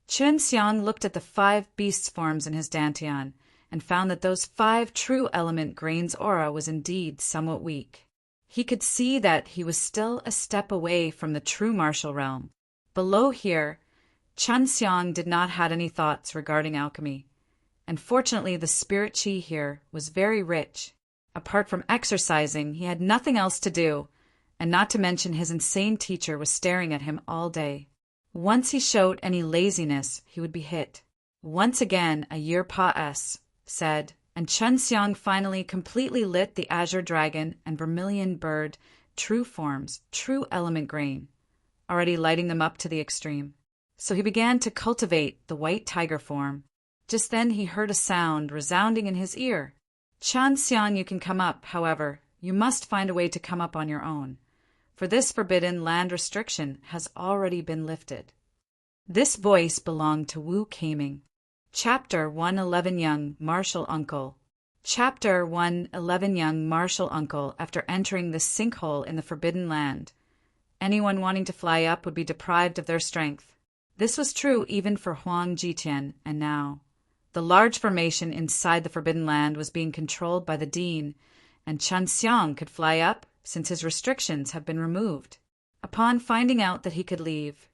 Chun Xiang looked at the 5 beast forms in his dantian and found that those 5 true element grains' aura was indeed somewhat weak. He could see that he was still a step away from the true martial realm. Below here, Chun Xiang did not have any thoughts regarding alchemy, and fortunately the spirit chi here was very rich. Apart from exercising, he had nothing else to do, and not to mention his insane teacher was staring at him all day. Once he showed any laziness, he would be hit. Once again, a year pa said, and Chun Xiang finally completely lit the azure dragon and vermilion bird true forms, true element grain, already lighting them up to the extreme. So he began to cultivate the white tiger form. Just then he heard a sound resounding in his ear. "Chun Xiang, you can come up, however, you must find a way to come up on your own, for this forbidden land restriction has already been lifted." This voice belonged to Wu Kaming. Chapter 111 Young Martial Uncle. Chapter 111 Young Martial Uncle. After entering this sinkhole in the Forbidden Land, anyone wanting to fly up would be deprived of their strength. This was true even for Huang Jitian, and now the large formation inside the Forbidden Land was being controlled by the Dean, and Chun Xiang could fly up since his restrictions have been removed. Upon finding out that he could leave,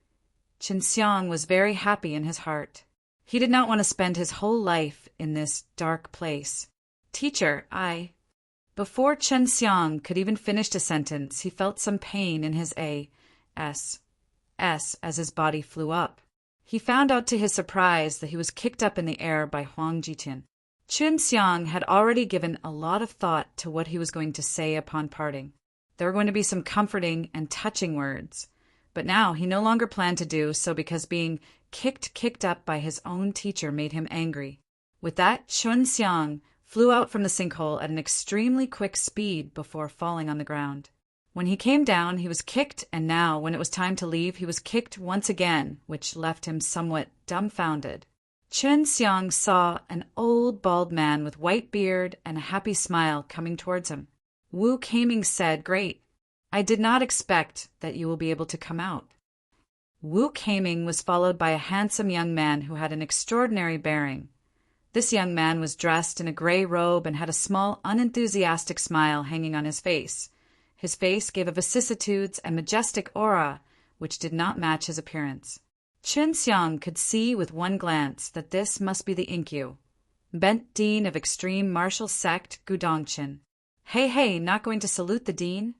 Chun Xiang was very happy in his heart. He did not want to spend his whole life in this dark place. "Teacher, I—" Before Chun Xiang could even finish a sentence, he felt some pain in his S as his body flew up. He found out to his surprise that he was kicked up in the air by Huang Jitian. Chun Xiang had already given a lot of thought to what he was going to say upon parting. There were going to be some comforting and touching words, but now he no longer planned to do so because being kicked up by his own teacher made him angry. With that, Chun Xiang flew out from the sinkhole at an extremely quick speed before falling on the ground. When he came down, he was kicked, and now, when it was time to leave, he was kicked once again, which left him somewhat dumbfounded. Chun Xiang saw an old bald man with white beard and a happy smile coming towards him. Wu Kaming said, "Great. I did not expect that you will be able to come out." Wu Kaming was followed by a handsome young man who had an extraordinary bearing. This young man was dressed in a gray robe and had a small, unenthusiastic smile hanging on his face. His face gave a vicissitudes and majestic aura which did not match his appearance. Chun Xiang could see with one glance that this must be the Inkyu, bent dean of extreme martial sect Gudongchen. Hey, not going to salute the dean?"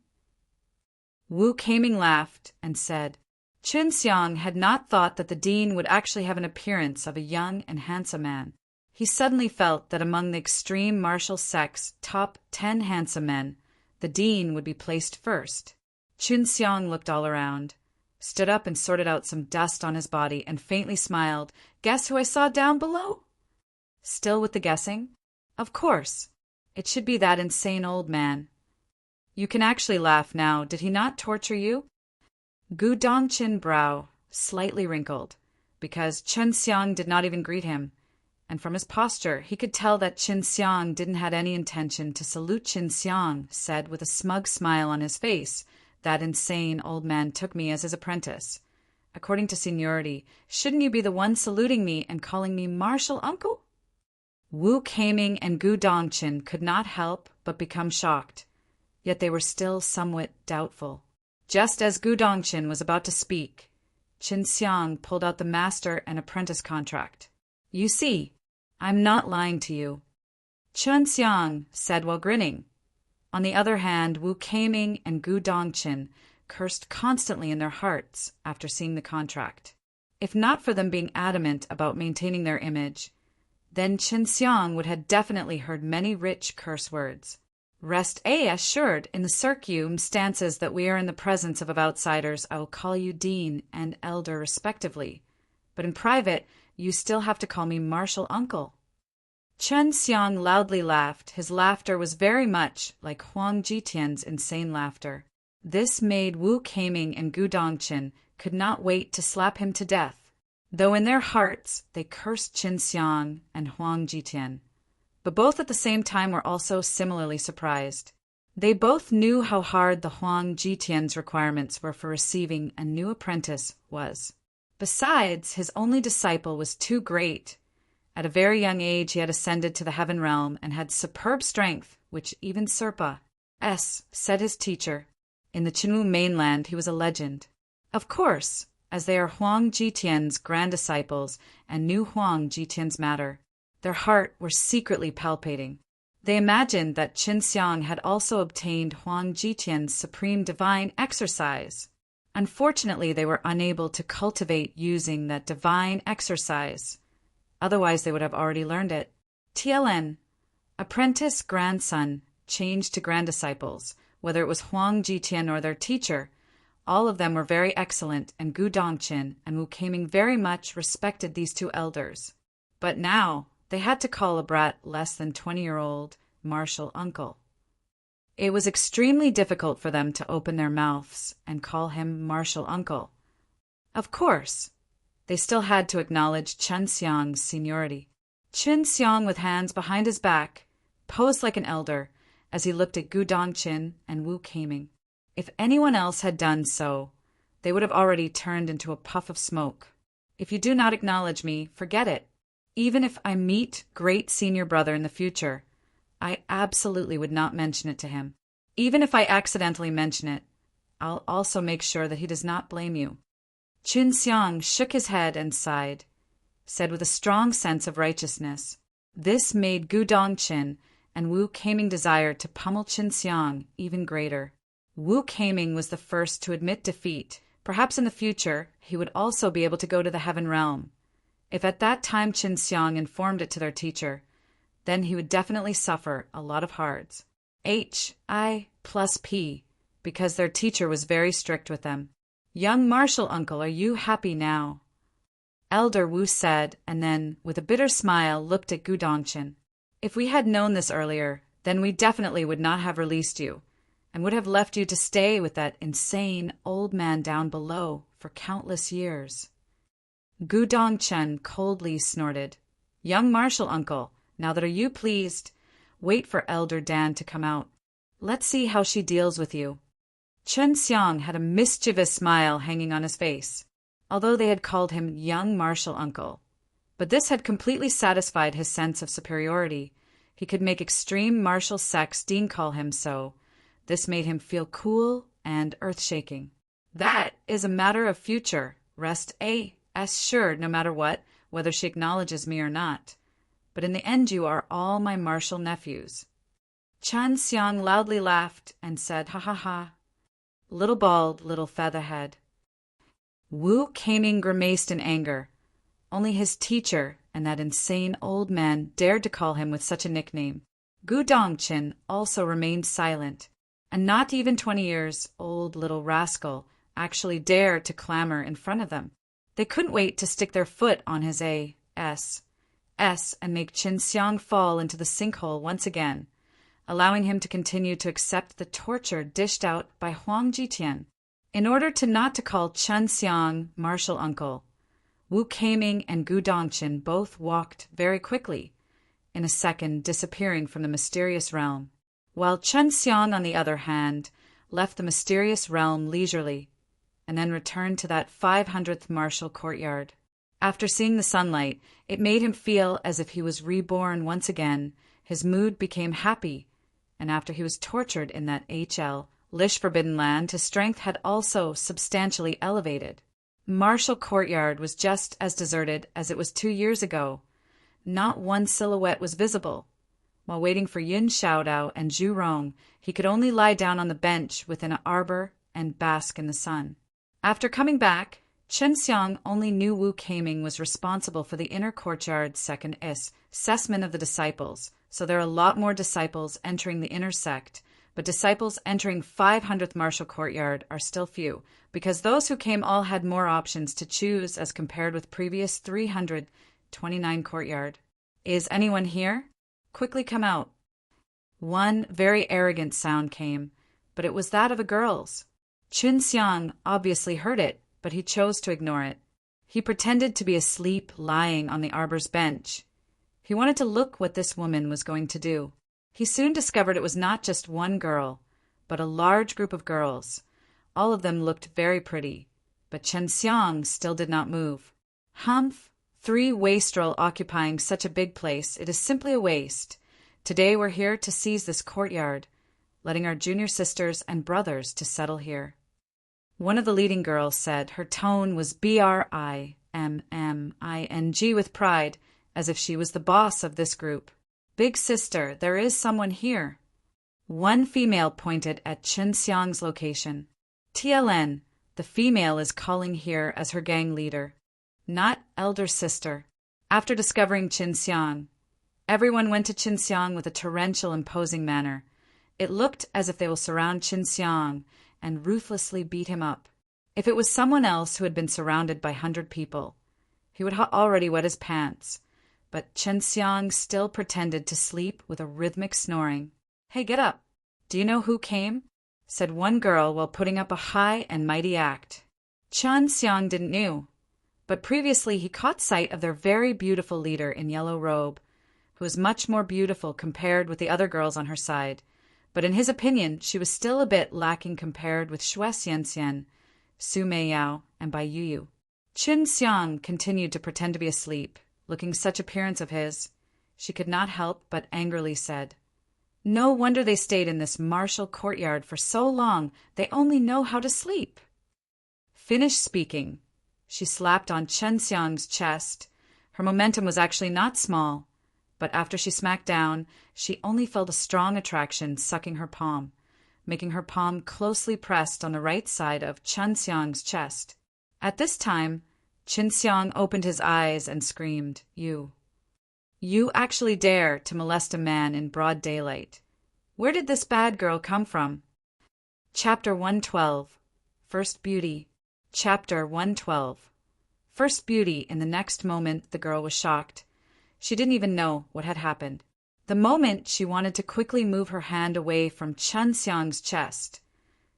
Wu Kaming laughed and said, Chun Xiang had not thought that the dean would actually have an appearance of a young and handsome man. He suddenly felt that among the extreme martial sect's top 10 handsome men, the dean would be placed first. Chun Xiang looked all around, stood up and sorted out some dust on his body, and faintly smiled. "Guess who I saw down below?" Still with the guessing? Of course. It should be that insane old man. You can actually laugh now. Did he not torture you? Gu Dongchen brow slightly wrinkled, because Chun Xiang did not even greet him, and from his posture he could tell that Chun Xiang didn't have any intention to salute. Chun Xiang said with a smug smile on his face, "That insane old man took me as his apprentice. According to seniority, shouldn't you be the one saluting me and calling me martial uncle?" Wu Kaming and Gu Dongchen could not help but become shocked, yet they were still somewhat doubtful. Just as Gu Dongchen was about to speak, Chun Xiang pulled out the master and apprentice contract. "You see, I'm not lying to you," Chun Xiang said while grinning. On the other hand, Wu Kaming and Gu Dongchen cursed constantly in their hearts after seeing the contract. If not for them being adamant about maintaining their image, then Qin Xiang would have definitely heard many rich curse words. Rest assured, in the circumstances that we are in the presence of outsiders, I will call you Dean and Elder respectively. But in private, you still have to call me Martial Uncle. Qin Xiang loudly laughed. His laughter was very much like Huang Jitian's insane laughter. This made Wu Keiming and Gu Dongqin could not wait to slap him to death, though in their hearts they cursed Qin Xiang and Huang Jitian. But both at the same time were also similarly surprised. They both knew how hard the Huang Jitian's requirements were for receiving a new apprentice was. Besides, his only disciple was too great. At a very young age he had ascended to the heaven realm and had superb strength, which even Serpa said his teacher. In the Qinwu mainland he was a legend. Of course, as they are Huang Jitian's grand disciples and knew Huang Jitian's matter, their heart were secretly palpitating. They imagined that Qin Xiang had also obtained Huang Jitian's supreme divine exercise. Unfortunately, they were unable to cultivate using that divine exercise. Otherwise, they would have already learned it. TLN. Apprentice grandson changed to grand disciples, whether it was Huang Jitian or their teacher. All of them were very excellent, and Gu Dongqin and Wu Keiming very much respected these two elders. But now, they had to call a brat less than 20-year-old Martial Uncle. It was extremely difficult for them to open their mouths and call him Martial Uncle. Of course, they still had to acknowledge Qin Xiang's seniority. Qin Xiang, with hands behind his back, posed like an elder as he looked at Gu Dongqin and Wu Keiming. If anyone else had done so, they would have already turned into a puff of smoke. If you do not acknowledge me, forget it. Even if I meet great senior brother in the future, I absolutely would not mention it to him. Even if I accidentally mention it, I'll also make sure that he does not blame you. Qin Xiang shook his head and sighed, said with a strong sense of righteousness. This made Gu Dongqin and Wu Keiming desire to pummel Qin Xiang even greater. Wu Keiming was the first to admit defeat. Perhaps in the future, he would also be able to go to the heaven realm. If at that time Qin Xiang informed it to their teacher, then he would definitely suffer a lot of hards. HI plus P, because their teacher was very strict with them. Young Martial Uncle, are you happy now? Elder Wu said, and then, with a bitter smile, looked at Gu Dongqin. If we had known this earlier, then we definitely would not have released you, and would have left you to stay with that insane old man down below for countless years. Gu Dongqin coldly snorted. Young Martial Uncle, now that are you pleased? Wait for Elder Dan to come out. Let's see how she deals with you. Qin Xiang had a mischievous smile hanging on his face, although they had called him Young Martial Uncle. But this had completely satisfied his sense of superiority. He could make extreme martial sex Dean call him so. This made him feel cool and earth-shaking. That is a matter of future. Rest assured no matter what, whether she acknowledges me or not. But in the end you are all my martial nephews. Qin Xiang loudly laughed and said, ha ha ha. Little bald, little featherhead. Wu Keiming grimaced in anger. Only his teacher and that insane old man dared to call him with such a nickname. Gu Dongqin also remained silent, and not even 20 years old little rascal actually dared to clamor in front of them. They couldn't wait to stick their foot on his S and make Qin Xiang fall into the sinkhole once again, allowing him to continue to accept the torture dished out by Huang Jitian. In order not to call Qin Xiang Martial Uncle, Wu Keiming and Gu Dongqin both walked very quickly, in a second disappearing from the mysterious realm, while Qin Xiang, on the other hand, left the mysterious realm leisurely, and then returned to that 500th martial courtyard. After seeing the sunlight, it made him feel as if he was reborn once again. His mood became happy, and after he was tortured in that Lish Forbidden Land, his strength had also substantially elevated. Martial Courtyard was just as deserted as it was 2 years ago. Not one silhouette was visible. While waiting for Yin Xiaodao and Zhu Rong, he could only lie down on the bench within an arbor and bask in the sun. After coming back, Chen Xiang only knew Wu Keiming was responsible for the inner courtyard's second assessment of the disciples, so there are a lot more disciples entering the inner sect, but disciples entering 500th Martial Courtyard are still few, because those who came all had more options to choose as compared with previous 329 Courtyard. Is anyone here? Quickly come out. One very arrogant sound came, but it was that of a girl's. Chen Xiang obviously heard it, but he chose to ignore it. He pretended to be asleep, lying on the arbor's bench. He wanted to look what this woman was going to do. He soon discovered it was not just one girl, but a large group of girls. All of them looked very pretty, but Chen Xiang still did not move. Humph! 3 wastrel occupying such a big place, it is simply a waste. Today we're here to seize this courtyard, letting our junior sisters and brothers to settle here. One of the leading girls said. Her tone was briming with pride, as if she was the boss of this group. Big sister, there is someone here. One female pointed at Chen Xiang's location. TLN, the female is calling here as her gang leader. Not elder sister. After discovering Chen Xiang, everyone went to Chen Xiang with a torrential, imposing manner. It looked as if they will surround Chen Xiang and ruthlessly beat him up. If it was someone else who had been surrounded by 100 people, he would already wet his pants. But Chen Xiang still pretended to sleep with a rhythmic snoring. Hey, get up. Do you know who came? Said one girl while putting up a high and mighty act. Chen Xiang didn't know, but previously he caught sight of their very beautiful leader in yellow robe, who was much more beautiful compared with the other girls on her side. But in his opinion, she was still a bit lacking compared with Xue Xianxian, Su Meiyao, and Bai Yuyu. Chen Xiang continued to pretend to be asleep, looking such appearance of his. She could not help but angrily said, No wonder they stayed in this martial courtyard for so long. They only know how to sleep. Finished speaking. She slapped on Chen Xiang's chest. Her momentum was actually not small, but after she smacked down, she only felt a strong attraction sucking her palm, making her palm closely pressed on the right side of Chen Xiang's chest. At this time, Chen Xiang opened his eyes and screamed, You actually dare to molest a man in broad daylight. Where did this bad girl come from? Chapter 112. First Beauty. Chapter 112. First Beauty. In the next moment, the girl was shocked. She didn't even know what had happened. The moment she wanted to quickly move her hand away from Chen Xiang's chest,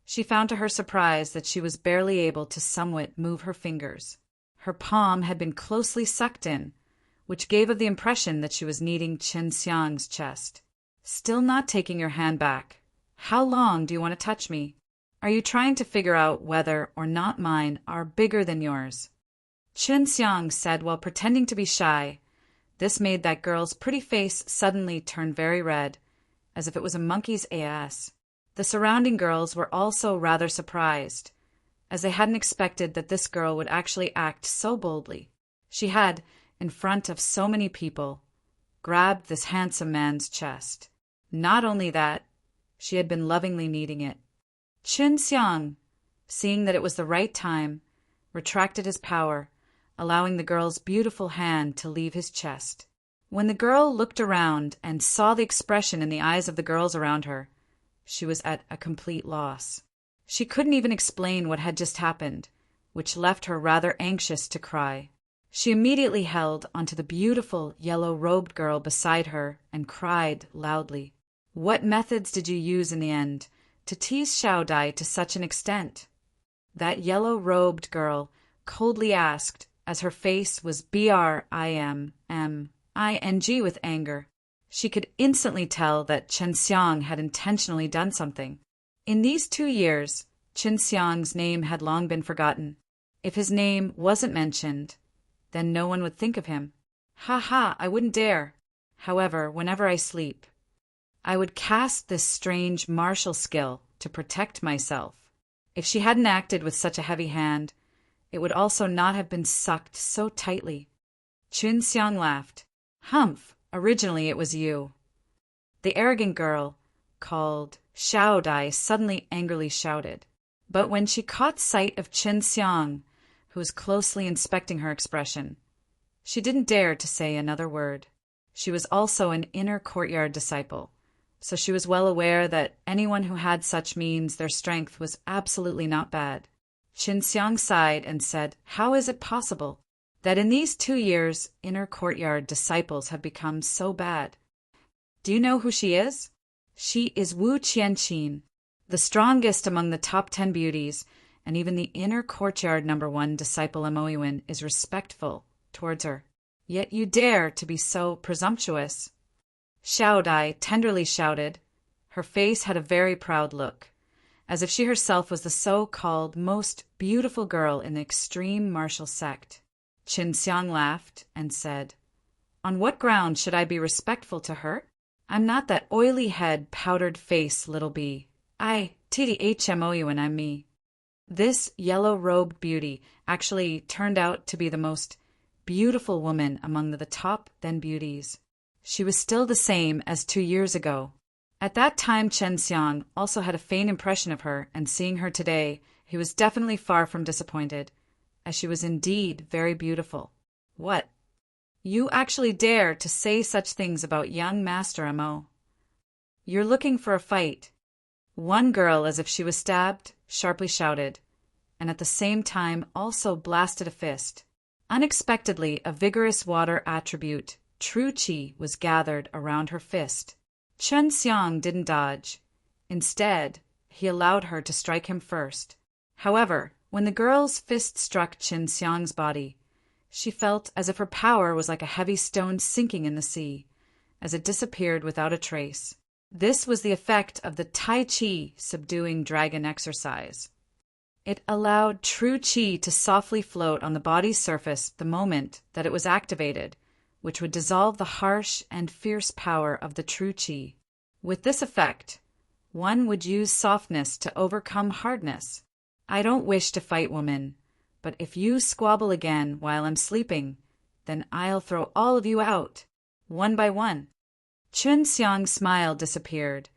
she found to her surprise that she was barely able to somewhat move her fingers. Her palm had been closely sucked in, which gave her the impression that she was kneading Chen Xiang's chest. Still not taking your hand back. How long do you want to touch me? Are you trying to figure out whether or not mine are bigger than yours? Chen Xiang said while pretending to be shy. This made that girl's pretty face suddenly turn very red, as if it was a monkey's ass. The surrounding girls were also rather surprised, as they hadn't expected that this girl would actually act so boldly. She had, in front of so many people, grabbed this handsome man's chest. Not only that, she had been lovingly kneading it. Chen Xiang, seeing that it was the right time, retracted his power, allowing the girl's beautiful hand to leave his chest. When the girl looked around and saw the expression in the eyes of the girls around her, she was at a complete loss. She couldn't even explain what had just happened, which left her rather anxious to cry. She immediately held onto the beautiful yellow-robed girl beside her and cried loudly. What methods did you use in the end to tease Xiao Dai to such an extent? That yellow-robed girl coldly asked, as her face was briming with anger. She could instantly tell that Chen Xiang had intentionally done something. In these 2 years, Chen Xiang's name had long been forgotten. If his name wasn't mentioned, then no one would think of him. Ha, I wouldn't dare. However, whenever I sleep, I would cast this strange martial skill to protect myself. If she hadn't acted with such a heavy hand, it would also not have been sucked so tightly. Chen Xiang laughed. Humph, originally it was you. The arrogant girl, called Xiao Dai, suddenly angrily shouted. But when she caught sight of Chen Xiang, who who was closely inspecting her expression. She didn't dare to say another word. She was also an inner courtyard disciple, so she was well aware that anyone who had such means their strength was absolutely not bad. Qin Xiang sighed and said, "How is it possible that in these 2 years inner courtyard disciples have become so bad? Do you know who she is? She is Wu Qianqin, the strongest among the top 10 beauties, and even the inner courtyard #1 disciple Amoyuan is respectful towards her. Yet you dare to be so presumptuous." Xiao Dai tenderly shouted. Her face had a very proud look, as if she herself was the so-called most beautiful girl in the extreme martial sect. Qin Xiang laughed and said, "On what ground should I be respectful to her? I'm not that oily head, powdered face little bee. I, TDHMOU, and I'm me." This yellow-robed beauty actually turned out to be the most beautiful woman among the top 10 beauties. She was still the same as 2 years ago. At that time, Qin Xiang also had a faint impression of her, and seeing her today, he was definitely far from disappointed, as she was indeed very beautiful. "What? You actually dare to say such things about young Master Amo? You're looking for a fight." One girl, as if she was stabbed, sharply shouted, and at the same time also blasted a fist. Unexpectedly, a vigorous water attribute, true qi, was gathered around her fist. Qin Xiang didn't dodge. Instead, he allowed her to strike him first. However, when the girl's fist struck Qin Xiang's body, she felt as if her power was like a heavy stone sinking in the sea, as it disappeared without a trace. This was the effect of the Tai Chi subduing dragon exercise. It allowed true qi to softly float on the body's surface the moment that it was activated, which would dissolve the harsh and fierce power of the true qi. With this effect, one would use softness to overcome hardness. "I don't wish to fight, woman, but if you squabble again while I'm sleeping, then I'll throw all of you out, one by one." Qin Xiang's smile disappeared,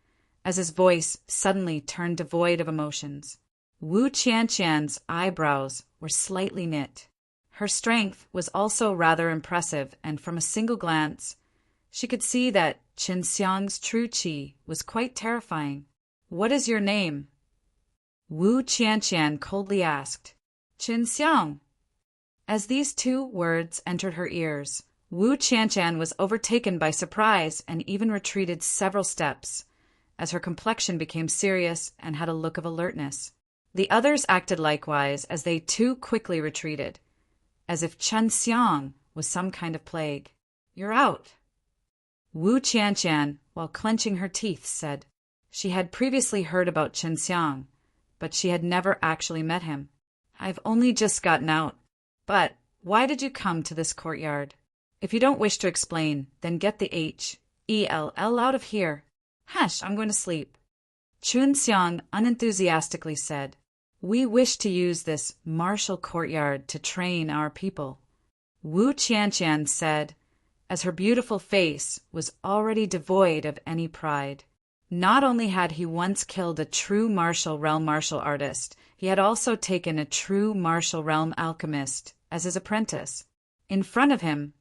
as his voice suddenly turned devoid of emotions. Wu Qianqian's eyebrows were slightly knit. Her strength was also rather impressive, and from a single glance, she could see that Qin Xiang's true qi was quite terrifying. "What is your name?" Wu Qianqian coldly asked. "Qin Xiang." As these 2 words entered her ears, Wu Qianqian was overtaken by surprise and even retreated several steps, as her complexion became serious and had a look of alertness. The others acted likewise, as they too quickly retreated, as if Qin Xiang was some kind of plague. "You're out." Wu Qianqian, while clenching her teeth, said. She had previously heard about Qin Xiang, but she had never actually met him. "I've only just gotten out. But why did you come to this courtyard? If you don't wish to explain, then get the HELL out of here." "Hush, I'm going to sleep." Qin Xiang unenthusiastically said. "We wish to use this martial courtyard to train our people," Wu Qianqian said, as her beautiful face was already devoid of any pride. Not only had he once killed a true martial realm martial artist, he had also taken a true martial realm alchemist as his apprentice. In front of him,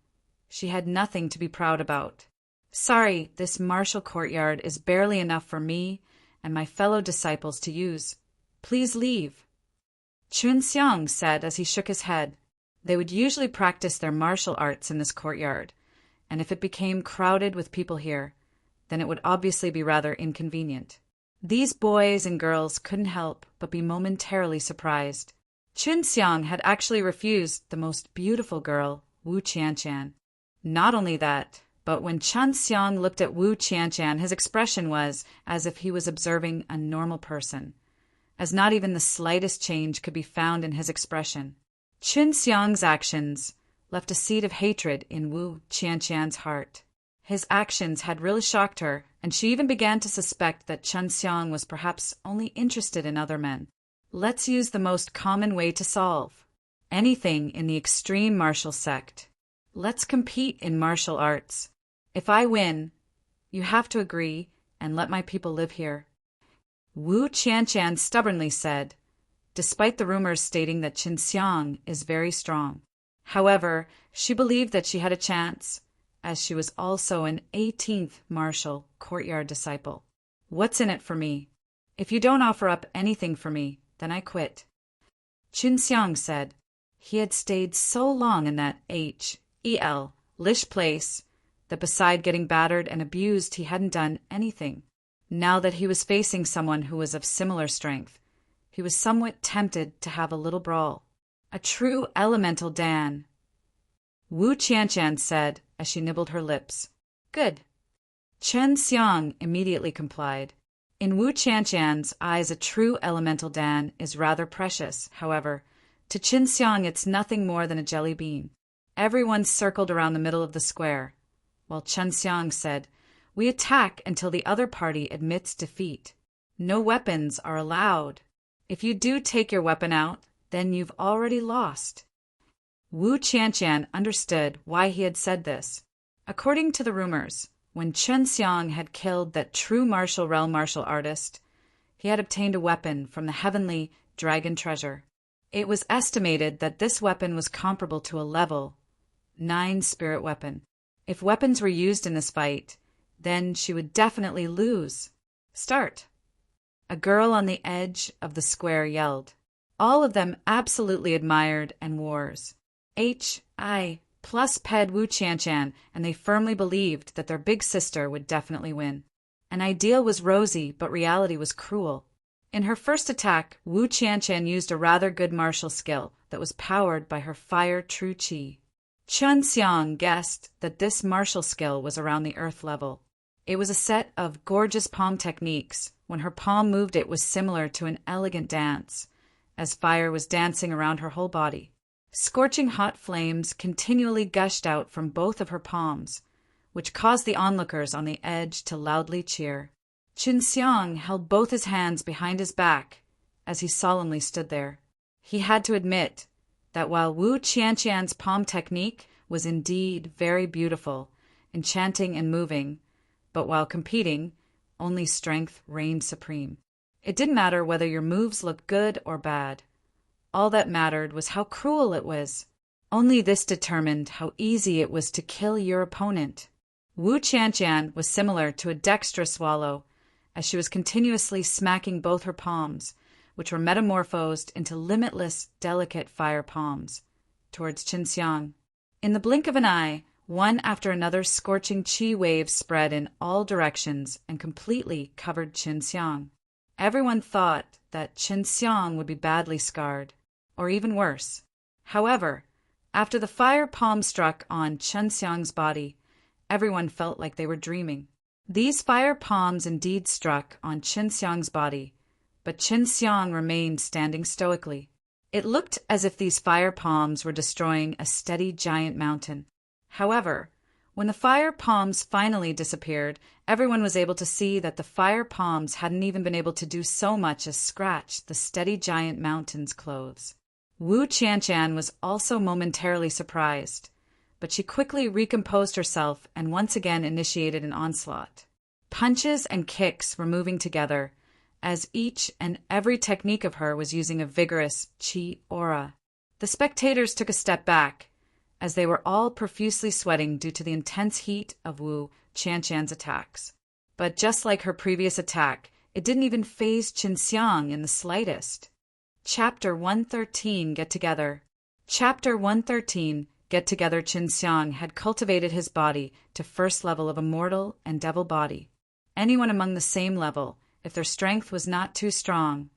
she had nothing to be proud about. "Sorry, this martial courtyard is barely enough for me and my fellow disciples to use. Please leave," Qin Xiang said as he shook his head. They would usually practice their martial arts in this courtyard, and if it became crowded with people here, then it would obviously be rather inconvenient. These boys and girls couldn't help but be momentarily surprised. Qin Xiang had actually refused the most beautiful girl, Wu Qianqian. Not only that, but when Qin Xiang looked at Wu Qianqian, his expression was as if he was observing a normal person, as not even the slightest change could be found in his expression. Qin Xiang's actions left a seed of hatred in Wu Qianqian's heart. His actions had really shocked her, and she even began to suspect that Qin Xiang was perhaps only interested in other men. Let's use the most common way to solve anything in the extreme martial sect. Let's compete in martial arts. If I win, you have to agree and let my people live here," Wu Qianqian stubbornly said, despite the rumors stating that Qin Xiang is very strong. However, she believed that she had a chance, as she was also an 18th martial courtyard disciple. What's in it for me? If you don't offer up anything for me, then I quit. Qin Xiang said. He had stayed so long in that lish place that beside getting battered and abused, he hadn't done anything. Now that he was facing someone who was of similar strength, he was somewhat tempted to have a little brawl. A true elemental Dan. Wu Qianqian said as she nibbled her lips. Good. Qin Xiang immediately complied. In Wu Qianqian's eyes, a true elemental Dan is rather precious. However, to Qin Xiang it's nothing more than a jelly bean. Everyone circled around the middle of the square, while Qin Xiang said, We attack until the other party admits defeat. No weapons are allowed. If you do take your weapon out, then you've already lost. Wu Qianqian understood why he had said this. According to the rumors, when Qin Xiang had killed that true martial realm martial artist, he had obtained a weapon from the heavenly dragon treasure. It was estimated that this weapon was comparable to a level 9 spirit weapon. If weapons were used in this fight, then she would definitely lose. Start. A girl on the edge of the square yelled. All of them absolutely admired and wars. H.I. plus Ped Wu Qianqian, and they firmly believed that their big sister would definitely win. An ideal was rosy, but reality was cruel. In her first attack, Wu Qianqian used a rather good martial skill that was powered by her fire true qi. Qin Xiang guessed that this martial skill was around the earth level. It was a set of gorgeous palm techniques. When her palm moved, it was similar to an elegant dance, as fire was dancing around her whole body. Scorching hot flames continually gushed out from both of her palms, which caused the onlookers on the edge to loudly cheer. Qin Xiang held both his hands behind his back as he solemnly stood there. He had to admit that while Wu Qianqian's palm technique was indeed very beautiful, enchanting and moving, but while competing, only strength reigned supreme. It didn't matter whether your moves looked good or bad. All that mattered was how cruel it was. Only this determined how easy it was to kill your opponent. Wu Qianqian was similar to a dexterous swallow, as she was continuously smacking both her palms, which were metamorphosed into limitless, delicate fire palms, towards Qin Xiang. In the blink of an eye, one after another scorching qi waves spread in all directions and completely covered Qin Xiang. Everyone thought that Qin Xiang would be badly scarred, or even worse. However, after the fire palm struck on Qin Xiang's body, everyone felt like they were dreaming. These fire palms indeed struck on Qin Xiang's body, but Qin Xiang remained standing stoically. It looked as if these fire palms were destroying a steady giant mountain. However, when the fire palms finally disappeared, everyone was able to see that the fire palms hadn't even been able to do so much as scratch the steady giant mountain's clothes. Wu Qianqian was also momentarily surprised, but she quickly recomposed herself and once again initiated an onslaught. Punches and kicks were moving together, as each and every technique of her was using a vigorous qi aura. The spectators took a step back, as they were all profusely sweating due to the intense heat of Wu Qianqian's attacks. But just like her previous attack, it didn't even faze Qin Xiang in the slightest. Chapter 113 Get Together. Chapter 113 Get Together. Qin Xiang had cultivated his body to first level of immortal and devil body. Anyone among the same level, if their strength was not too strong,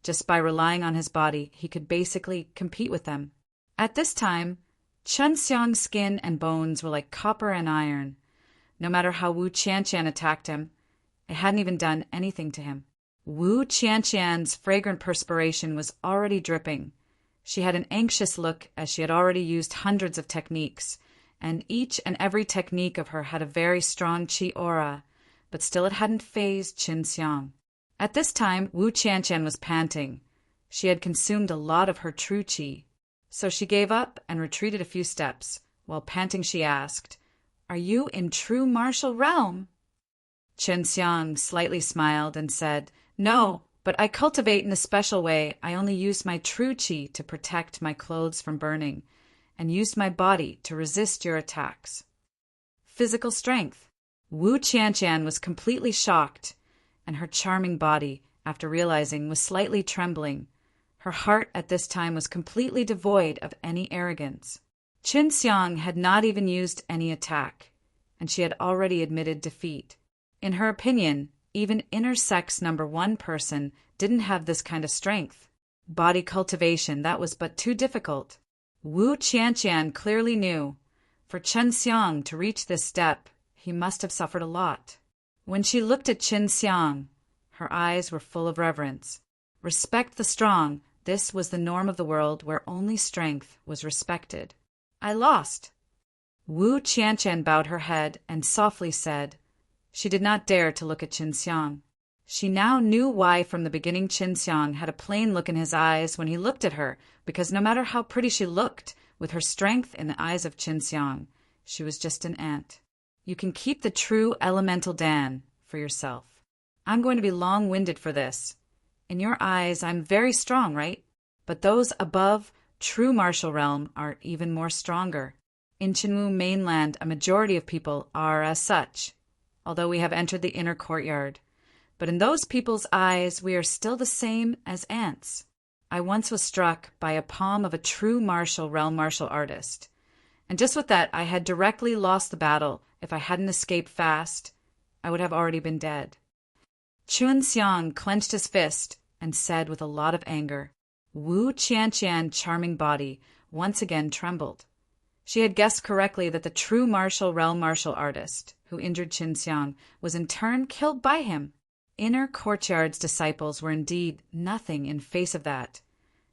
just by relying on his body, he could basically compete with them. At this time, Qin Xiang's skin and bones were like copper and iron. No matter how Wu Qianqian attacked him, it hadn't even done anything to him. Wu Qianqian's fragrant perspiration was already dripping. She had an anxious look as she had already used hundreds of techniques, and each and every technique of her had a very strong qi aura, but still it hadn't fazed Qin Xiang. At this time, Wu Qianqian was panting. She had consumed a lot of her true qi, so she gave up and retreated a few steps. While panting, she asked, "Are you in true martial realm?" Qin Xiang slightly smiled and said, "No, But I cultivate in a special way. I only use my true qi to protect my clothes from burning, and used my body to resist your attacks. Physical strength. Wu Qianqian was completely shocked, and her charming body, after realizing, was slightly trembling. Her heart at this time was completely devoid of any arrogance. Qin Xiang had not even used any attack, and she had already admitted defeat. In her opinion, even inner sex number 1 person didn't have this kind of strength. Body cultivation, that was but too difficult. Wu Qianqian clearly knew. For Qin Xiang to reach this step, he must have suffered a lot. When she looked at Qin Xiang, her eyes were full of reverence. Respect the strong, this was the norm of the world where only strength was respected. I lost. Wu Qianqian bowed her head and softly said. She did not dare to look at Qin Xiang. She now knew why from the beginning Qin Xiang had a plain look in his eyes when he looked at her, because no matter how pretty she looked, with her strength in the eyes of Qin Xiang, she was just an ant. You can keep the true elemental Dan for yourself. I'm going to be long-winded for this. In your eyes, I'm very strong, right? But those above true martial realm are even more stronger. In Qinwu mainland, a majority of people are as such, although we have entered the inner courtyard. But in those people's eyes, we are still the same as ants. I once was struck by a poem of a true martial realm martial artist. And just with that, I had directly lost the battle. If I hadn't escaped fast, I would have already been dead. Qin Xiang clenched his fist and said with a lot of anger. Wu Qianqian's charming body once again trembled. She had guessed correctly that the true martial realm martial artist, who injured Qin Xiang, was in turn killed by him. Inner courtyard's disciples were indeed nothing in face of that,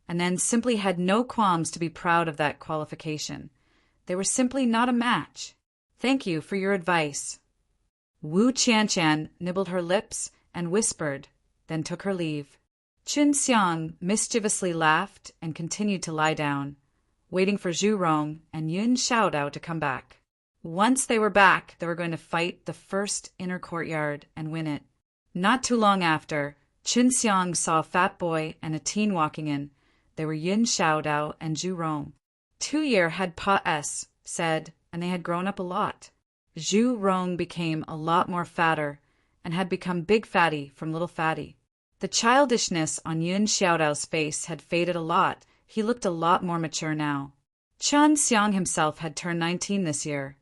and then simply had no qualms to be proud of that qualification. They were simply not a match. Thank you for your advice. Wu Qianqian nibbled her lips and whispered, then took her leave. Qin Xiang mischievously laughed and continued to lie down, waiting for Zhu Rong and Yun Xiaodao to come back. Once they were back, they were going to fight the first inner courtyard and win it. Not too long after, Qin Xiang saw a fat boy and a teen walking in. They were Yun Xiaodao and Zhu Rong. 2 years had said, and they had grown up a lot. Zhu Rong became a lot more fatter and had become big fatty from little fatty. The childishness on Yun Xiaodao's face had faded a lot. He looked a lot more mature now. Qin Xiang himself had turned 19 this year.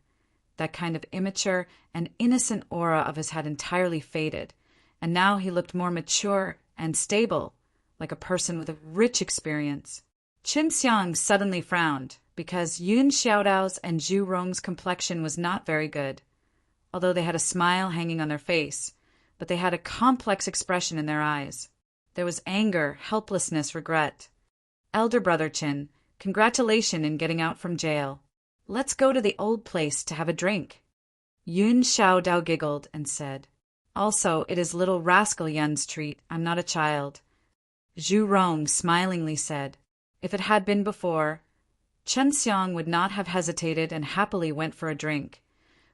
That kind of immature and innocent aura of his had entirely faded, and now he looked more mature and stable, like a person with a rich experience. Qin Xiang suddenly frowned, because Yun Xiaodao's and Zhu Rong's complexion was not very good, although they had a smile hanging on their face, but they had a complex expression in their eyes. There was anger, helplessness, regret. Elder brother Qin, congratulations in getting out from jail. Let's go to the old place to have a drink. Yun Xiaodao giggled and said, Also, it is little rascal Yun's treat. I'm not a child. Zhu Rong smilingly said, If it had been before, Qin Xiang would not have hesitated and happily went for a drink,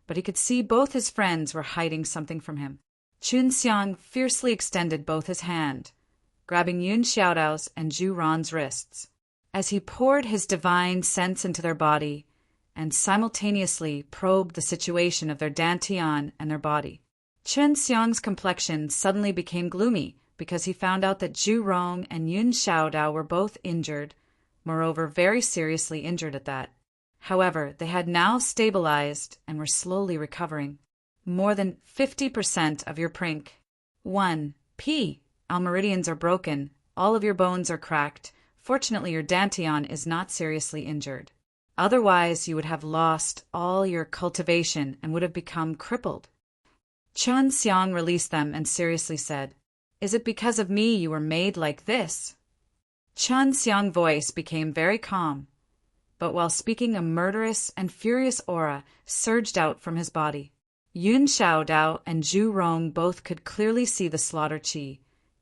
but he could see both his friends were hiding something from him. Qin Xiang fiercely extended both his hand, grabbing Yun Xiaodao's and Zhu Rong's wrists, as he poured his divine sense into their body and simultaneously probed the situation of their dantian and their body. Qin Xiang's complexion suddenly became gloomy because he found out that Zhu Rong and Yun Xiaodao were both injured, moreover very seriously injured at that. However, they had now stabilized and were slowly recovering. More than 50% of your prink. 1. P. All meridians are broken. All of your bones are cracked. Fortunately, your dantian is not seriously injured. Otherwise, you would have lost all your cultivation and would have become crippled. Qin Xiang released them and seriously said, Is it because of me you were made like this? Qin Xiang's voice became very calm, but while speaking a murderous and furious aura surged out from his body. Yun Xiaodao and Zhu Rong both could clearly see the slaughter qi.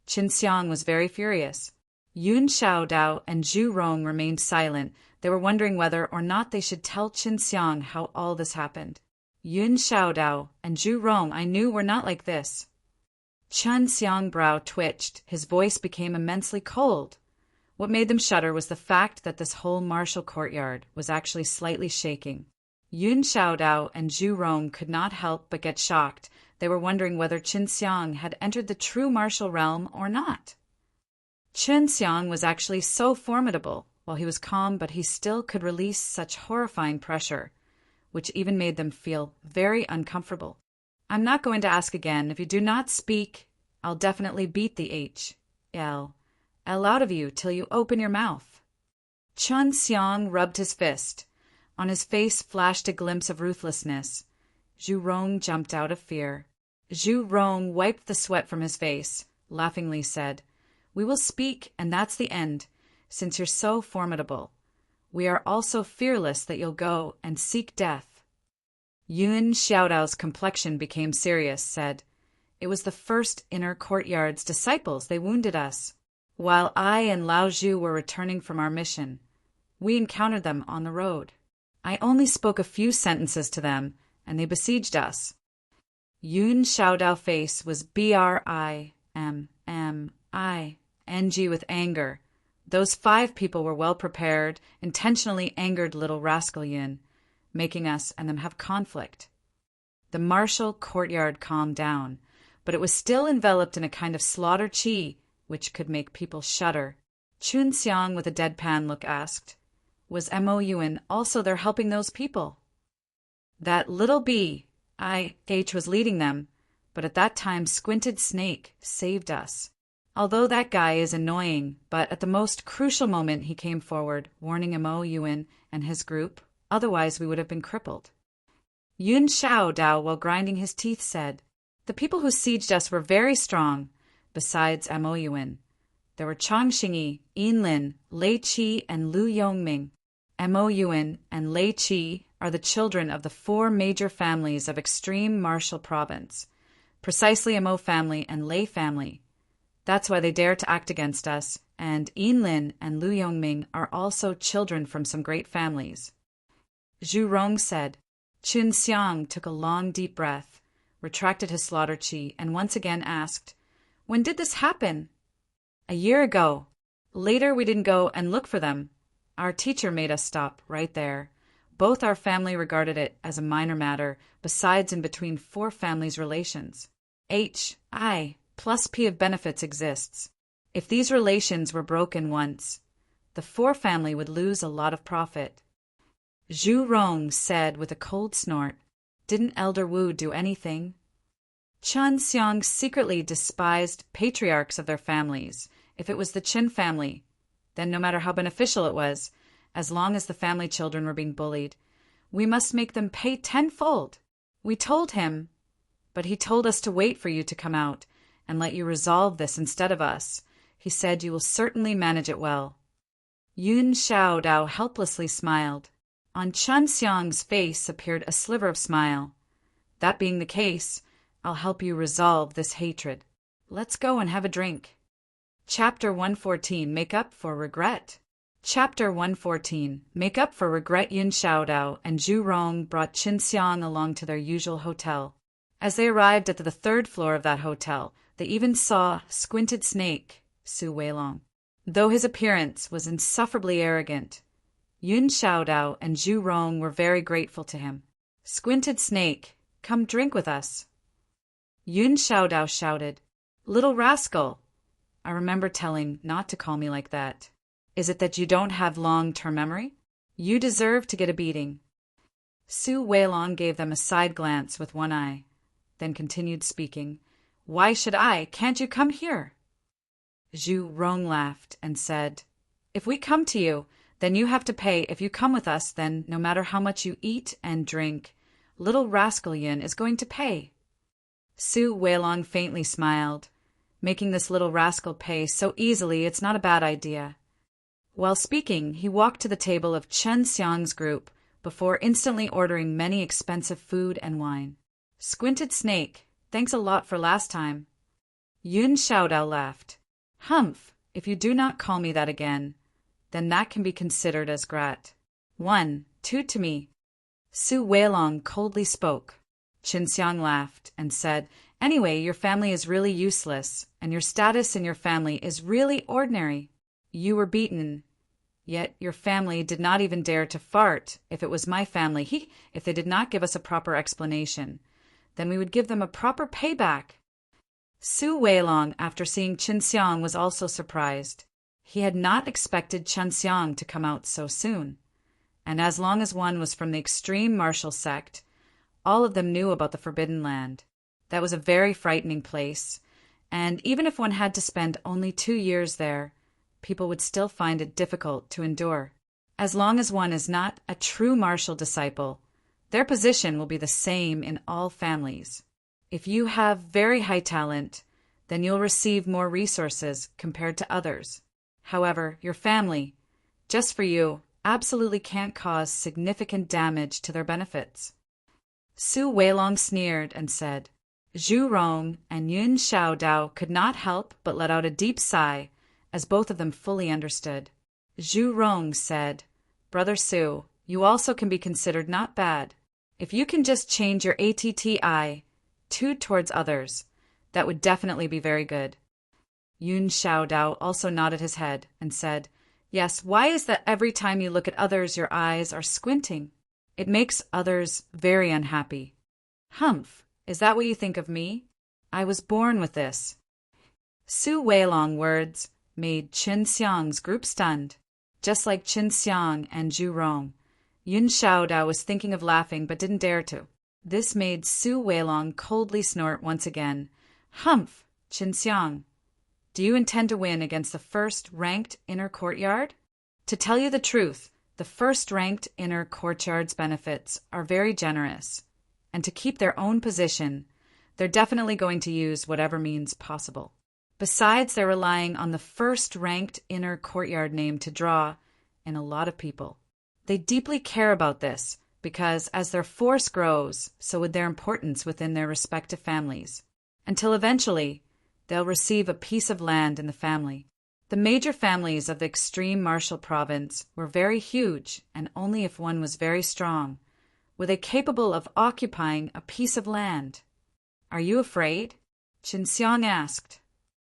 Qin Xiang was very furious. Yun Xiaodao and Zhu Rong remained silent. They were wondering whether or not they should tell Qin Xiang how all this happened. Yun Xiaodao and Zhu Rong I knew were not like this. Chun Xiang's brow twitched, his voice became immensely cold. What made them shudder was the fact that this whole martial courtyard was actually slightly shaking. Yun Xiaodao and Zhu Rong could not help but get shocked. They were wondering whether Chun Xiang had entered the true martial realm or not. Chun Xiang was actually so formidable. While he was calm, but he still could release such horrifying pressure, which even made them feel very uncomfortable. I'm not going to ask again. If you do not speak, I'll definitely beat the L out of you till you open your mouth. Chun Xiang rubbed his fist. On his face flashed a glimpse of ruthlessness. Zhu Rong jumped out of fear. Zhu Rong wiped the sweat from his face, laughingly said, "We will speak, and that's the end, since you're so formidable. We are all so fearless that you'll go and seek death." Yun Xiaodao's complexion became serious, said, "It was the first inner courtyard's disciples. They wounded us. While I and Lao Zhu were returning from our mission, we encountered them on the road. I only spoke a few sentences to them, and they besieged us." Yun Xiaodao's face was briming with anger. Those 5 people were well prepared, intentionally angered little rascal Yun, making us and them have conflict. The martial courtyard calmed down, but it was still enveloped in a kind of slaughter qi, which could make people shudder. Chun Xiang, with a deadpan look, asked, "Was Mo Yuan also there helping those people?" "That little B.I.H. was leading them, but at that time Squinted Snake saved us. Although that guy is annoying, but at the most crucial moment he came forward, warning Mo Yuan and his group, otherwise we would have been crippled." Yun Xiaodao, while grinding his teeth, said, "The people who sieged us were very strong. Besides Mo Yuan, there were Chang Xingyi, Yinlin, Lei Qi, and Lu Yongming. Mo Yuan and Lei Qi are the children of the 4 major families of extreme martial province, precisely Mo family and Lei family. That's why they dare to act against us, and Yinlin and Lu Yongming are also children from some great families." Zhu Rong said. Chun Xiang took a long, deep breath, retracted his slaughter qi, and once again asked, "When did this happen?" "A year ago. Later we didn't go and look for them. Our teacher made us stop right there. Both our family regarded it as a minor matter, besides in between 4 families' relations. Hi plus P of benefits exists. If these relations were broken once, the 4 family would lose a lot of profit." Zhu Rong said with a cold snort, "Didn't Elder Wu do anything?" Chun Xiang secretly despised patriarchs of their families. If it was the Qin family, then no matter how beneficial it was, as long as the family children were being bullied, we must make them pay 10-fold. We told him, but he told us to wait for you to come out and let you resolve this instead of us. He said you will certainly manage it well." Yun Xiaodao helplessly smiled. On Chun Xiang's face appeared a sliver of smile. "That being the case, I'll help you resolve this hatred. Let's go and have a drink." Chapter 114, Make Up for Regret. Chapter 114, Make Up for Regret. Yun Xiaodao and Zhu Rong brought Chun Xiang along to their usual hotel. As they arrived at the 3rd floor of that hotel, they even saw Squinted Snake, Su Weilong. Though his appearance was insufferably arrogant, Yun Xiaodao and Zhu Rong were very grateful to him. "Squinted Snake, come drink with us." Yun Xiaodao shouted, "Little rascal! I remember telling not to call me like that. Is it that you don't have long-term memory? You deserve to get a beating." Su Weilong gave them a side glance with one eye, then continued speaking. "Why should I? Can't you come here?" Zhu Rong laughed and said, "If we come to you, then you have to pay. If you come with us, then no matter how much you eat and drink, little rascal Yun is going to pay." Su Weilong faintly smiled. Making this little rascal pay so easily, it's not a bad idea. While speaking, he walked to the table of Chun Xiang's group before instantly ordering many expensive food and wine. "Squinted Snake, thanks a lot for last time." Yun Xiaodao laughed. "Humph, if you do not call me that again, then that can be considered as grat. 1, 2 to me." Su Weilong coldly spoke. Chun Xiang laughed and said, Anyway, your family is really useless, and your status in your family is really ordinary. You were beaten, yet your family did not even dare to fart if it was my family. If they did not give us a proper explanation, then we would give them a proper payback. Su Weilong, after seeing Qin Xiang, was also surprised. He had not expected Qin Xiang to come out so soon. And as long as one was from the extreme martial sect, all of them knew about the Forbidden Land. That was a very frightening place, and even if one had to spend only 2 years there, people would still find it difficult to endure. As long as one is not a true martial disciple, their position will be the same in all families. If you have very high talent, then you'll receive more resources compared to others. However, your family, just for you, absolutely can't cause significant damage to their benefits. Su Weilong sneered and said. Zhu Rong and Yun Xiaodao could not help but let out a deep sigh, as both of them fully understood. Zhu Rong said, Brother Su, you also can be considered not bad. If you can just change your ATTI towards others, that would definitely be very good. Yun Xiaodao also nodded his head and said, Yes, why is that every time you look at others your eyes are squinting? It makes others very unhappy. Humph, is that what you think of me? I was born with this. Su Weilong's words made Qin Xiang's group stunned. Just like Qin Xiang and Zhu Rong, Yun Xiaodao was thinking of laughing but didn't dare to. This made Su Weilong coldly snort once again. Humph, Qin Xiang. Do you intend to win against the first-ranked inner courtyard? To tell you the truth, the first-ranked inner courtyard's benefits are very generous, and to keep their own position, they're definitely going to use whatever means possible. Besides, they're relying on the first-ranked inner courtyard name to draw in a lot of people. They deeply care about this because as their force grows, so would their importance within their respective families, until eventually they'll receive a piece of land in the family. The major families of the extreme martial province were very huge, and only if one was very strong were they capable of occupying a piece of land. Are you afraid? Qin Xiang asked.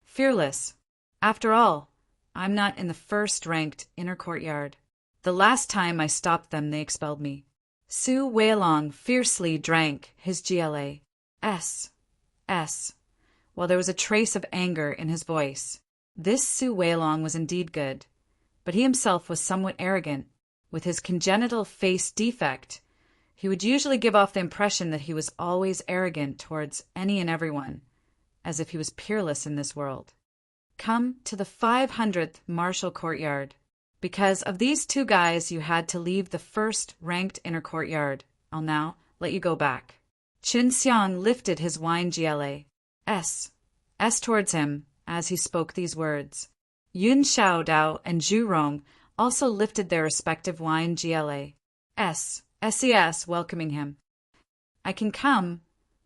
Fearless. After all, I'm not in the first-ranked inner courtyard. The last time I stopped them, they expelled me. Su Weilong fiercely drank his GLA. S. While there was a trace of anger in his voice. This Su Weilong was indeed good, but he himself was somewhat arrogant. With his congenital face defect, he would usually give off the impression that he was always arrogant towards any and everyone, as if he was peerless in this world. Come to the 500th martial courtyard. Because of these two guys, you had to leave the first-ranked inner courtyard. I'll now let you go back. Qin Xiang lifted his wine GLA. S towards him as he spoke these words. Yun Xiaodao and Zhu Rong also lifted their respective wine GLA. SES welcoming him. I can come,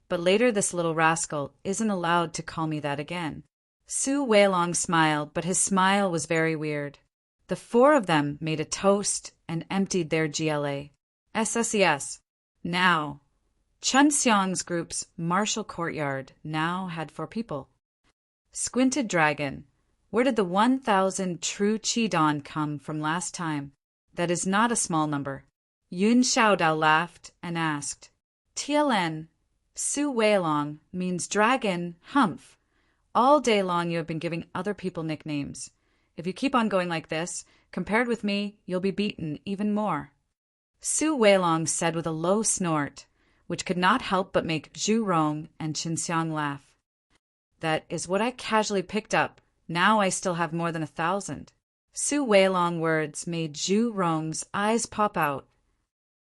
but later this little rascal isn't allowed to call me that again. Su Weilong smiled, but his smile was very weird. The four of them made a toast and emptied their GLA. SSES. Now, Qin Xiang's group's martial courtyard now had 4 people. Squinted Dragon. Where did the 1,000 true Qidong come from last time? That is not a small number. Yun Xiaodao laughed and asked. TLN, Su Weilong, means dragon, humph. All day long you have been giving other people nicknames. If you keep on going like this, compared with me, you'll be beaten even more. Su Weilong said with a low snort, which could not help but make Zhu Rong and Qin Xiang laugh. That is what I casually picked up. Now I still have more than 1,000. Su Weilong's words made Zhu Rong's eyes pop out.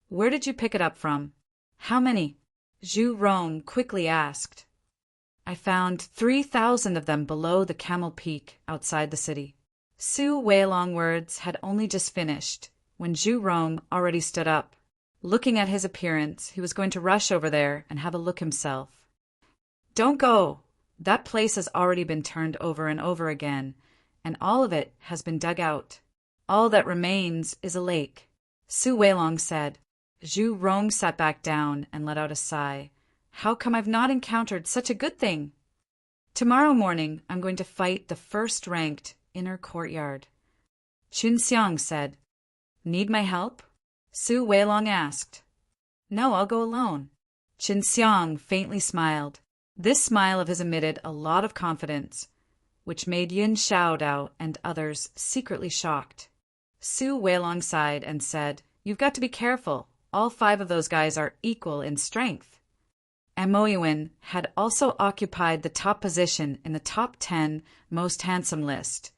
Where did you pick it up from? How many? Zhu Rong quickly asked. I found 3,000 of them below the Camel Peak outside the city. Su Weilong's words had only just finished when Zhu Rong already stood up. Looking at his appearance, he was going to rush over there and have a look himself. Don't go. That place has already been turned over and over again, and all of it has been dug out. All that remains is a lake. Su Weilong said. Zhu Rong sat back down and let out a sigh. How come I've not encountered such a good thing? Tomorrow morning, I'm going to fight the first-ranked inner courtyard. Chun Xiang said. Need my help? Su Weilong asked. No, I'll go alone. Chun Xiang faintly smiled. This smile of his emitted a lot of confidence, which made Yun Xiaodao and others secretly shocked. Su Weilong sighed and said, You've got to be careful. All 5 of those guys are equal in strength. Amoyuan had also occupied the top position in the top 10 most handsome list,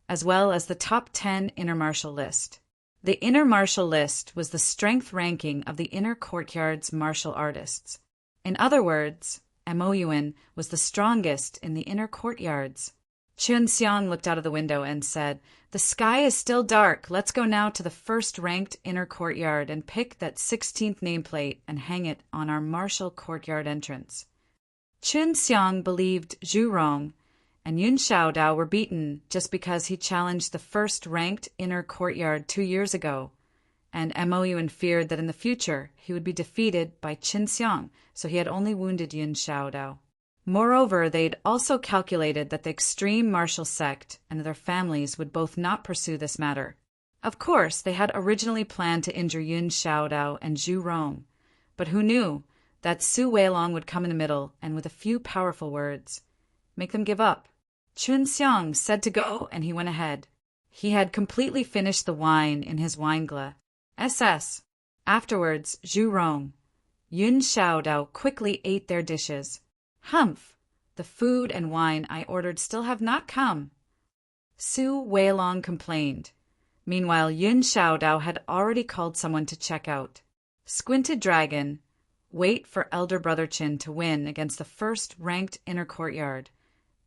as well as the top 10 inner martial list. The inner martial list was the strength ranking of the inner courtyard's martial artists. In other words, Amoyuan was the strongest in the inner courtyards. Chun Xiang looked out of the window and said, The sky is still dark. Let's go now to the first-ranked inner courtyard and pick that 16th nameplate and hang it on our martial courtyard entrance. Chun Xiang believed Zhu Rong and Yun Xiaodao were beaten just because he challenged the first-ranked inner courtyard 2 years ago, and Amoyuan feared that in the future he would be defeated by Chun Xiang, so he had only wounded Yun Xiaodao. Moreover, they'd also calculated that the extreme martial sect and their families would both not pursue this matter. Of course, they had originally planned to injure Yun Xiaodao and Zhu Rong, but who knew that Su Weilong would come in the middle and with a few powerful words make them give up. Chun Xiang said to go, and he went ahead. He had completely finished the wine in his wineglass. Afterwards, Zhu Rong, Yun Xiaodao quickly ate their dishes. Humph! The food and wine I ordered still have not come. Su Weilong complained. Meanwhile, Yun Xiaodao had already called someone to check out. Squinted Dragon, wait for Elder Brother Qin to win against the first-ranked inner courtyard.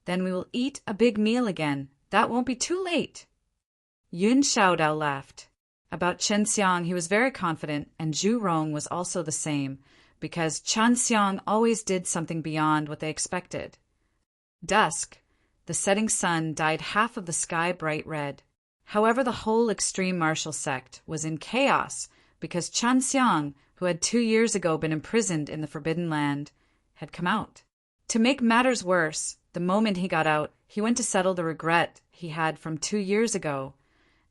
Then we will eat a big meal again. That won't be too late. Yun Xiaodao laughed. About Chen Xiang he was very confident, and Zhu Rong was also the same, because Chen Xiang always did something beyond what they expected. Dusk, the setting sun dyed half of the sky bright red. However, the whole extreme martial sect was in chaos because Chen Xiang, who had 2 years ago been imprisoned in the Forbidden Land, had come out. To make matters worse, the moment he got out, he went to settle the regret he had from 2 years ago,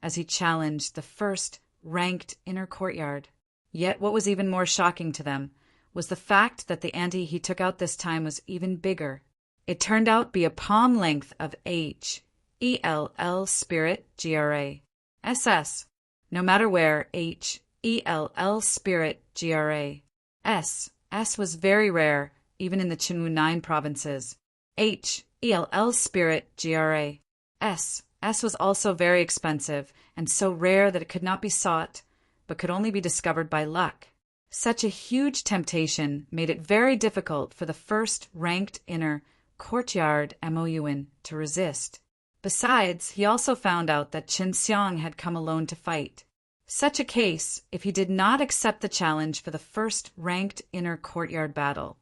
as he challenged the first-ranked inner courtyard. Yet what was even more shocking to them was the fact that the ante he took out this time was even bigger. It turned out to be a palm length of H-E-L-L Spirit G-R-A-S-S. No matter where, H-E-L-L Spirit G-R-A-S. S was very rare, even in the Qinwu 9 provinces. H-E-L-L Spirit G-R-A-S. S was also very expensive, and so rare that it could not be sought, but could only be discovered by luck. Such a huge temptation made it very difficult for the first-ranked inner courtyard Amoyuan to resist. Besides, he also found out that Chen Xiang had come alone to fight. Such a case, if he did not accept the challenge for the first-ranked inner courtyard battle,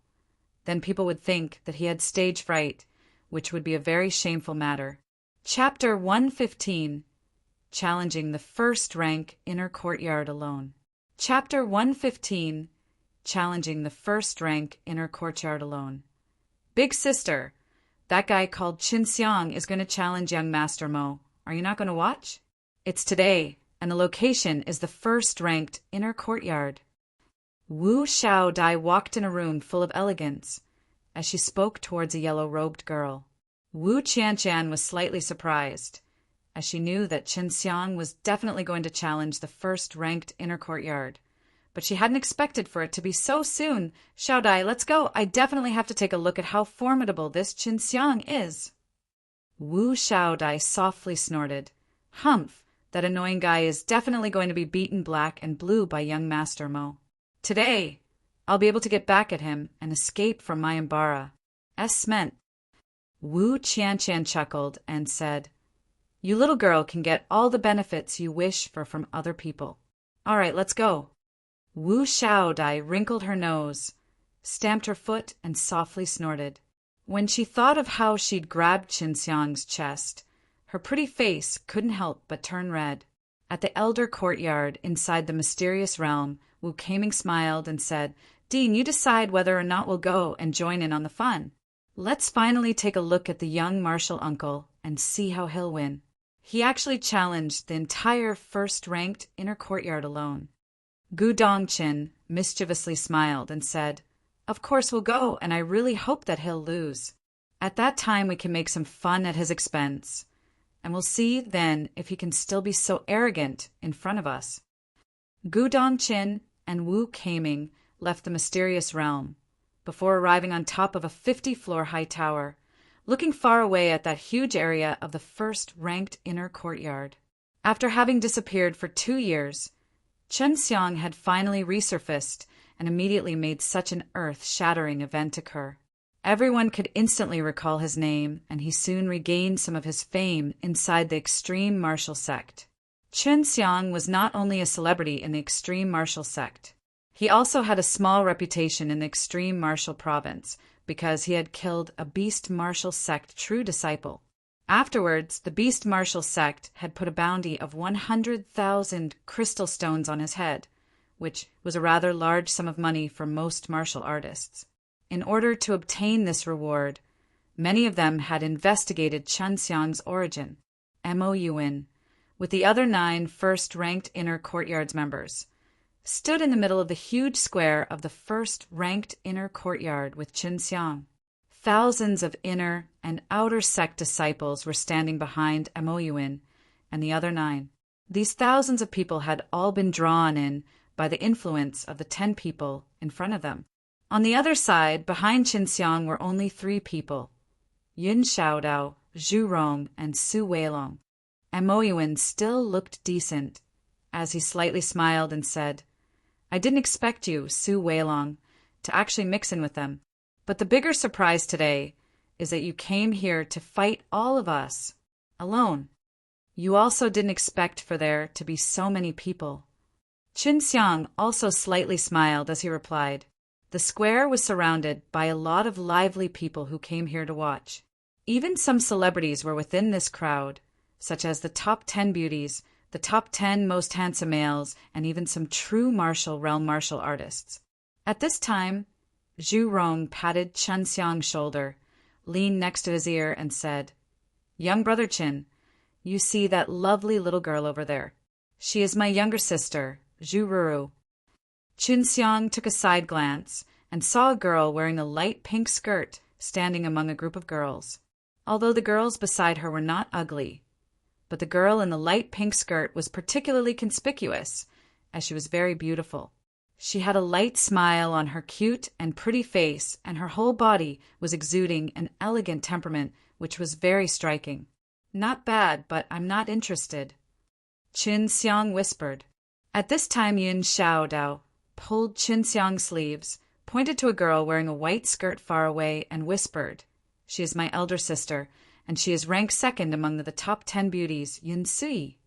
then people would think that he had stage fright, which would be a very shameful matter. Chapter 115. Challenging the first-rank inner courtyard alone. Chapter 115. Challenging the first-rank inner courtyard alone. Big sister, that guy called Qin Xiang is going to challenge young Master Mo. Are you not going to watch? It's today, and the location is the first-ranked inner courtyard. Wu Xiaodai walked in a room full of elegance, as she spoke towards a yellow-robed girl. Wu Qianqian was slightly surprised, as she knew that Qin Xiang was definitely going to challenge the first-ranked inner courtyard. But she hadn't expected for it to be so soon. Xiaodai, let's go. I definitely have to take a look at how formidable this Qin Xiang is. Wu Xiaodai softly snorted. Humph, that annoying guy is definitely going to be beaten black and blue by young Master Mo. Today, I'll be able to get back at him and escape from my embarra. Meant. Wu Qianqian chuckled and said, You little girl can get all the benefits you wish for from other people. All right, let's go. Wu Xiaodai wrinkled her nose, stamped her foot, and softly snorted. When she thought of how she'd grabbed Qin Xiang's chest, her pretty face couldn't help but turn red. At the elder courtyard inside the mysterious realm, Wu Kaming smiled and said, Dean, you decide whether or not we'll go and join in on the fun. Let's finally take a look at the young martial uncle and see how he'll win. He actually challenged the entire first-ranked inner courtyard alone. Gu Dongqin mischievously smiled and said, "Of course we'll go, and I really hope that he'll lose. At that time we can make some fun at his expense, and we'll see then if he can still be so arrogant in front of us." Gu Dongqin and Wu Keiming left the mysterious realm, before arriving on top of a 50-floor high tower, looking far away at that huge area of the first-ranked inner courtyard. After having disappeared for 2 years, Chen Xiang had finally resurfaced and immediately made such an earth-shattering event occur. Everyone could instantly recall his name, and he soon regained some of his fame inside the extreme martial sect. Chen Xiang was not only a celebrity in the extreme martial sect, he also had a small reputation in the extreme martial province because he had killed a beast martial sect true disciple. Afterwards, the beast martial sect had put a bounty of 100,000 crystal stones on his head, which was a rather large sum of money for most martial artists. In order to obtain this reward, many of them had investigated Chen Xiang's origin, Mo Yuan, with the other 9 first-ranked inner courtyard's members, stood in the middle of the huge square of the first-ranked inner courtyard with Chen Xiang. Thousands of inner and outer sect disciples were standing behind Mo Yuan and the other 9. These thousands of people had all been drawn in by the influence of the 10 people in front of them. On the other side, behind Chen Xiang, were only 3 people, Yun Xiaodao, Zhu Rong, and Su Weilong. Mo Yuan still looked decent, as he slightly smiled and said, "I didn't expect you, Su Weilong, to actually mix in with them. But the bigger surprise today is that you came here to fight all of us, alone. You also didn't expect for there to be so many people." Chen Xiang also slightly smiled as he replied, "The square was surrounded by a lot of lively people who came here to watch. Even some celebrities were within this crowd, such as the top 10 beauties, the top 10 most handsome males, and even some true martial realm martial artists." At this time, Zhu Rong patted Chen Xiang's shoulder, leaned next to his ear, and said, "Young brother Chen, you see that lovely little girl over there. She is my younger sister, Zhu Ruru." Chen Xiang took a side glance and saw a girl wearing a light pink skirt standing among a group of girls. Although the girls beside her were not ugly, but the girl in the light pink skirt was particularly conspicuous, as she was very beautiful. She had a light smile on her cute and pretty face, and her whole body was exuding an elegant temperament which was very striking. "Not bad, but I'm not interested," Chen Xiang whispered. At this time, Yun Xiaodao pulled Chen Xiang's sleeves, pointed to a girl wearing a white skirt far away, and whispered, "She is my elder sister, and she is ranked 2nd among the top 10 beauties, Yun Sui."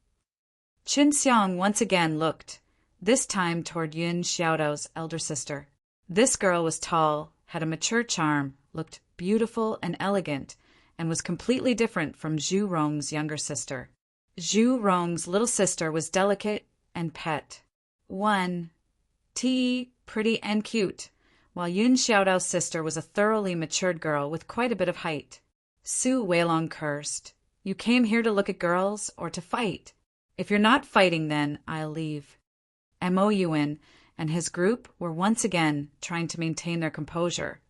Chen Xiang once again looked, this time toward Yun Xiaodao's elder sister. This girl was tall, had a mature charm, looked beautiful and elegant, and was completely different from Zhu Rong's younger sister. Zhu Rong's little sister was delicate and pet. Pretty and cute, while Yun Xiaodao's sister was a thoroughly matured girl with quite a bit of height. Su Weilong cursed, "You came here to look at girls or to fight? If you're not fighting, then I'll leave." Mo Yuan and his group were once again trying to maintain their composure,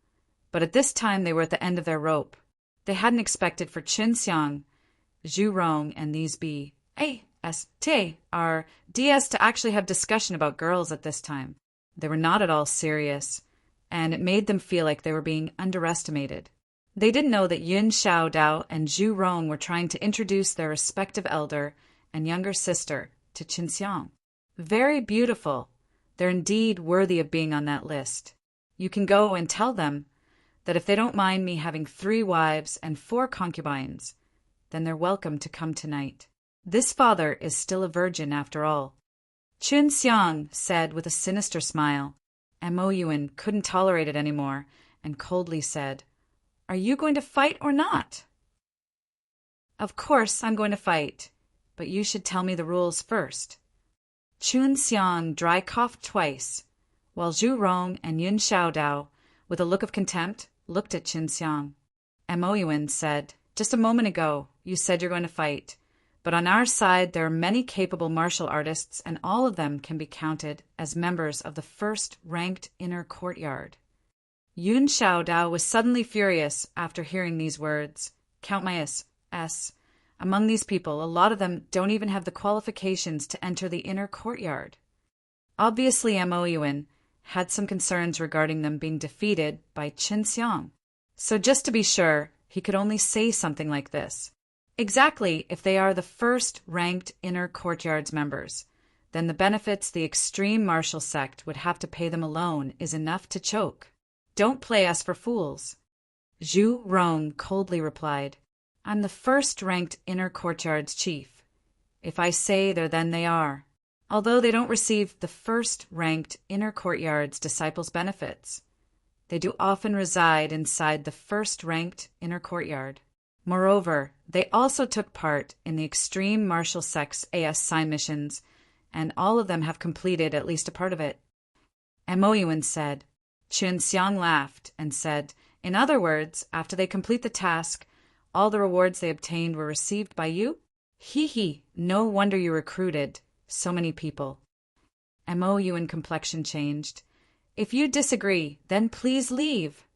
but at this time they were at the end of their rope. They hadn't expected for Chen Xiang, Zhu Rong, and these BSTRDS to actually have discussion about girls at this time. They were not at all serious, and it made them feel like they were being underestimated. They didn't know that Yun Xiaodao and Zhu Rong were trying to introduce their respective elder and younger sister to Chen Xiang. Very beautiful. They're indeed worthy of being on that list. You can go and tell them that if they don't mind me having 3 wives and 4 concubines, then they're welcome to come tonight. This father is still a virgin after all." Chen Xiang said with a sinister smile. Mo Yuan couldn't tolerate it anymore and coldly said, "Are you going to fight or not?" "Of course I'm going to fight, but you should tell me the rules first." Chen Xiang dry coughed twice, while Zhu Rong and Yun Xiaodao, with a look of contempt, looked at Qin Xiang. Mo Yuan said, "Just a moment ago, you said you're going to fight. But on our side, there are many capable martial artists, and all of them can be counted as members of the first-ranked inner courtyard." Yun Xiaodao was suddenly furious after hearing these words. "Count my S. Among these people, a lot of them don't even have the qualifications to enter the inner courtyard." Obviously, Mo Yuan had some concerns regarding them being defeated by Qin Xiang. So just to be sure, he could only say something like this. Exactly, if they are the first-ranked inner courtyard's members, then the benefits the extreme martial sect would have to pay them alone is enough to choke. "Don't play us for fools." Zhu Rong coldly replied, "I'm the first-ranked inner courtyard's chief. If I say they're, then they are. Although they don't receive the first-ranked inner courtyard's disciples' benefits, they do often reside inside the first-ranked inner courtyard. Moreover, they also took part in the extreme martial sect's AS sign missions, and all of them have completed at least a part of it." Mo Yuan said. Qin Xiang laughed and said, "In other words, after they complete the task, all the rewards they obtained were received by you? He, no wonder you recruited so many people." Mo Yuan complexion changed. "If you disagree, then please leave."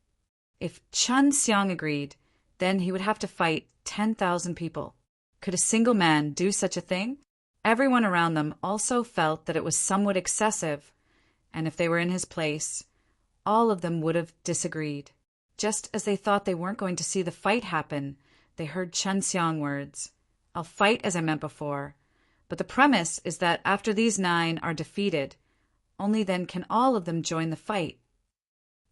If Qin Xiang agreed, then he would have to fight 10,000 people. Could a single man do such a thing? Everyone around them also felt that it was somewhat excessive, and if they were in his place, all of them would have disagreed. Just as they thought they weren't going to see the fight happen, they heard Qin Xiang words. "I'll fight as I meant before, but the premise is that after these 9 are defeated, only then can all of them join the fight."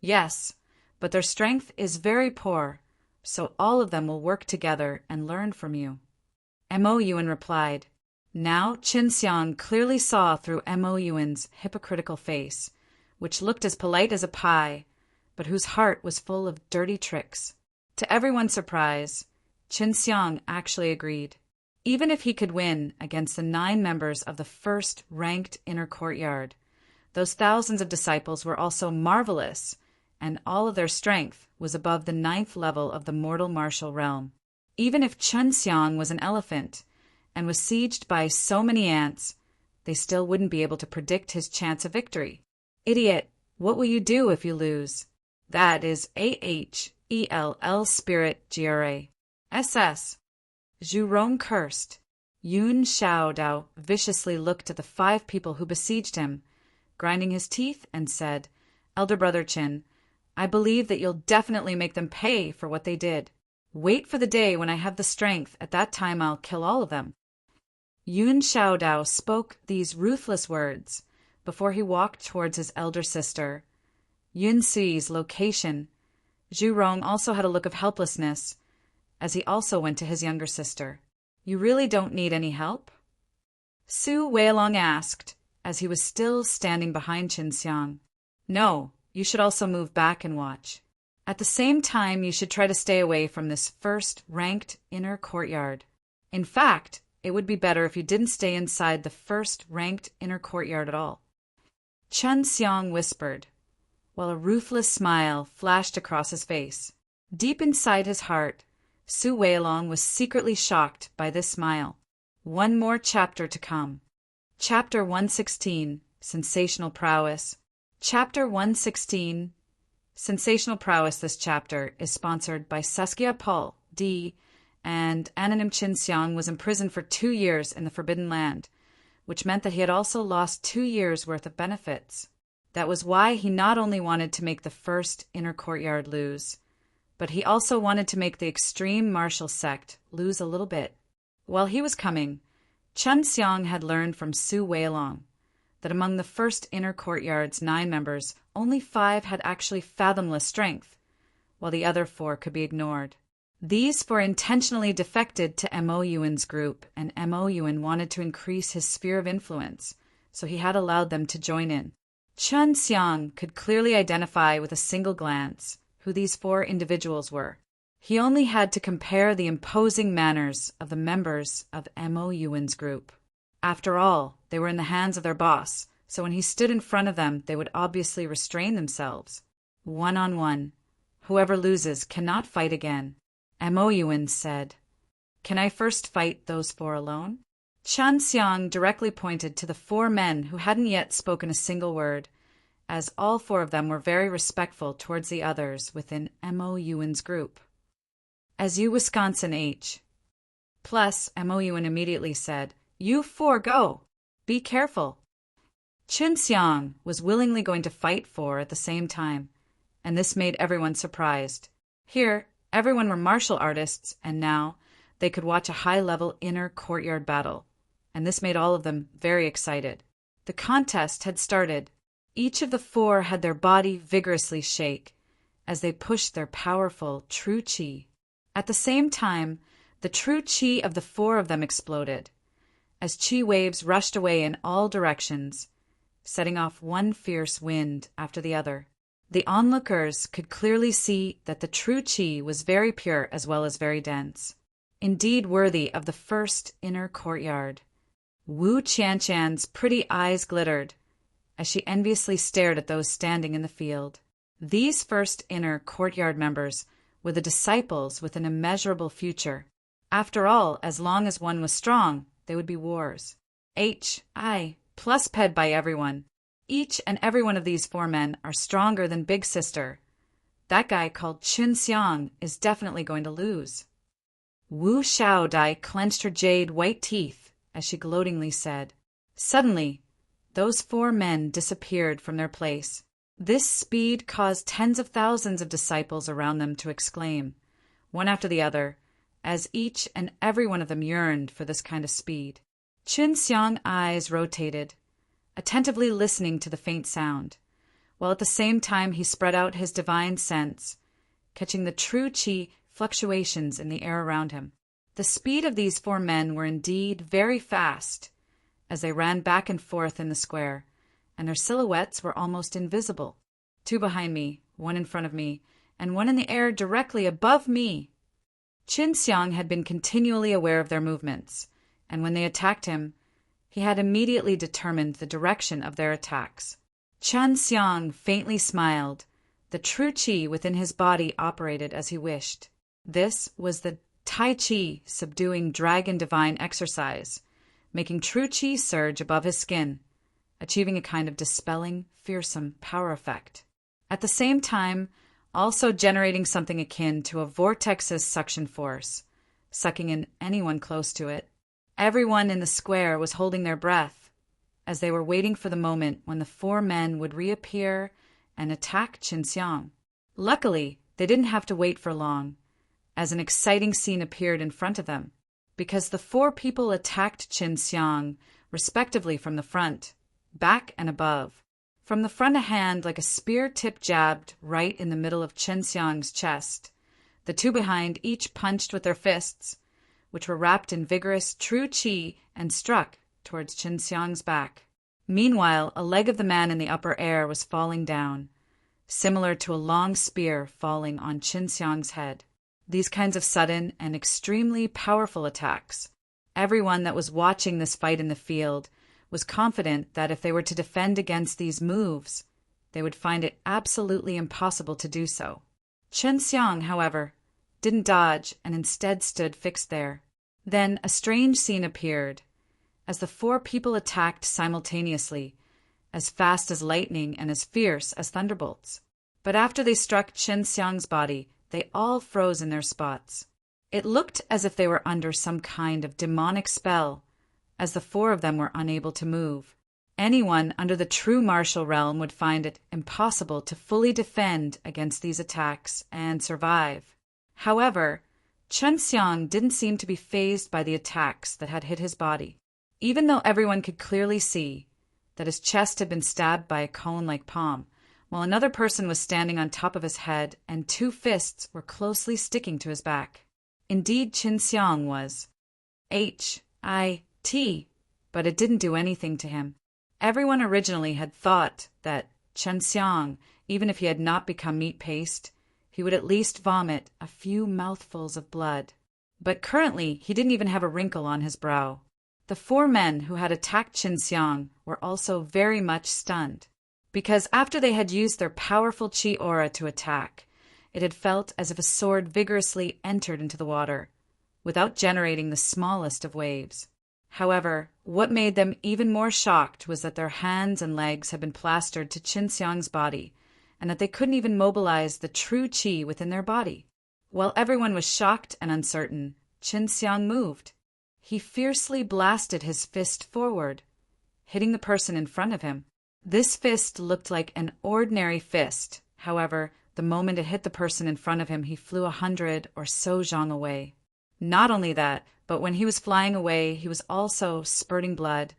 "Yes, but their strength is very poor, so all of them will work together and learn from you." Mo Yuan replied. Now Qin Xiang clearly saw through Mo Yuan's hypocritical face, which looked as polite as a pie, but whose heart was full of dirty tricks. To everyone's surprise, Qin Xiang actually agreed. Even if he could win against the 9 members of the first-ranked inner courtyard, those thousands of disciples were also marvelous, and all of their strength was above the 9th level of the mortal martial realm. Even if Qin Xiang was an elephant and was sieged by so many ants, they still wouldn't be able to predict his chance of victory. "Idiot, what will you do if you lose?" That is AHELL Spirit GRA. SS. Zhu Rong cursed. Yun Xiaodao viciously looked at the 5 people who besieged him, grinding his teeth, and said, "Elder Brother Qin, I believe that you'll definitely make them pay for what they did. Wait for the day when I have the strength. At that time I'll kill all of them." Yun Xiaodao spoke these ruthless words before he walked towards his elder sister. Yun Si's location. Zhu Rong also had a look of helplessness, as he also went to his younger sister. "You really don't need any help?" Su Weilong asked, as he was still standing behind Qin Xiang. "No, you should also move back and watch. At the same time, you should try to stay away from this first-ranked inner courtyard. In fact, it would be better if you didn't stay inside the first-ranked inner courtyard at all." Qin Xiang whispered, while a ruthless smile flashed across his face. Deep inside his heart, Su Weilong was secretly shocked by this smile. One more chapter to come. Chapter 116, Sensational Prowess. Chapter 116, Sensational Prowess. This chapter is sponsored by Saskia Paul, D., and Anonym Qin Xiang was imprisoned for 2 years in the Forbidden Land, which meant that he had also lost 2 years' worth of benefits. That was why he not only wanted to make the first inner courtyard lose, but he also wanted to make the extreme martial sect lose a little bit. While he was coming, Qin Xiang had learned from Su Weilong that among the first inner courtyard's 9 members, only 5 had actually fathomless strength, while the other 4 could be ignored. These 4 intentionally defected to Mo Yuan's group, and Mo Yuan wanted to increase his sphere of influence, so he had allowed them to join in. Qin Xiang could clearly identify with a single glance who these 4 individuals were. He only had to compare the imposing manners of the members of Mo Yuan's group. After all, they were in the hands of their boss, so when he stood in front of them, they would obviously restrain themselves. 1-on-1. Whoever loses cannot fight again. Mo said. Can I first fight those 4 alone? Chen Xiang directly pointed to the 4 men who hadn't yet spoken a single word, as all 4 of them were very respectful towards the others within Mo's group. As you Wisconsin H. Plus, Mo immediately said, You 4 go! Be careful! Chen Xiang was willingly going to fight 4 at the same time, and this made everyone surprised. Here, everyone were martial artists, and now they could watch a high-level inner courtyard battle, and this made all of them very excited. The contest had started. Each of the 4 had their body vigorously shake as they pushed their powerful true qi. At the same time, the true qi of the 4 of them exploded, as qi waves rushed away in all directions, setting off one fierce wind after the other. The onlookers could clearly see that the true qi was very pure as well as very dense, indeed worthy of the first inner courtyard. Wu Qianshan's pretty eyes glittered as she enviously stared at those standing in the field. These first inner courtyard members were the disciples with an immeasurable future. After all, as long as one was strong, they would be wars. Plus ped by everyone. Each and every one of these 4 men are stronger than Big Sister. That guy called Chen Xiang is definitely going to lose. Wu Xiaodai clenched her jade white teeth as she gloatingly said. Suddenly, those 4 men disappeared from their place. This speed caused tens of thousands of disciples around them to exclaim, one after the other, as each and every one of them yearned for this kind of speed. Chen Xiang's eyes rotated, attentively listening to the faint sound, while at the same time he spread out his divine sense, catching the true qi fluctuations in the air around him. The speed of these 4 men were indeed very fast, as they ran back and forth in the square, and their silhouettes were almost invisible. 2 behind me, 1 in front of me, and 1 in the air directly above me. Chen Xiang had been continually aware of their movements, and when they attacked him, he had immediately determined the direction of their attacks. Chen Xiang faintly smiled. The true qi within his body operated as he wished. This was the Tai Chi subduing dragon divine exercise, making true qi surge above his skin, achieving a kind of dispelling, fearsome power effect. At the same time, also generating something akin to a vortex's suction force, sucking in anyone close to it. Everyone in the square was holding their breath, as they were waiting for the moment when the 4 men would reappear and attack Chen Xiang. Luckily, they didn't have to wait for long, as an exciting scene appeared in front of them, because the 4 people attacked Chen Xiang, respectively from the front, back and above. From the front, a hand like a spear tip jabbed right in the middle of Chen Xiang's chest. The 2 behind each punched with their fists, which were wrapped in vigorous true qi, and struck towards Chen Xiang's back. Meanwhile, a leg of the man in the upper air was falling down, similar to a long spear falling on Chen Xiang's head. These kinds of sudden and extremely powerful attacks. Everyone that was watching this fight in the field was confident that if they were to defend against these moves, they would find it absolutely impossible to do so. Chen Xiang, however, didn't dodge and instead stood fixed there. Then a strange scene appeared, as the 4 people attacked simultaneously, as fast as lightning and as fierce as thunderbolts. But after they struck Chen Xiang's body, they all froze in their spots. It looked as if they were under some kind of demonic spell, as the 4 of them were unable to move. Anyone under the true martial realm would find it impossible to fully defend against these attacks and survive. However, Chen Xiang didn't seem to be fazed by the attacks that had hit his body, even though everyone could clearly see that his chest had been stabbed by a cone-like palm, while another person was standing on top of his head and 2 fists were closely sticking to his back. Indeed, Chen Xiang was HIT, but it didn't do anything to him. Everyone originally had thought that Chen Xiang, even if he had not become meat paste, he would at least vomit a few mouthfuls of blood. But currently, he didn't even have a wrinkle on his brow. The 4 men who had attacked Qinxiang were also very much stunned, because after they had used their powerful qi aura to attack, it had felt as if a sword vigorously entered into the water, without generating the smallest of waves. However, what made them even more shocked was that their hands and legs had been plastered to Qinxiang's body, and that they couldn't even mobilize the true qi within their body. While everyone was shocked and uncertain, Qinxiang moved. He fiercely blasted his fist forward, hitting the person in front of him. This fist looked like an ordinary fist. However, the moment it hit the person in front of him, he flew 100 or so zhang away. Not only that, but when he was flying away, he was also spurting blood,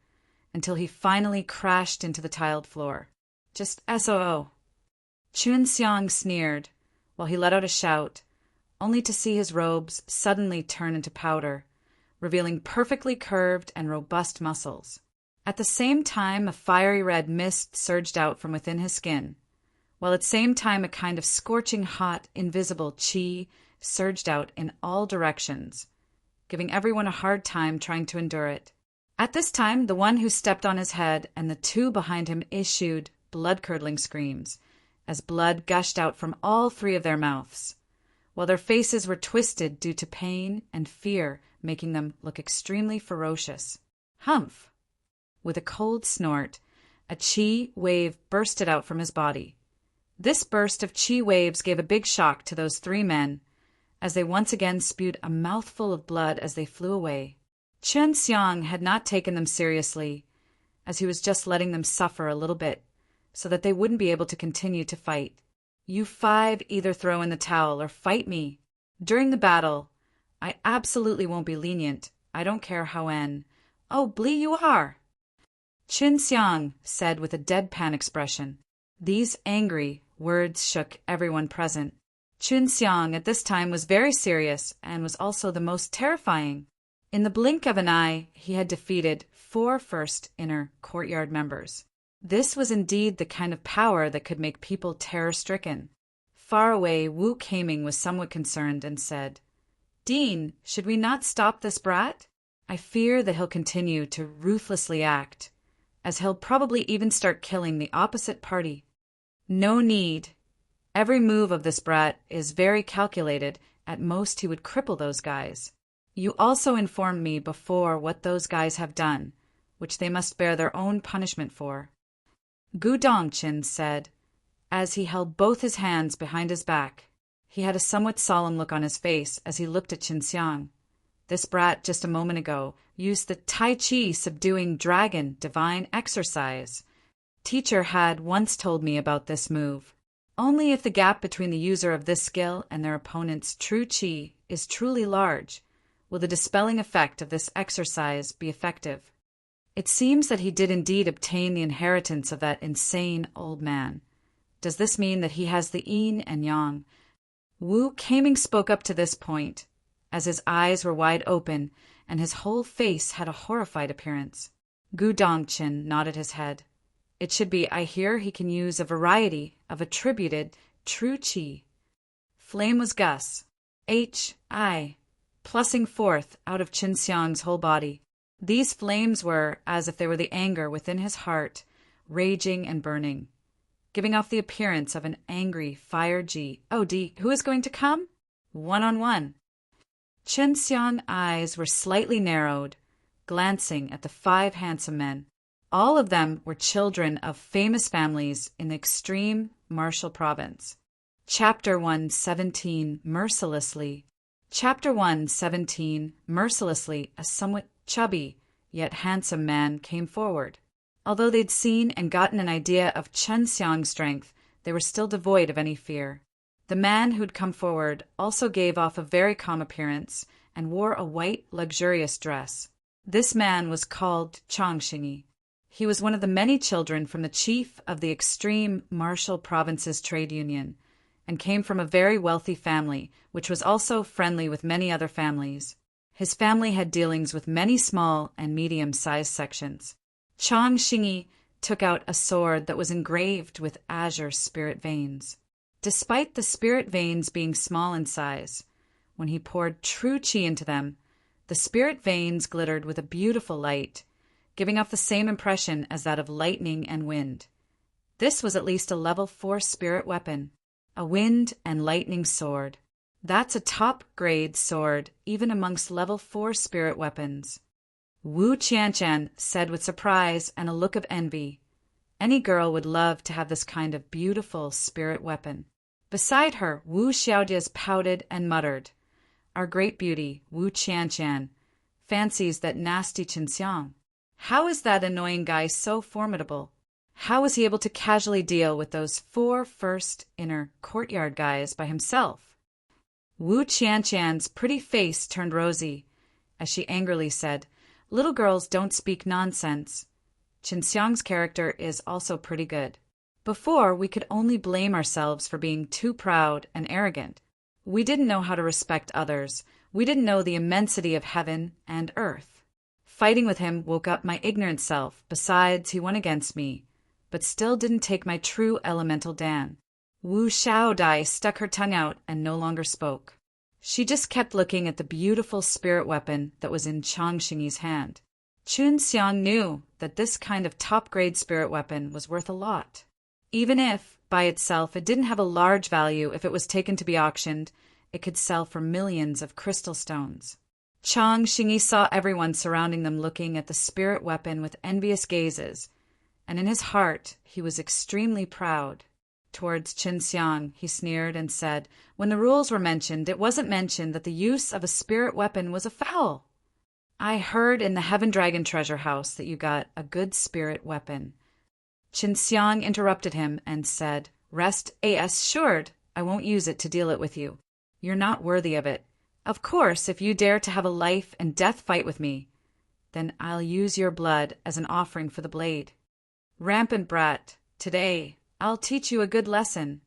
until he finally crashed into the tiled floor. Just SOO. Qinxiang sneered, while he let out a shout, only to see his robes suddenly turn into powder, revealing perfectly curved and robust muscles. At the same time, a fiery red mist surged out from within his skin, while at the same time a kind of scorching hot, invisible qi surged out in all directions, giving everyone a hard time trying to endure it. At this time, the one who stepped on his head and the 2 behind him issued blood-curdling screams, as blood gushed out from all 3 of their mouths, while their faces were twisted due to pain and fear, making them look extremely ferocious. Humph! With a cold snort, a qi wave bursted out from his body. This burst of qi waves gave a big shock to those 3 men, as they once again spewed a mouthful of blood as they flew away. Qinxiang had not taken them seriously, as he was just letting them suffer a little bit, so that they wouldn't be able to continue to fight. You 5 either throw in the towel or fight me. During the battle, I absolutely won't be lenient. I don't care how. Oh, Blee, you are! Qinxiang said with a deadpan expression. These angry words shook everyone present. Qinxiang at this time was very serious and was also the most terrifying. In the blink of an eye, he had defeated 4 first inner courtyard members. This was indeed the kind of power that could make people terror-stricken. Far away, Wu Kaming was somewhat concerned and said, "Dean, should we not stop this brat? I fear that he'll continue to ruthlessly act, as he'll probably even start killing the opposite party." "No need. Every move of this brat is very calculated. At most he would cripple those guys. You also informed me before what those guys have done, which they must bear their own punishment for." Gu Dongqin said, as he held both his hands behind his back. He had a somewhat solemn look on his face as he looked at Qinxiang. This brat just a moment ago used the Tai Chi subduing dragon divine exercise. Teacher had once told me about this move. Only if the gap between the user of this skill and their opponent's true qi is truly large will the dispelling effect of this exercise be effective. It seems that he did indeed obtain the inheritance of that insane old man. Does this mean that he has the yin and yang? Wu Kaming spoke up to this point, as his eyes were wide open and his whole face had a horrified appearance. Gu Dongqin nodded his head. It should be, I hear he can use a variety of attributed true qi. Flame was Gus, H.I., plussing forth out of Qinxiang's whole body. These flames were as if they were the anger within his heart, raging and burning, giving off the appearance of an angry fire G. Oh, D, who is going to come? 1-on-1. Qinxiang's eyes were slightly narrowed, glancing at the 5 handsome men. All of them were children of famous families in the extreme martial province. Chapter 117, Mercilessly. Chapter 117, Mercilessly, a somewhat chubby, yet handsome man came forward. Although they'd seen and gotten an idea of Qinxiang's strength, they were still devoid of any fear. The man who'd come forward also gave off a very calm appearance and wore a white, luxurious dress. This man was called Chongxingi. He was one of the many children from the chief of the extreme Martial Provinces Trade Union, and came from a very wealthy family, which was also friendly with many other families. His family had dealings with many small and medium-sized sections. Chongxingi took out a sword that was engraved with azure spirit veins. Despite the spirit veins being small in size, when he poured true qi into them, The spirit veins glittered with a beautiful light, giving off the same impression as that of lightning and wind. This was at least a level 4 spirit weapon, a wind and lightning sword. That's a top-grade sword, even amongst level 4 spirit weapons. Wu Qianqian said with surprise and a look of envy. Any girl would love to have this kind of beautiful spirit weapon. Beside her, Wu Xiaodiaz pouted and muttered. Our great beauty, Wu Qianqian, fancies that nasty Qinxiang. How is that annoying guy so formidable? How was he able to casually deal with those 4 first inner courtyard guys by himself? Wu Qianqian's pretty face turned rosy as she angrily said, Little girls don't speak nonsense. Qinxiang's character is also pretty good. Before, we could only blame ourselves for being too proud and arrogant. We didn't know how to respect others. We didn't know the immensity of heaven and earth. Fighting with him woke up my ignorant self. Besides, he won against me, but still didn't take my true elemental Dan. Wu Xiaodai stuck her tongue out and no longer spoke. She just kept looking at the beautiful spirit weapon that was in Chang Xingyi's hand. Chun Xiang knew that this kind of top-grade spirit weapon was worth a lot. Even if, by itself, it didn't have a large value if it was taken to be auctioned, it could sell for millions of crystal stones. Chang Xingyi saw everyone surrounding them looking at the spirit weapon with envious gazes, and in his heart he was extremely proud. Towards Qinxiang he sneered and said, when the rules were mentioned, it wasn't mentioned that the use of a spirit weapon was a foul. I heard in the Heaven Dragon treasure house that you got a good spirit weapon. Qinxiang interrupted him and said, Rest assured, I won't use it to deal it with you. You're not worthy of it. Of course, if you dare to have a life and death fight with me, then I'll use your blood as an offering for the blade. Rampant brat, today I'll teach you a good lesson.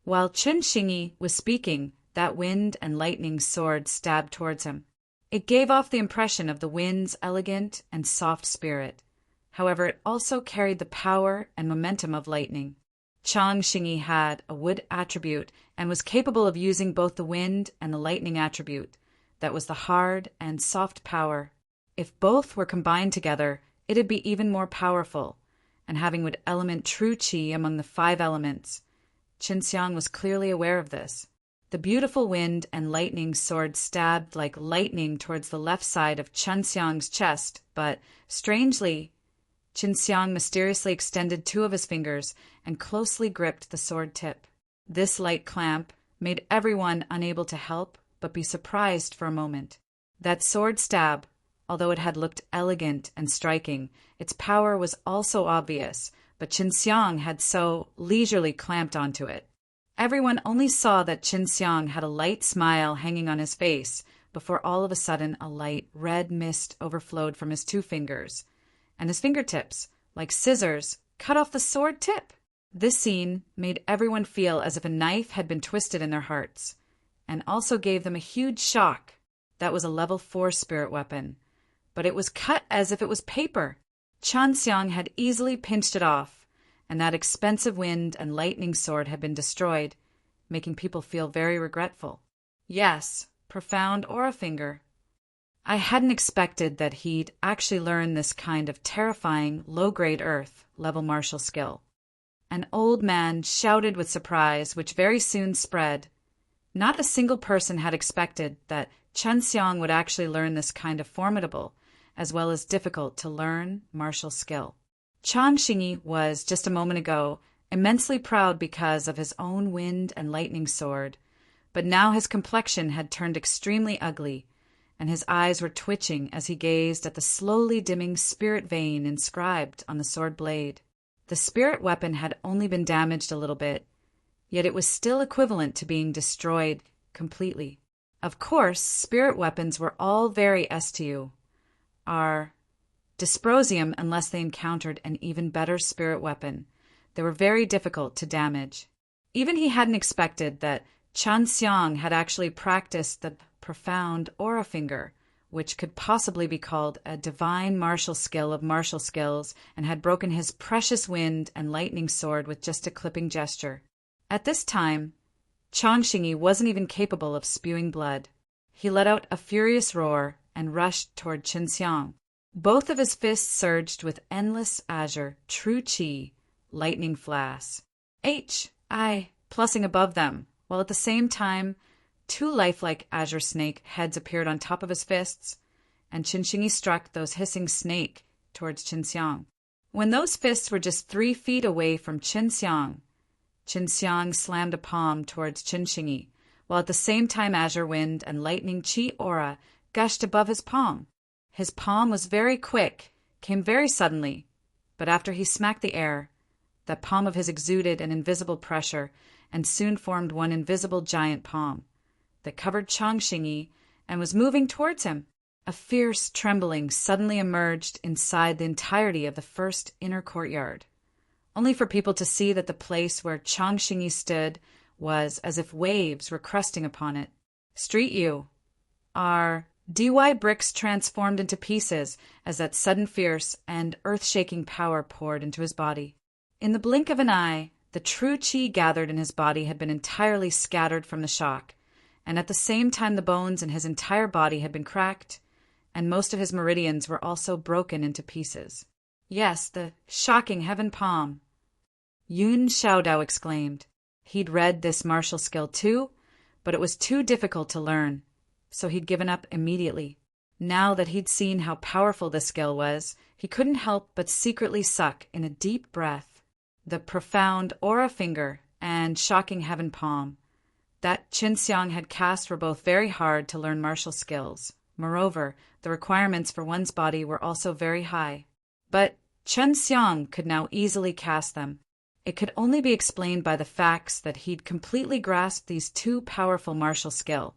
While Chun Xingyi was speaking, that wind and lightning sword stabbed towards him. It gave off the impression of the wind's elegant and soft spirit. However, it also carried the power and momentum of lightning. Chang Xingyi had a wood attribute and was capable of using both the wind and the lightning attribute. That was the hard and soft power. If both were combined together, it'd be even more powerful, and having wood element true qi among the 5 elements. Qinxiang was clearly aware of this. The beautiful wind and lightning sword stabbed like lightning towards the left side of Qinxiang's chest, but, strangely, Qinxiang mysteriously extended 2 of his fingers and closely gripped the sword tip. This light clamp made everyone unable to help but be surprised for a moment. That sword stab, although it had looked elegant and striking, its power was also obvious, but Qinxiang had so leisurely clamped onto it. Everyone only saw that Qinxiang had a light smile hanging on his face before all of a sudden a light red mist overflowed from his 2 fingers, and his fingertips, like scissors, cut off the sword tip. This scene made everyone feel as if a knife had been twisted in their hearts, and also gave them a huge shock. That was a level 4 spirit weapon, but it was cut as if it was paper. Qinxiang had easily pinched it off, and that expensive wind and lightning sword had been destroyed, making people feel very regretful. Yes, profound aura finger. I hadn't expected that he'd actually learn this kind of terrifying, low-grade earth level martial skill. An old man shouted with surprise, which very soon spread. Not a single person had expected that Qinxiang would actually learn this kind of formidable, as well as difficult to learn, martial skill. Chang Xingyi was, just a moment ago, immensely proud because of his own wind and lightning sword, but now his complexion had turned extremely ugly, and his eyes were twitching as he gazed at the slowly dimming spirit vein inscribed on the sword blade. The spirit weapon had only been damaged a little bit, yet it was still equivalent to being destroyed completely. Of course, spirit weapons were all very STU, are dysprosium unless they encountered an even better spirit weapon. They were very difficult to damage. Even he hadn't expected that Qinxiang had actually practiced the profound aura finger, which could possibly be called a divine martial skill of martial skills, and had broken his precious wind and lightning sword with just a clipping gesture. At this time, Chang Xingyi wasn't even capable of spewing blood. He let out a furious roar and rushed toward Qin Xiang. Both of his fists surged with endless azure, true qi, lightning flash. I, pulsing above them, while at the same time, two lifelike azure snake heads appeared on top of his fists, and Qin Xingyi struck those hissing snake towards Qin Xiang. When those fists were just 3 feet away from Qin Xiang slammed a palm towards Qin Xingyi, while at the same time azure wind and lightning qi aura gushed above his palm. His palm was very quick, came very suddenly, but after he smacked the air, that palm of his exuded an invisible pressure and soon formed one invisible giant palm that covered Chang Xingyi and was moving towards him. A fierce trembling suddenly emerged inside the entirety of the first inner courtyard, only for people to see that the place where Chang Xingyi stood was as if waves were crusting upon it. Street you. DY bricks transformed into pieces as that sudden fierce and earth-shaking power poured into his body. In the blink of an eye, the true qi gathered in his body had been entirely scattered from the shock, and at the same time the bones in his entire body had been cracked, and most of his meridians were also broken into pieces. Yes, the shocking heaven palm. Yun Xiaodao exclaimed. He'd read this martial skill too, but it was too difficult to learn, so he'd given up immediately. Now that he'd seen how powerful this skill was, he couldn't help but secretly suck in a deep breath. The profound aura finger and shocking heaven palm that Qin Xiang had cast were both very hard to learn martial skills. Moreover, the requirements for one's body were also very high. But Qin Xiang could now easily cast them. It could only be explained by the facts that he'd completely grasped these two powerful martial skill,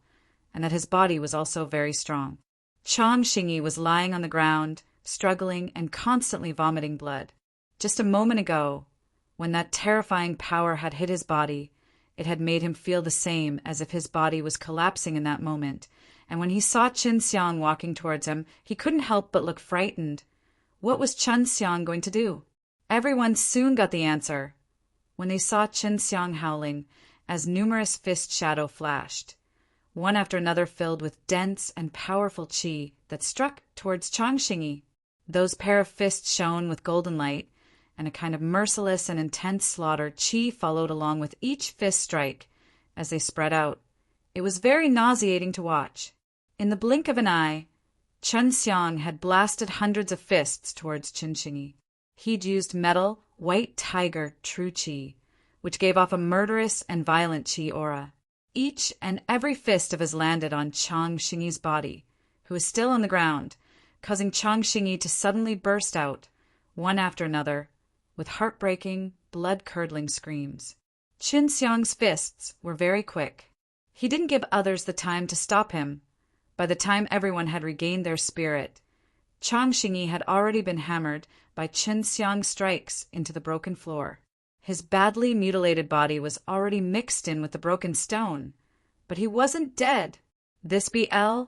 and that his body was also very strong. Chang Xingyi was lying on the ground, struggling and constantly vomiting blood. Just a moment ago, when that terrifying power had hit his body, it had made him feel the same as if his body was collapsing in that moment, and when he saw Qin Xiang walking towards him, he couldn't help but look frightened. What was Qin Xiang going to do? Everyone soon got the answer when they saw Qin Xiang howling as numerous fist shadow flashed, one after another filled with dense and powerful qi that struck towards Chang Xingyi. Those pair of fists shone with golden light, and a kind of merciless and intense slaughter qi followed along with each fist strike as they spread out. It was very nauseating to watch. In the blink of an eye, Qin Xiang had blasted hundreds of fists towards Qin Xingyi. He'd used metal, white tiger true qi, which gave off a murderous and violent qi aura. Each and every fist of his landed on Chang Xingyi's body, who was still on the ground, causing Chang Xingyi to suddenly burst out, one after another, with heartbreaking, blood-curdling screams. Qin Xiang's fists were very quick. He didn't give others the time to stop him. By the time everyone had regained their spirit, Chang Xingyi had already been hammered by Qin Xiang's strikes into the broken floor. His badly mutilated body was already mixed in with the broken stone, but he wasn't dead. This brutal,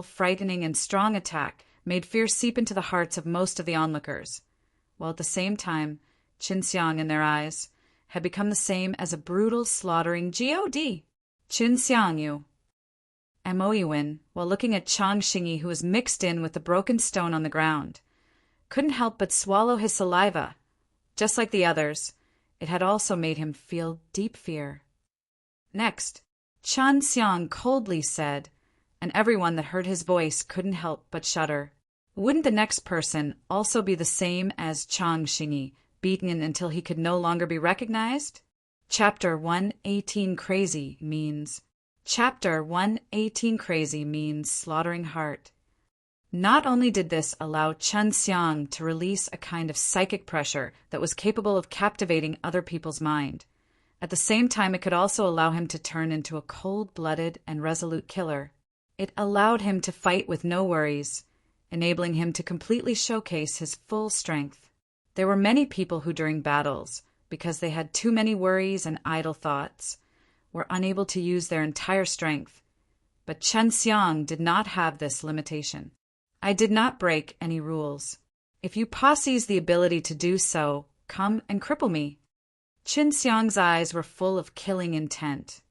frightening, and strong attack made fear seep into the hearts of most of the onlookers, while at the same time, Qin Xiang in their eyes had become the same as a brutal, slaughtering God. Qin Xiang Yu. Moyuan, while looking at Chang Xingyi, who was mixed in with the broken stone on the ground, couldn't help but swallow his saliva. Just like the others, it had also made him feel deep fear. Next, Qin Xiang coldly said, and everyone that heard his voice couldn't help but shudder, "Wouldn't the next person also be the same as Chang Xingyi, beaten until he could no longer be recognized?" Chapter 118 Crazy means slaughtering heart. Not only did this allow Qin Xiang to release a kind of psychic pressure that was capable of captivating other people's mind, at the same time it could also allow him to turn into a cold-blooded and resolute killer. It allowed him to fight with no worries, enabling him to completely showcase his full strength. There were many people who during battles, because they had too many worries and idle thoughts, were unable to use their entire strength, but Qin Xiang did not have this limitation. "I did not break any rules. If you possess the ability to do so, come and cripple me." Qin Xiang's eyes were full of killing intent.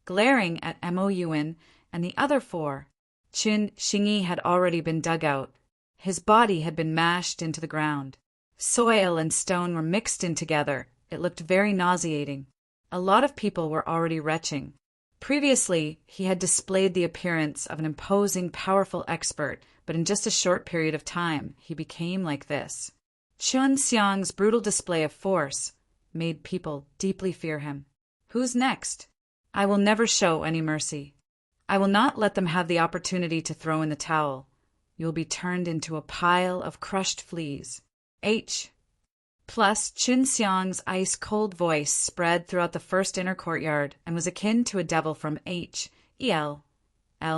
Glaring at Mo Yuan and the other 4. Qin Xingyi had already been dug out. His body had been mashed into the ground. Soil and stone were mixed in together. It looked very nauseating. A lot of people were already retching. Previously, he had displayed the appearance of an imposing, powerful expert, but in just a short period of time, he became like this. Chun Xiang's brutal display of force made people deeply fear him. Who's next? I will never show any mercy. I will not let them have the opportunity to throw in the towel. You will be turned into a pile of crushed fleas. H. Plus, Qin Xiang's ice-cold voice spread throughout the first inner courtyard and was akin to a devil from H.E.L.,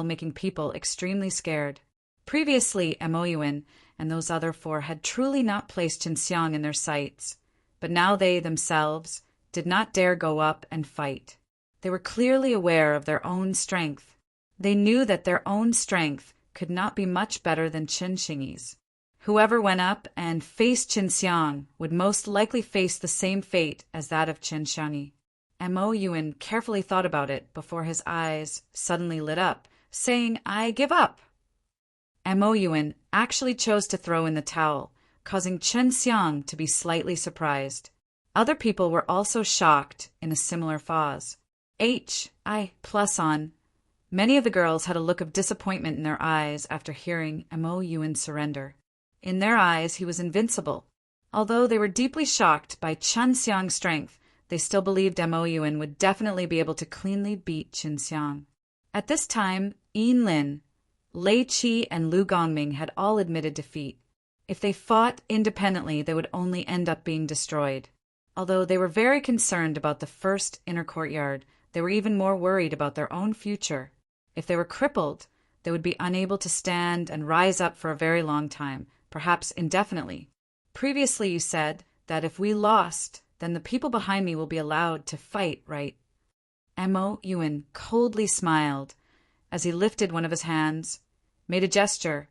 making people extremely scared. Previously, Moyuan and those other 4 had truly not placed Qin Xiang in their sights, but now they themselves did not dare go up and fight. They were clearly aware of their own strength. They knew that their own strength could not be much better than Qin Xingyi's. Whoever went up and faced Qin Xiang would most likely face the same fate as that of Qin Xiangyi. Moyuan carefully thought about it before his eyes suddenly lit up, saying, "I give up." Moyuan actually chose to throw in the towel, causing Qin Xiang to be slightly surprised. Other people were also shocked in a similar phase. On. Many of the girls had a look of disappointment in their eyes after hearing Moyuan surrender. In their eyes, he was invincible. Although they were deeply shocked by Qin Xiang's strength, they still believed Moyuan would definitely be able to cleanly beat Qin Xiang. At this time, Yin Lin, Lei Qi, and Lu Gongming had all admitted defeat. If they fought independently, they would only end up being destroyed. Although they were very concerned about the first inner courtyard, they were even more worried about their own future. If they were crippled, they would be unable to stand and rise up for a very long time, perhaps indefinitely. Previously you said that if we lost, then the people behind me will be allowed to fight, right? Moyuan coldly smiled as he lifted one of his hands, made a gesture,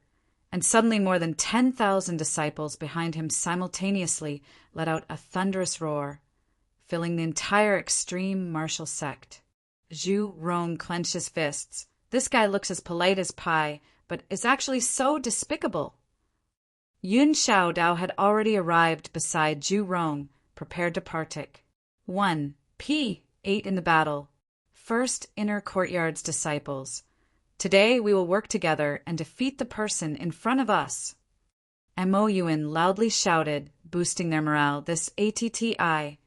and suddenly more than 10,000 disciples behind him simultaneously let out a thunderous roar, filling the entire extreme martial sect. Zhu Rong clenched his fists. This guy looks as polite as pie, but is actually so despicable. Yun Xiaodao had already arrived beside Zhu Rong, prepared to partake. 1. P8 in the battle. First Inner Courtyard's disciples. Today we will work together and defeat the person in front of us. Moyuan loudly shouted, boosting their morale. This ATTI.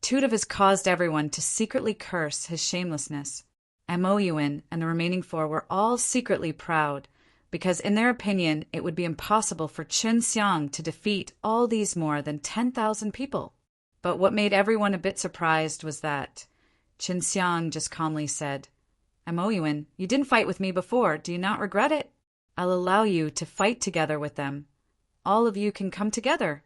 Toot of his caused everyone to secretly curse his shamelessness. Moyuan and the remaining 4 were all secretly proud, because in their opinion it would be impossible for Qin Xiang to defeat all these more than 10,000 people. But what made everyone a bit surprised was that Qin Xiang just calmly said, Moyuan, you didn't fight with me before, do you not regret it? I'll allow you to fight together with them. All of you can come together.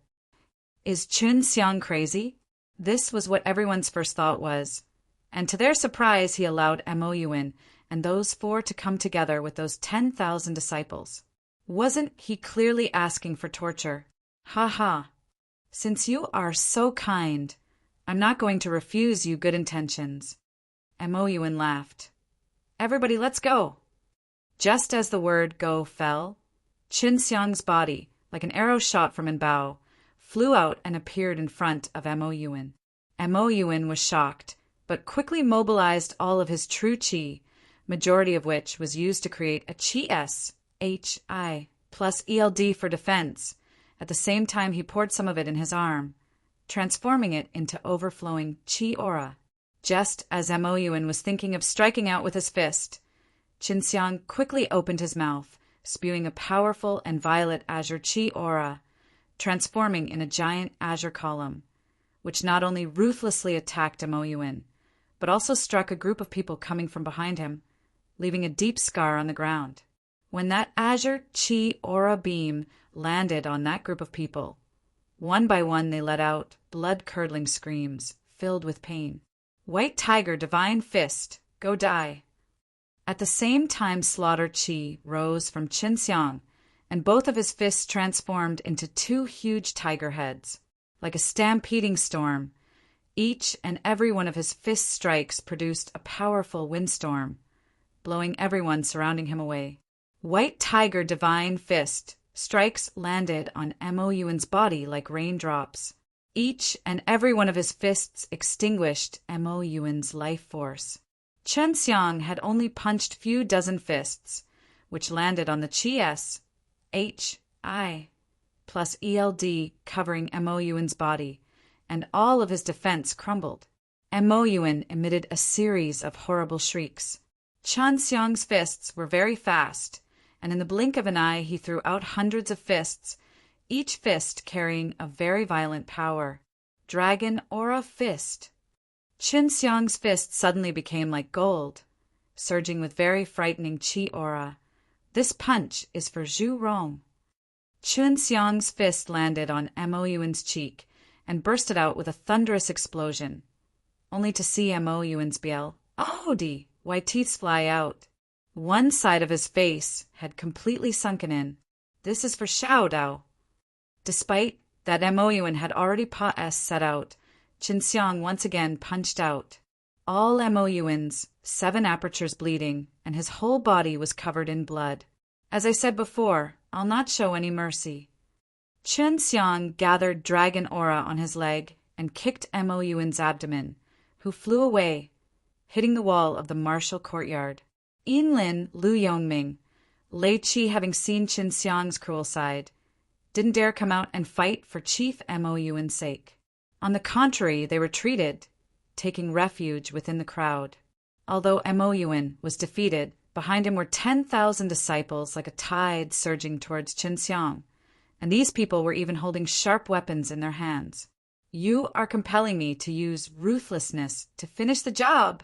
Is Qin Xiang crazy? This was what everyone's first thought was, and to their surprise he allowed Moyuan and those 4 to come together with those 10,000 disciples. Wasn't he clearly asking for torture? Ha ha. Since you are so kind, I'm not going to refuse you good intentions. Moyuan laughed. Everybody, let's go. Just as the word go fell, Qin Xiang's body, like an arrow shot from an bow, flew out and appeared in front of Moyuan. Moyuan was shocked, but quickly mobilized all of his true qi, majority of which was used to create a qi-s, H-I, plus ELD for defense. At the same time he poured some of it in his arm, transforming it into overflowing qi aura. Just as Moyuan was thinking of striking out with his fist, Qin Xiang quickly opened his mouth, spewing a powerful and violet azure qi aura, transforming in a giant azure column, which not only ruthlessly attacked Moyuan, but also struck a group of people coming from behind him, leaving a deep scar on the ground. When that azure qi aura beam landed on that group of people, one by one they let out blood-curdling screams, filled with pain. White Tiger, Divine Fist, go die. At the same time Slaughter Qi rose from Qin Xiang, and both of his fists transformed into 2 huge tiger heads. Like a stampeding storm, each and every one of his fist strikes produced a powerful windstorm, blowing everyone surrounding him away. White Tiger Divine Fist strikes landed on Mo Yuan's body like raindrops. Each and every one of his fists extinguished Mo Yuan's life force. Chen Xiang had only punched few dozen fists, which landed on the Chi S, H, I, plus ELD covering Mo Yuan's body, and all of his defense crumbled. Mo Yuan emitted a series of horrible shrieks. Chen Xiang's fists were very fast, and in the blink of an eye he threw out hundreds of fists, each fist carrying a very violent power. Dragon Aura Fist. Chen Xiang's fist suddenly became like gold, surging with very frightening Qi aura. This punch is for Zhu Rong. Chen Xiang's fist landed on Mo Yuan's cheek and bursted out with a thunderous explosion, only to see Mo Yuan's biel, Audi, white teeth fly out. One side of his face had completely sunken in. This is for Xiao Dao. Despite that Mo Yuan had already set out, Chen Xiang once again punched out. All Mo Yuan's 7 apertures bleeding, and his whole body was covered in blood. As I said before, I'll not show any mercy. Chen Xiang gathered dragon aura on his leg and kicked Mo Yuan's abdomen, who flew away, hitting the wall of the martial courtyard. Yinlin, Lu Yongming, Lei Qi, having seen Chen Xiang's cruel side, didn't dare come out and fight for Chief Mo Yuan's sake. On the contrary, they retreated, taking refuge within the crowd. Although Mo Yuan was defeated, behind him were 10,000 disciples like a tide surging towards Chen Xiang, and these people were even holding sharp weapons in their hands. You are compelling me to use ruthlessness to finish the job.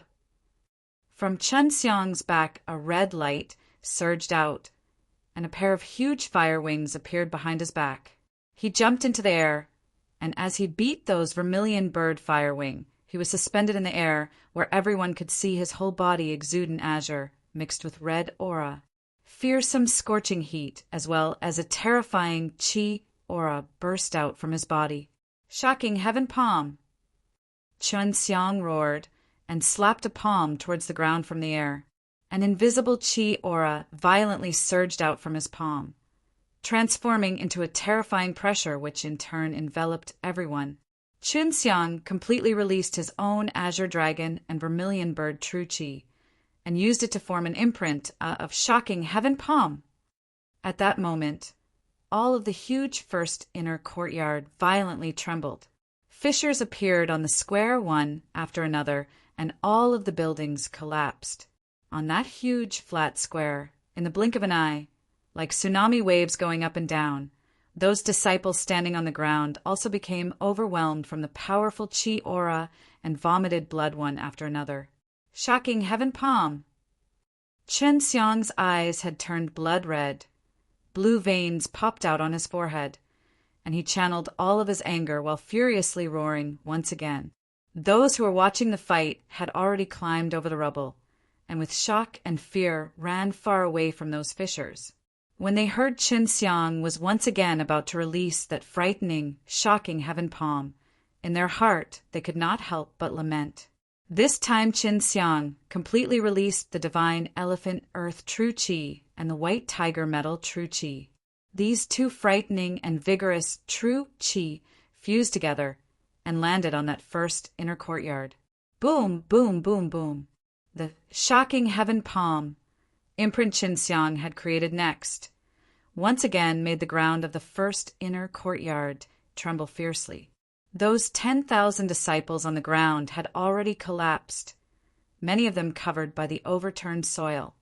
From Chen Xiang's back a red light surged out, and a pair of huge fire wings appeared behind his back. He jumped into the air, and as he beat those vermilion bird fire wing, he was suspended in the air where everyone could see his whole body exude an azure mixed with red aura. Fearsome scorching heat as well as a terrifying Qi aura burst out from his body. Shocking heaven palm! Chen Xiang roared and slapped a palm towards the ground from the air. An invisible Qi aura violently surged out from his palm, transforming into a terrifying pressure which in turn enveloped everyone. Chen Xiang completely released his own azure dragon and vermilion bird true Qi, and used it to form an imprint of shocking heaven palm. At that moment, all of the huge first inner courtyard violently trembled. Fissures appeared on the square one after another, and all of the buildings collapsed. On that huge flat square, in the blink of an eye, like tsunami waves going up and down, those disciples standing on the ground also became overwhelmed from the powerful Qi aura and vomited blood one after another. Shocking heaven palm! Chen Xiang's eyes had turned blood red. Blue veins popped out on his forehead, and he channeled all of his anger while furiously roaring once again. Those who were watching the fight had already climbed over the rubble, and with shock and fear ran far away from those fissures. When they heard Chen Xiang was once again about to release that frightening, shocking heaven palm, in their heart they could not help but lament. This time Chen Xiang completely released the divine elephant earth true Qi and the white tiger metal true Qi. These two frightening and vigorous true Qi fused together and landed on that first inner courtyard. Boom, boom, boom, boom. The shocking heaven palm imprint Chen Xiang had created next once again made the ground of the first inner courtyard tremble fiercely. Those 10,000 disciples on the ground had already collapsed, many of them covered by the overturned soil.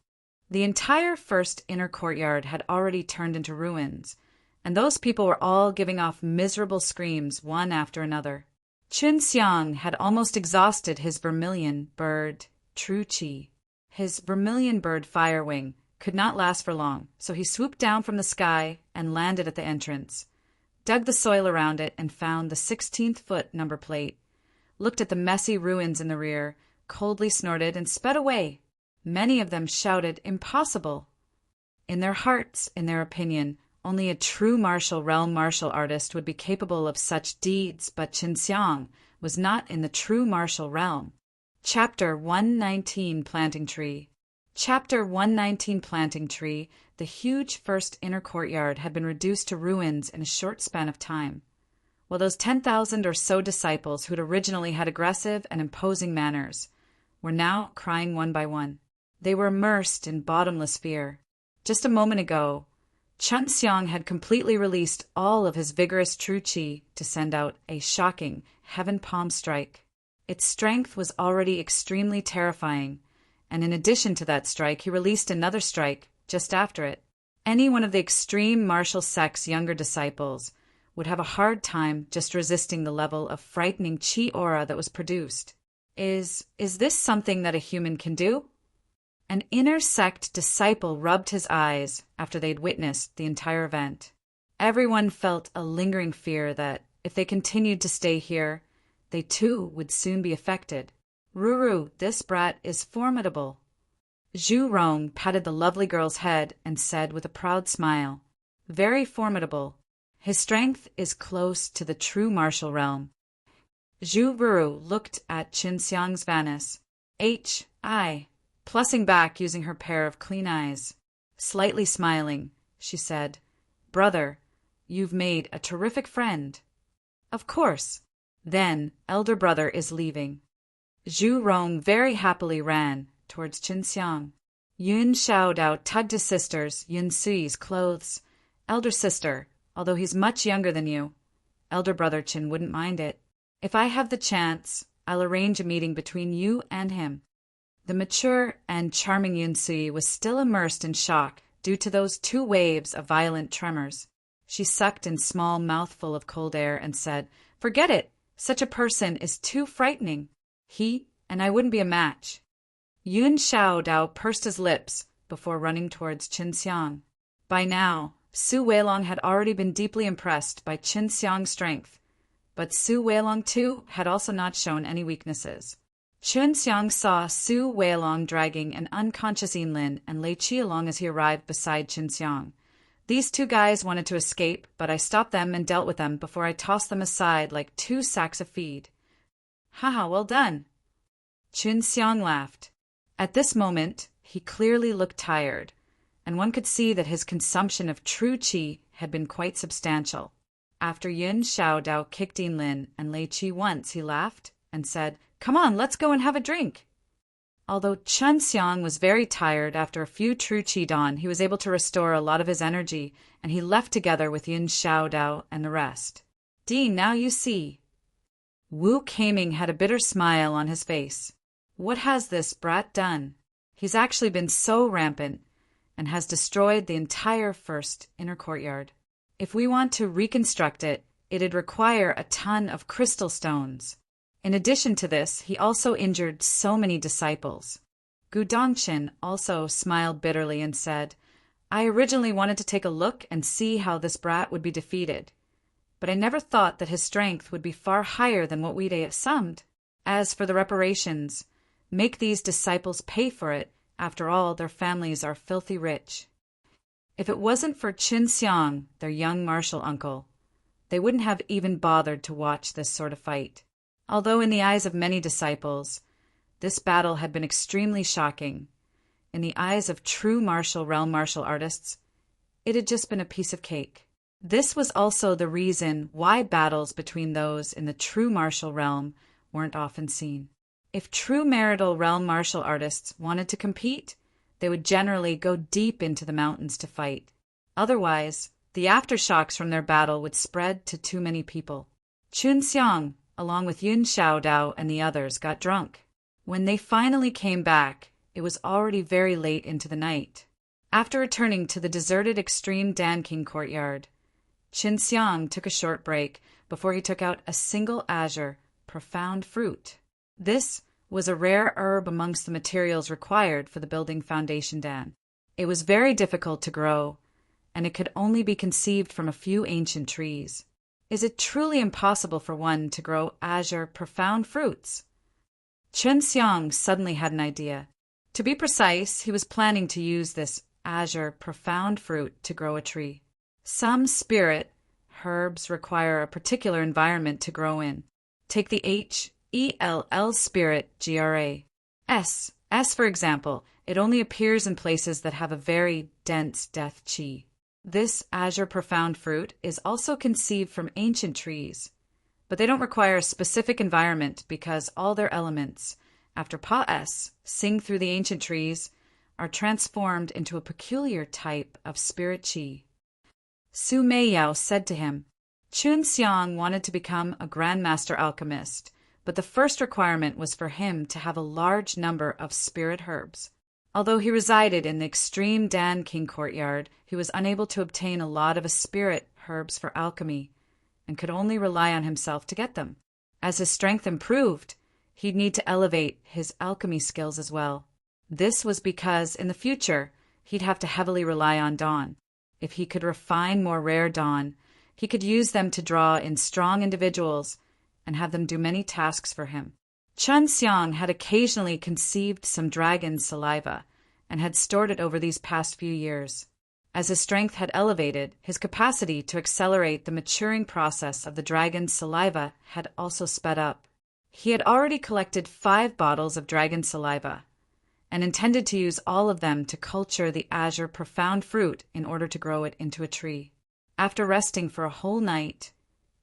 The entire first inner courtyard had already turned into ruins, and those people were all giving off miserable screams one after another. Chen Xiang had almost exhausted his vermilion bird true Qi. His vermilion bird fire wing could not last for long, so he swooped down from the sky and landed at the entrance, dug the soil around it and found the 16th-foot number plate, looked at the messy ruins in the rear, coldly snorted and sped away. Many of them shouted, "Impossible!" In their hearts, in their opinion, only a true martial realm martial artist would be capable of such deeds, but Chen Xiang was not in the true martial realm. Chapter 119 Planting Tree. Chapter 119 Planting Tree. The huge first inner courtyard had been reduced to ruins in a short span of time. While those 10,000 or so disciples who'd originally had aggressive and imposing manners were now crying one by one. They were immersed in bottomless fear. Just a moment ago, Chun Xiang had completely released all of his vigorous true qi to send out a shocking heaven palm strike. Its strength was already extremely terrifying, and in addition to that strike, he released another strike just after it. Any one of the extreme martial sect's younger disciples would have a hard time just resisting the level of frightening qi aura that was produced. Is this something that a human can do? An inner sect disciple rubbed his eyes after they'd witnessed the entire event. Everyone felt a lingering fear that, if they continued to stay here, they too would soon be affected. Ruru, this brat is formidable. Zhu Rong patted the lovely girl's head and said with a proud smile, very formidable. His strength is close to the true martial realm. Zhu Ruru looked at Qin Xiang's Vanus. H.I. Plussing back using her pair of clean eyes. Slightly smiling, she said, Brother, you've made a terrific friend. Of course. Then, elder brother is leaving. Zhu Rong very happily ran towards Qin Xiang. Yun Xiaodao tugged his sister's, Yun Sui's, clothes. Elder sister, although he's much younger than you. Elder brother Qin wouldn't mind it. If I have the chance, I'll arrange a meeting between you and him. The mature and charming Yun Sui was still immersed in shock due to those 2 waves of violent tremors. She sucked in small mouthful of cold air and said, Forget it! Such a person is too frightening. He and I wouldn't be a match. Yun Xiaodao pursed his lips before running towards Qin Xiang. By now, Su Weilong had already been deeply impressed by Qin Xiang's strength, but Su Weilong too had also not shown any weaknesses. Qin Xiang saw Su Weilong dragging an unconscious Yinlin and Lei Qi along as he arrived beside Qin Xiang. These 2 guys wanted to escape, but I stopped them and dealt with them before I tossed them aside like 2 sacks of feed. Haha, well done. Qin Xiang laughed. At this moment, he clearly looked tired, and one could see that his consumption of true qi had been quite substantial. After Yun Xiaodao kicked Yinlin and Lei Qi once, he laughed and said, Come on, let's go and have a drink. Although Chun Xiang was very tired after a few true qi dawn, he was able to restore a lot of his energy, and he left together with Yun Xiaodao and the rest. Dean, now you see. Wu Kaming had a bitter smile on his face. What has this brat done? He's actually been so rampant and has destroyed the entire first inner courtyard. If we want to reconstruct it, it'd require a ton of crystal stones. In addition to this, he also injured so many disciples. Gu Dongqin also smiled bitterly and said, I originally wanted to take a look and see how this brat would be defeated, but I never thought that his strength would be far higher than what we'd assumed. As for the reparations, make these disciples pay for it. After all, their families are filthy rich. If it wasn't for Qin Xiang, their young martial uncle, they wouldn't have even bothered to watch this sort of fight. Although in the eyes of many disciples, this battle had been extremely shocking, in the eyes of true martial realm martial artists, it had just been a piece of cake. This was also the reason why battles between those in the true martial realm weren't often seen. If true marital realm martial artists wanted to compete, they would generally go deep into the mountains to fight. Otherwise, the aftershocks from their battle would spread to too many people. Qin Xiang, along with Yun Xiaodao and the others, got drunk. When they finally came back, it was already very late into the night. After returning to the deserted extreme Danking courtyard, Qin Xiang took a short break before he took out a single azure, profound fruit. This was a rare herb amongst the materials required for the building foundation dan. It was very difficult to grow, and it could only be conceived from a few ancient trees. Is it truly impossible for one to grow azure, profound fruits? Qin Xiang suddenly had an idea. To be precise, he was planning to use this azure, profound fruit to grow a tree. Some spirit herbs require a particular environment to grow in. Take the HELL spirit GRA. S S, for example, it only appears in places that have a very dense death chi. This azure profound fruit is also conceived from ancient trees, but they don't require a specific environment because all their elements, after Pa S sing through the ancient trees, are transformed into a peculiar type of spirit chi. Su Meiyao said to him, Chun Xiang wanted to become a grandmaster alchemist, but the first requirement was for him to have a large number of spirit herbs. Although he resided in the extreme Dan King courtyard, he was unable to obtain a lot of spirit herbs for alchemy, and could only rely on himself to get them. As his strength improved, he'd need to elevate his alchemy skills as well. This was because, in the future, he'd have to heavily rely on dawn. If he could refine more rare dawn, he could use them to draw in strong individuals and have them do many tasks for him. Chun Xiang had occasionally conceived some dragon saliva and had stored it over these past few years. As his strength had elevated, his capacity to accelerate the maturing process of the dragon's saliva had also sped up. He had already collected 5 bottles of dragon saliva and intended to use all of them to culture the azure profound fruit in order to grow it into a tree. After resting for a whole night,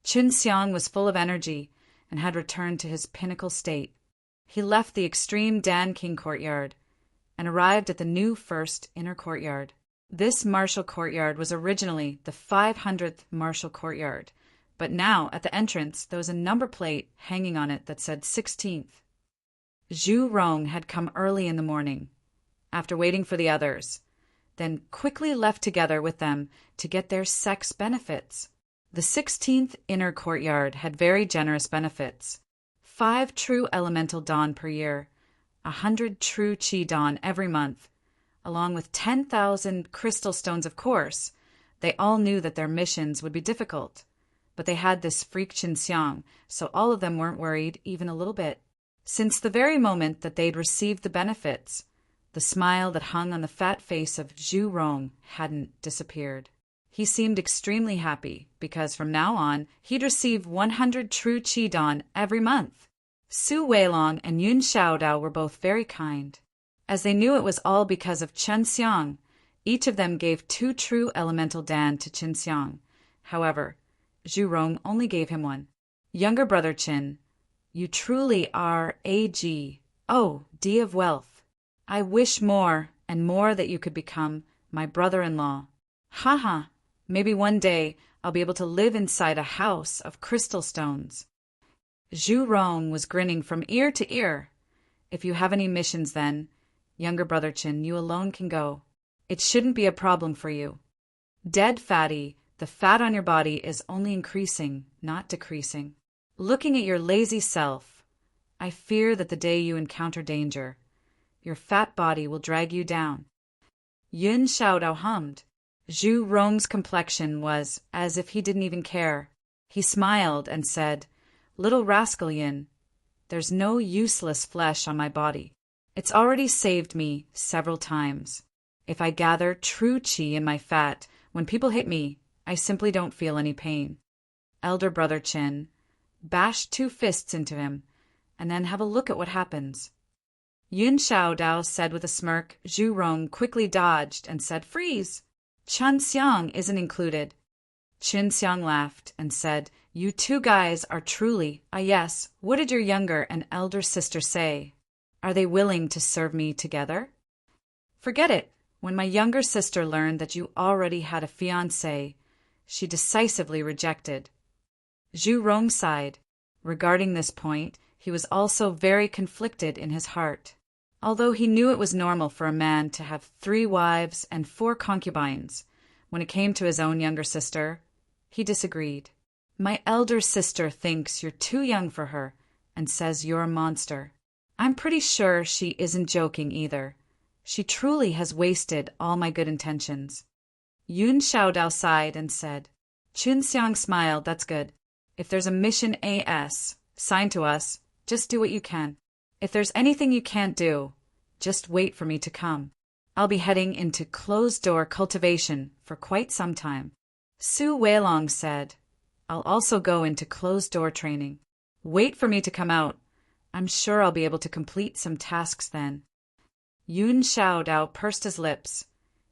Chun Xiang was full of energy and had returned to his pinnacle state. He left the extreme Dan King courtyard and arrived at the new first inner courtyard. This martial courtyard was originally the 500th martial courtyard, but now at the entrance there was a number plate hanging on it that said 16th. Zhu Rong had come early in the morning, after waiting for the others, then quickly left together with them to get their sex benefits. The 16th inner courtyard had very generous benefits. 5 true elemental dawn per year, 100 true chi dawn every month, along with 10,000 crystal stones of course. They all knew that their missions would be difficult, but they had this freak Chun Xiang, so all of them weren't worried even a little bit. Since the very moment that they'd received the benefits, the smile that hung on the fat face of Zhu Rong hadn't disappeared. He seemed extremely happy because from now on he'd receive 100 true chi dawn every month. Su Weilong and Yun Xiaodao were both very kind. As they knew it was all because of Chun Xiang, each of them gave 2 true elemental dan to Chun Xiang. However, Zhu Rong only gave him 1. Younger brother Chin, you truly are A.G. Oh, D of wealth. I wish more and more that you could become my brother-in-law. Haha, maybe one day I'll be able to live inside a house of crystal stones. Zhu Rong was grinning from ear to ear. If you have any missions then, younger brother Chin, you alone can go. It shouldn't be a problem for you. Dead fatty, the fat on your body is only increasing, not decreasing. Looking at your lazy self, I fear that the day you encounter danger, your fat body will drag you down. Yun Xiaodao hummed. Zhu Rong's complexion was as if he didn't even care. He smiled and said, Little rascal Yin, there's no useless flesh on my body. It's already saved me several times. If I gather true chi in my fat, when people hit me, I simply don't feel any pain. Elder brother Chin, bash 2 fists into him, and then have a look at what happens. Yun Xiaodao said with a smirk. Zhu Rong quickly dodged and said, Freeze! Chun Xiang isn't included. Chun Xiang laughed and said, You 2 guys are truly, yes, what did your younger and elder sister say? Are they willing to serve me together? Forget it. When my younger sister learned that you already had a fiancé, she decisively rejected. Zhu Rong sighed. Regarding this point, he was also very conflicted in his heart. Although he knew it was normal for a man to have 3 wives and 4 concubines, when it came to his own younger sister, he disagreed. My elder sister thinks you're too young for her and says you're a monster. I'm pretty sure she isn't joking either. She truly has wasted all my good intentions. Yun Xiaodao sighed and said, Chun Xiang smiled. That's good. If there's a mission AS signed to us, just do what you can. If there's anything you can't do, just wait for me to come. I'll be heading into closed-door cultivation for quite some time. Su Weilong said, I'll also go into closed-door training. Wait for me to come out. I'm sure I'll be able to complete some tasks then. Yun Xiaodao pursed his lips.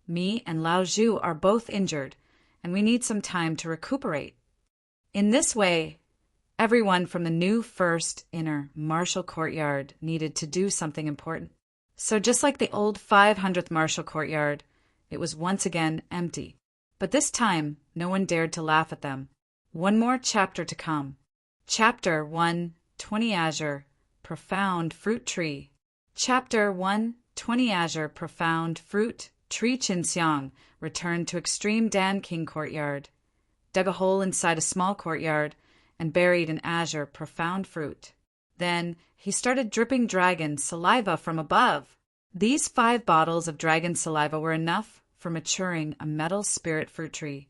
Me and Lao Zhu are both injured, and we need some time to recuperate. In this way, everyone from the new first inner martial courtyard needed to do something important. So just like the old 500th martial courtyard, it was once again empty. But this time, no one dared to laugh at them. One more chapter to come. Chapter 1, 20 Azure, Profound Fruit Tree. Chapter 1, 20 Azure, Profound Fruit Tree. Qin Xiang returned to Extreme Dan King Courtyard, dug a hole inside a small courtyard, and buried an azure profound fruit. Then he started dripping dragon saliva from above. These 5 bottles of dragon saliva were enough for maturing a metal spirit fruit tree.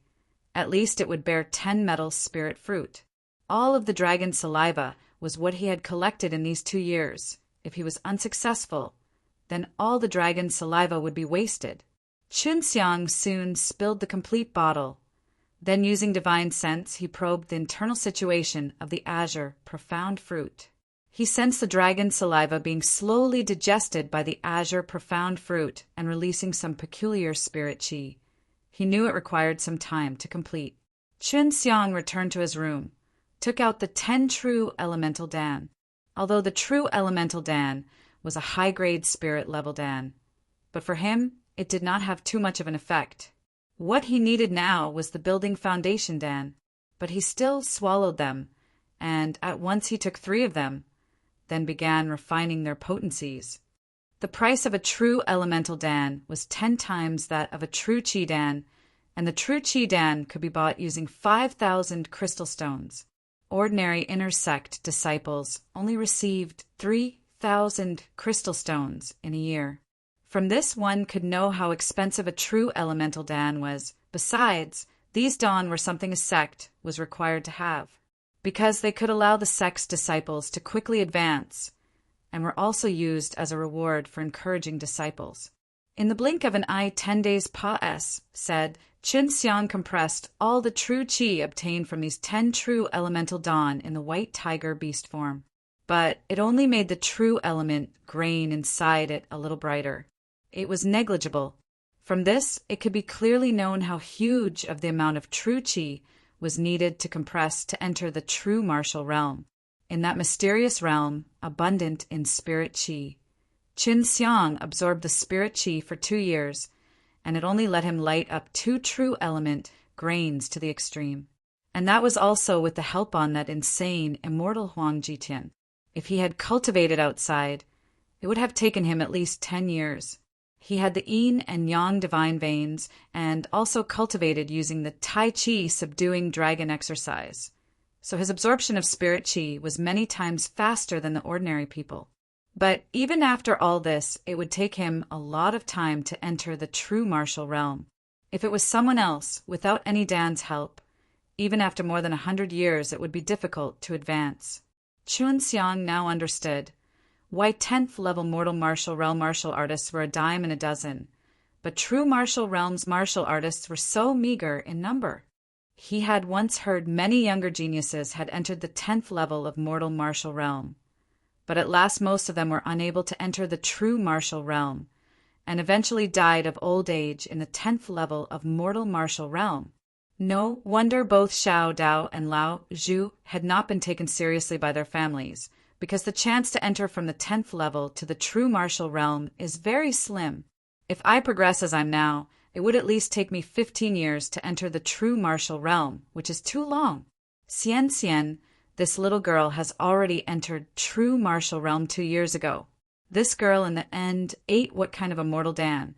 At least it would bear 10 metal spirit fruit. All of the dragon saliva was what he had collected in these 2 years. If he was unsuccessful, then all the dragon saliva would be wasted. Qin Xiang soon spilled the complete bottle. Then, using divine sense, he probed the internal situation of the azure profound fruit. He sensed the dragon saliva being slowly digested by the azure profound fruit and releasing some peculiar spirit qi. He knew it required some time to complete. Qin Xiang returned to his room, took out the 10 true elemental Dan. Although the true elemental Dan was a high-grade spirit level Dan, but for him, it did not have too much of an effect. What he needed now was the building foundation Dan, but he still swallowed them, and at once he took 3 of them, then began refining their potencies. The price of a true elemental Dan was 10 times that of a true Qi Dan, and the true Qi Dan could be bought using 5,000 crystal stones. Ordinary inner sect disciples only received 3,000 crystal stones in a year. From this one could know how expensive a true elemental Dan was. Besides, these Dan were something a sect was required to have, because they could allow the sect's disciples to quickly advance, and were also used as a reward for encouraging disciples. In the blink of an eye, 10 days Pa-S said, Qin Xiang compressed all the true Qi obtained from these 10 true elemental Dan in the white tiger beast form. But it only made the true element grain inside it a little brighter. It was negligible. From this, it could be clearly known how huge of the amount of true Qi was needed to compress to enter the true martial realm. In that mysterious realm, abundant in spirit Qi, Qin Xiang absorbed the spirit Qi for 2 years, and it only let him light up 2 true element grains to the extreme. And that was also with the help on that insane immortal Huang Jitian. If he had cultivated outside, it would have taken him at least 10 years. He had the yin and yang divine veins, and also cultivated using the Tai Chi subduing dragon exercise. So his absorption of spirit Qi was many times faster than the ordinary people. But even after all this, it would take him a lot of time to enter the true martial realm. If it was someone else, without any Dan's help, even after more than 100 years, it would be difficult to advance. Qin Xiang now understood why 10th level mortal martial realm martial artists were a dime in a dozen, but true martial realms martial artists were so meager in number. He had once heard many younger geniuses had entered the 10th level of mortal martial realm, but at last most of them were unable to enter the true martial realm, and eventually died of old age in the 10th level of mortal martial realm. No wonder both Xiao Dao and Lao Zhu had not been taken seriously by their families, because the chance to enter from the 10th level to the true martial realm is very slim. If I progress as I'm now, it would at least take me 15 years to enter the true martial realm, which is too long. Xian Xian, this little girl, has already entered true martial realm 2 years ago. This girl in the end ate what kind of a mortal Dan?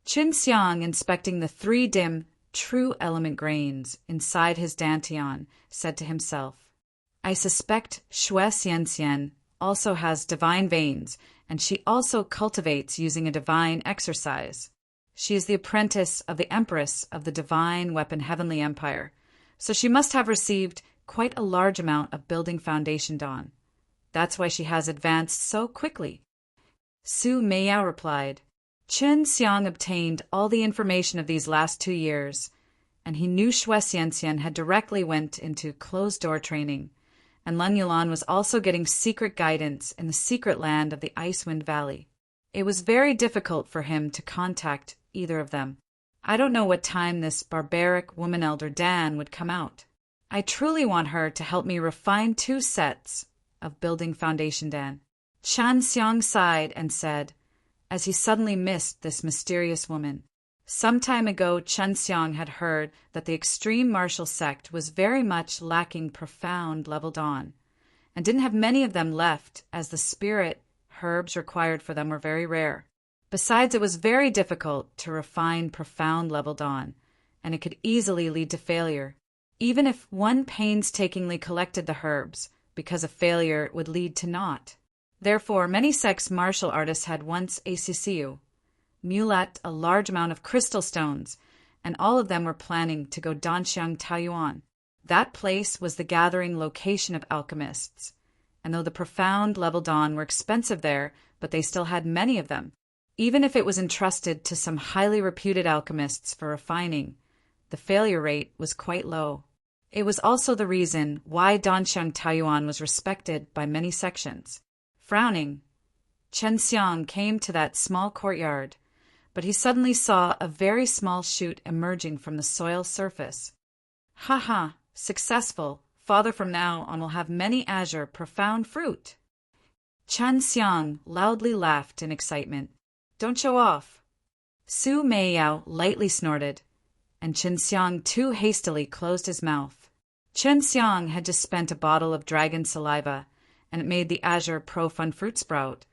Qin Xiang, inspecting the 3 dim true element grains inside his dantian, said to himself, I suspect Xue Xianxian also has divine veins, and she also cultivates using a divine exercise. She is the apprentice of the Empress of the Divine Weapon Heavenly Empire, so she must have received quite a large amount of building foundation dawn. That's why she has advanced so quickly. Su Meiyao replied, Qin Xiang obtained all the information of these last 2 years, and he knew Xue Xianxian had directly went into closed-door training, and Leng Yulan was also getting secret guidance in the secret land of the Icewind Valley. It was very difficult for him to contact either of them. I don't know what time this barbaric woman elder Dan would come out. I truly want her to help me refine 2 sets of building foundation Dan. Chan Xiang sighed and said, as he suddenly missed this mysterious woman. Some time ago, Chen Xiang had heard that the extreme martial sect was very much lacking profound level dawn, and didn't have many of them left, as the spirit herbs required for them were very rare. Besides, it was very difficult to refine profound level dawn, and it could easily lead to failure, even if one painstakingly collected the herbs, because a failure would lead to naught. Therefore, many sects martial artists had once a CCU, mulet a large amount of crystal stones, and all of them were planning to go Danxiang Taoyuan. That place was the gathering location of alchemists, and though the profound level dawn were expensive there, but they still had many of them. Even if it was entrusted to some highly reputed alchemists for refining, the failure rate was quite low. It was also the reason why Danxiang Taoyuan was respected by many sections. Frowning, Chen Xiang came to that small courtyard, but he suddenly saw a very small shoot emerging from the soil surface. Ha ha, successful. Father from now on will have many azure, profound fruit. Chen Xiang loudly laughed in excitement. Don't show off. Su Meiyao lightly snorted, and Chen Xiang too hastily closed his mouth. Chen Xiang had just spent a bottle of dragon saliva, and it made the azure profund fruit sprout,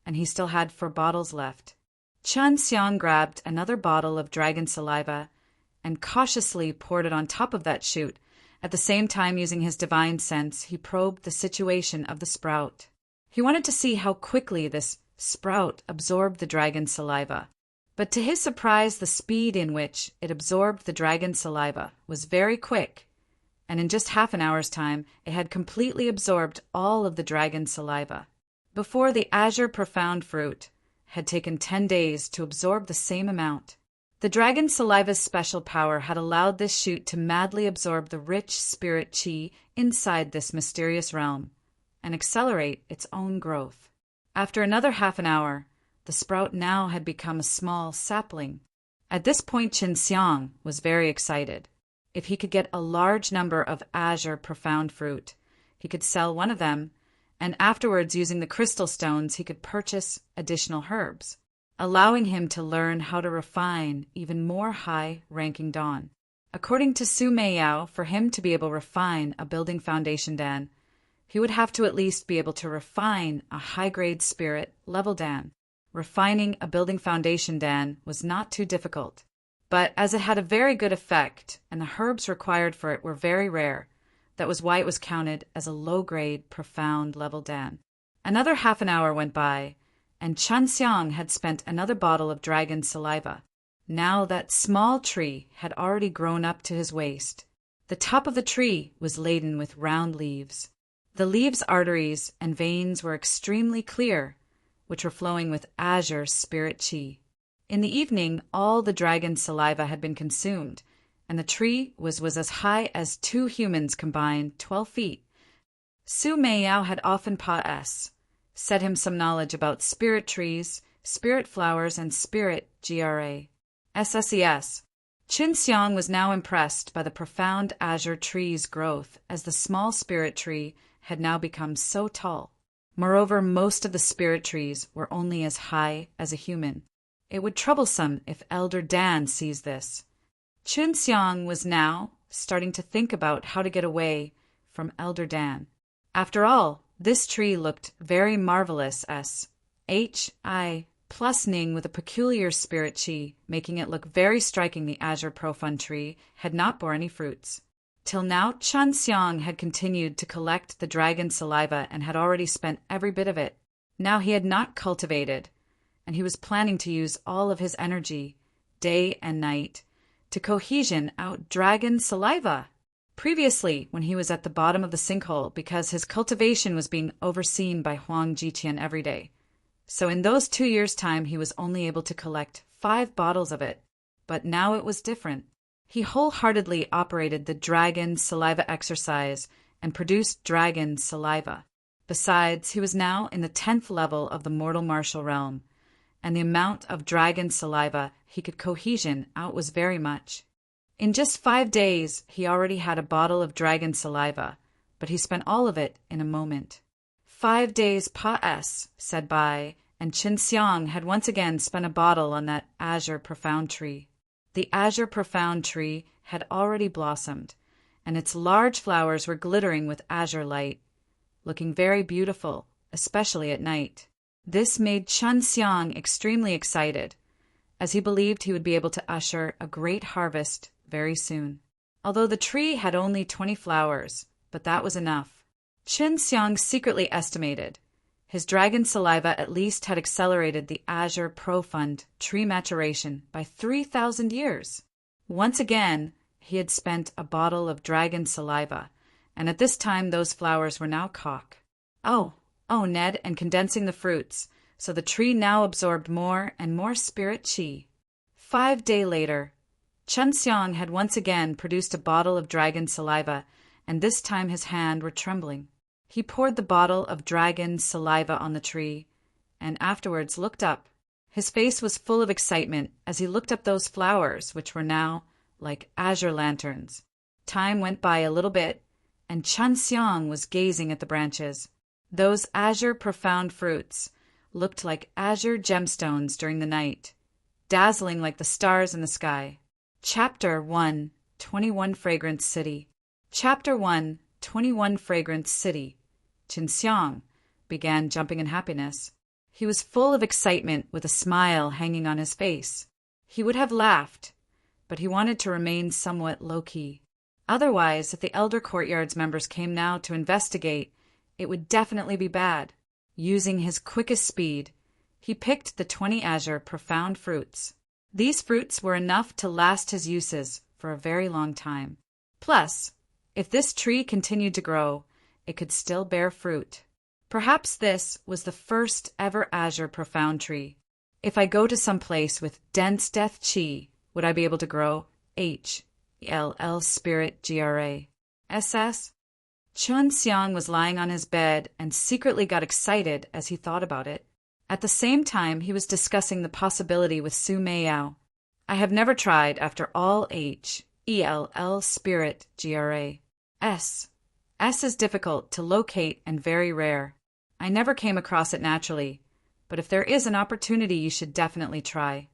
and he still had 4 bottles left. Chen Xiang grabbed another bottle of dragon saliva and cautiously poured it on top of that shoot. At the same time, using his divine sense, he probed the situation of the sprout. He wanted to see how quickly this sprout absorbed the dragon saliva. But to his surprise, the speed in which it absorbed the dragon saliva was very quick, and in just half an hour's time, it had completely absorbed all of the dragon saliva. Before, the azure profound fruit had taken 10 days to absorb the same amount. The dragon saliva's special power had allowed this shoot to madly absorb the rich spirit qi inside this mysterious realm and accelerate its own growth. After another half an hour, the sprout now had become a small sapling. At this point, Chen Xiang was very excited. If he could get a large number of azure profound fruit, he could sell one of them, and afterwards, using the crystal stones, he could purchase additional herbs, allowing him to learn how to refine even more high-ranking dawn. According to Su Meiyao, for him to be able to refine a building foundation dan, he would have to at least be able to refine a high-grade spirit level dan. Refining a building foundation dan was not too difficult, but as it had a very good effect and the herbs required for it were very rare, that was why it was counted as a low-grade, profound level dan. Another half an hour went by, and Chen Xiang had spent another bottle of dragon saliva. Now that small tree had already grown up to his waist. The top of the tree was laden with round leaves. The leaves' arteries and veins were extremely clear, which were flowing with azure spirit qi. In the evening, all the dragon saliva had been consumed, and the tree was as high as 2 humans combined, 12 feet. Su Meiyao had often said him some knowledge about spirit trees, spirit flowers, and spirit SSES. Chen Xiang was now impressed by the profound azure tree's growth, as the small spirit tree had now become so tall. Moreover, most of the spirit trees were only as high as a human. It would troublesome if Elder Dan sees this. Chen Xiang was now starting to think about how to get away from Elder Dan. After all, this tree looked very marvelous plus Ning with a peculiar spirit qi, making it look very striking. The azure profund tree had not bore any fruits. Till now, Chen Xiang had continued to collect the dragon saliva and had already spent every bit of it. Now he had not cultivated, and he was planning to use all of his energy, day and night, to cohesion out dragon saliva. Previously, when he was at the bottom of the sinkhole, because his cultivation was being overseen by Huang Jiqian every day. So in those 2 years' time, he was only able to collect 5 bottles of it. But now it was different. He wholeheartedly operated the dragon saliva exercise and produced dragon saliva. Besides, he was now in the 10th level of the mortal martial realm, and the amount of dragon saliva he could cohesion out was very much. In just 5 days, he already had a bottle of dragon saliva, but he spent all of it in a moment. 5 days pas, said Bai, and Qin Xiang had once again spent a bottle on that azure profound tree. The azure profound tree had already blossomed, and its large flowers were glittering with azure light, looking very beautiful, especially at night. This made Qin Xiang extremely excited, as he believed he would be able to usher a great harvest very soon. Although the tree had only 20 flowers, but that was enough. Qin Xiang secretly estimated his dragon saliva at least had accelerated the azure profund tree maturation by 3,000 years. Once again, he had spent a bottle of dragon saliva, and at this time those flowers were now cock. Oh, Ned, and condensing the fruits, so the tree now absorbed more and more spirit qi. 5 days later, Qin Xiang had once again produced a bottle of dragon saliva, and this time his hands were trembling. He poured the bottle of dragon saliva on the tree, and afterwards looked up. His face was full of excitement as he looked up those flowers, which were now like azure lanterns. Time went by a little bit, and Qin Xiang was gazing at the branches. Those azure profound fruits looked like azure gemstones during the night, dazzling like the stars in the sky. Chapter 1, 21 Fragrance City. Chapter 1, 21 Fragrance City. Qin Xiang began jumping in happiness. He was full of excitement with a smile hanging on his face. He would have laughed, but he wanted to remain somewhat low-key. Otherwise, if the Elder Courtyard's members came now to investigate, it would definitely be bad. Using his quickest speed, he picked the 20 azure profound fruits. These fruits were enough to last his uses for a very long time. Plus, if this tree continued to grow, it could still bear fruit. Perhaps this was the first ever azure profound tree. If I go to some place with dense death qi, would I be able to grow H-E-L-L spirit G-R-A S-S? Qin Xiang was lying on his bed and secretly got excited as he thought about it. At the same time, he was discussing the possibility with Su Meiyao. I have never tried after all H-E-L-L spirit G-R-A S. S is difficult to locate and very rare. I never came across it naturally, but if there is an opportunity, you should definitely try.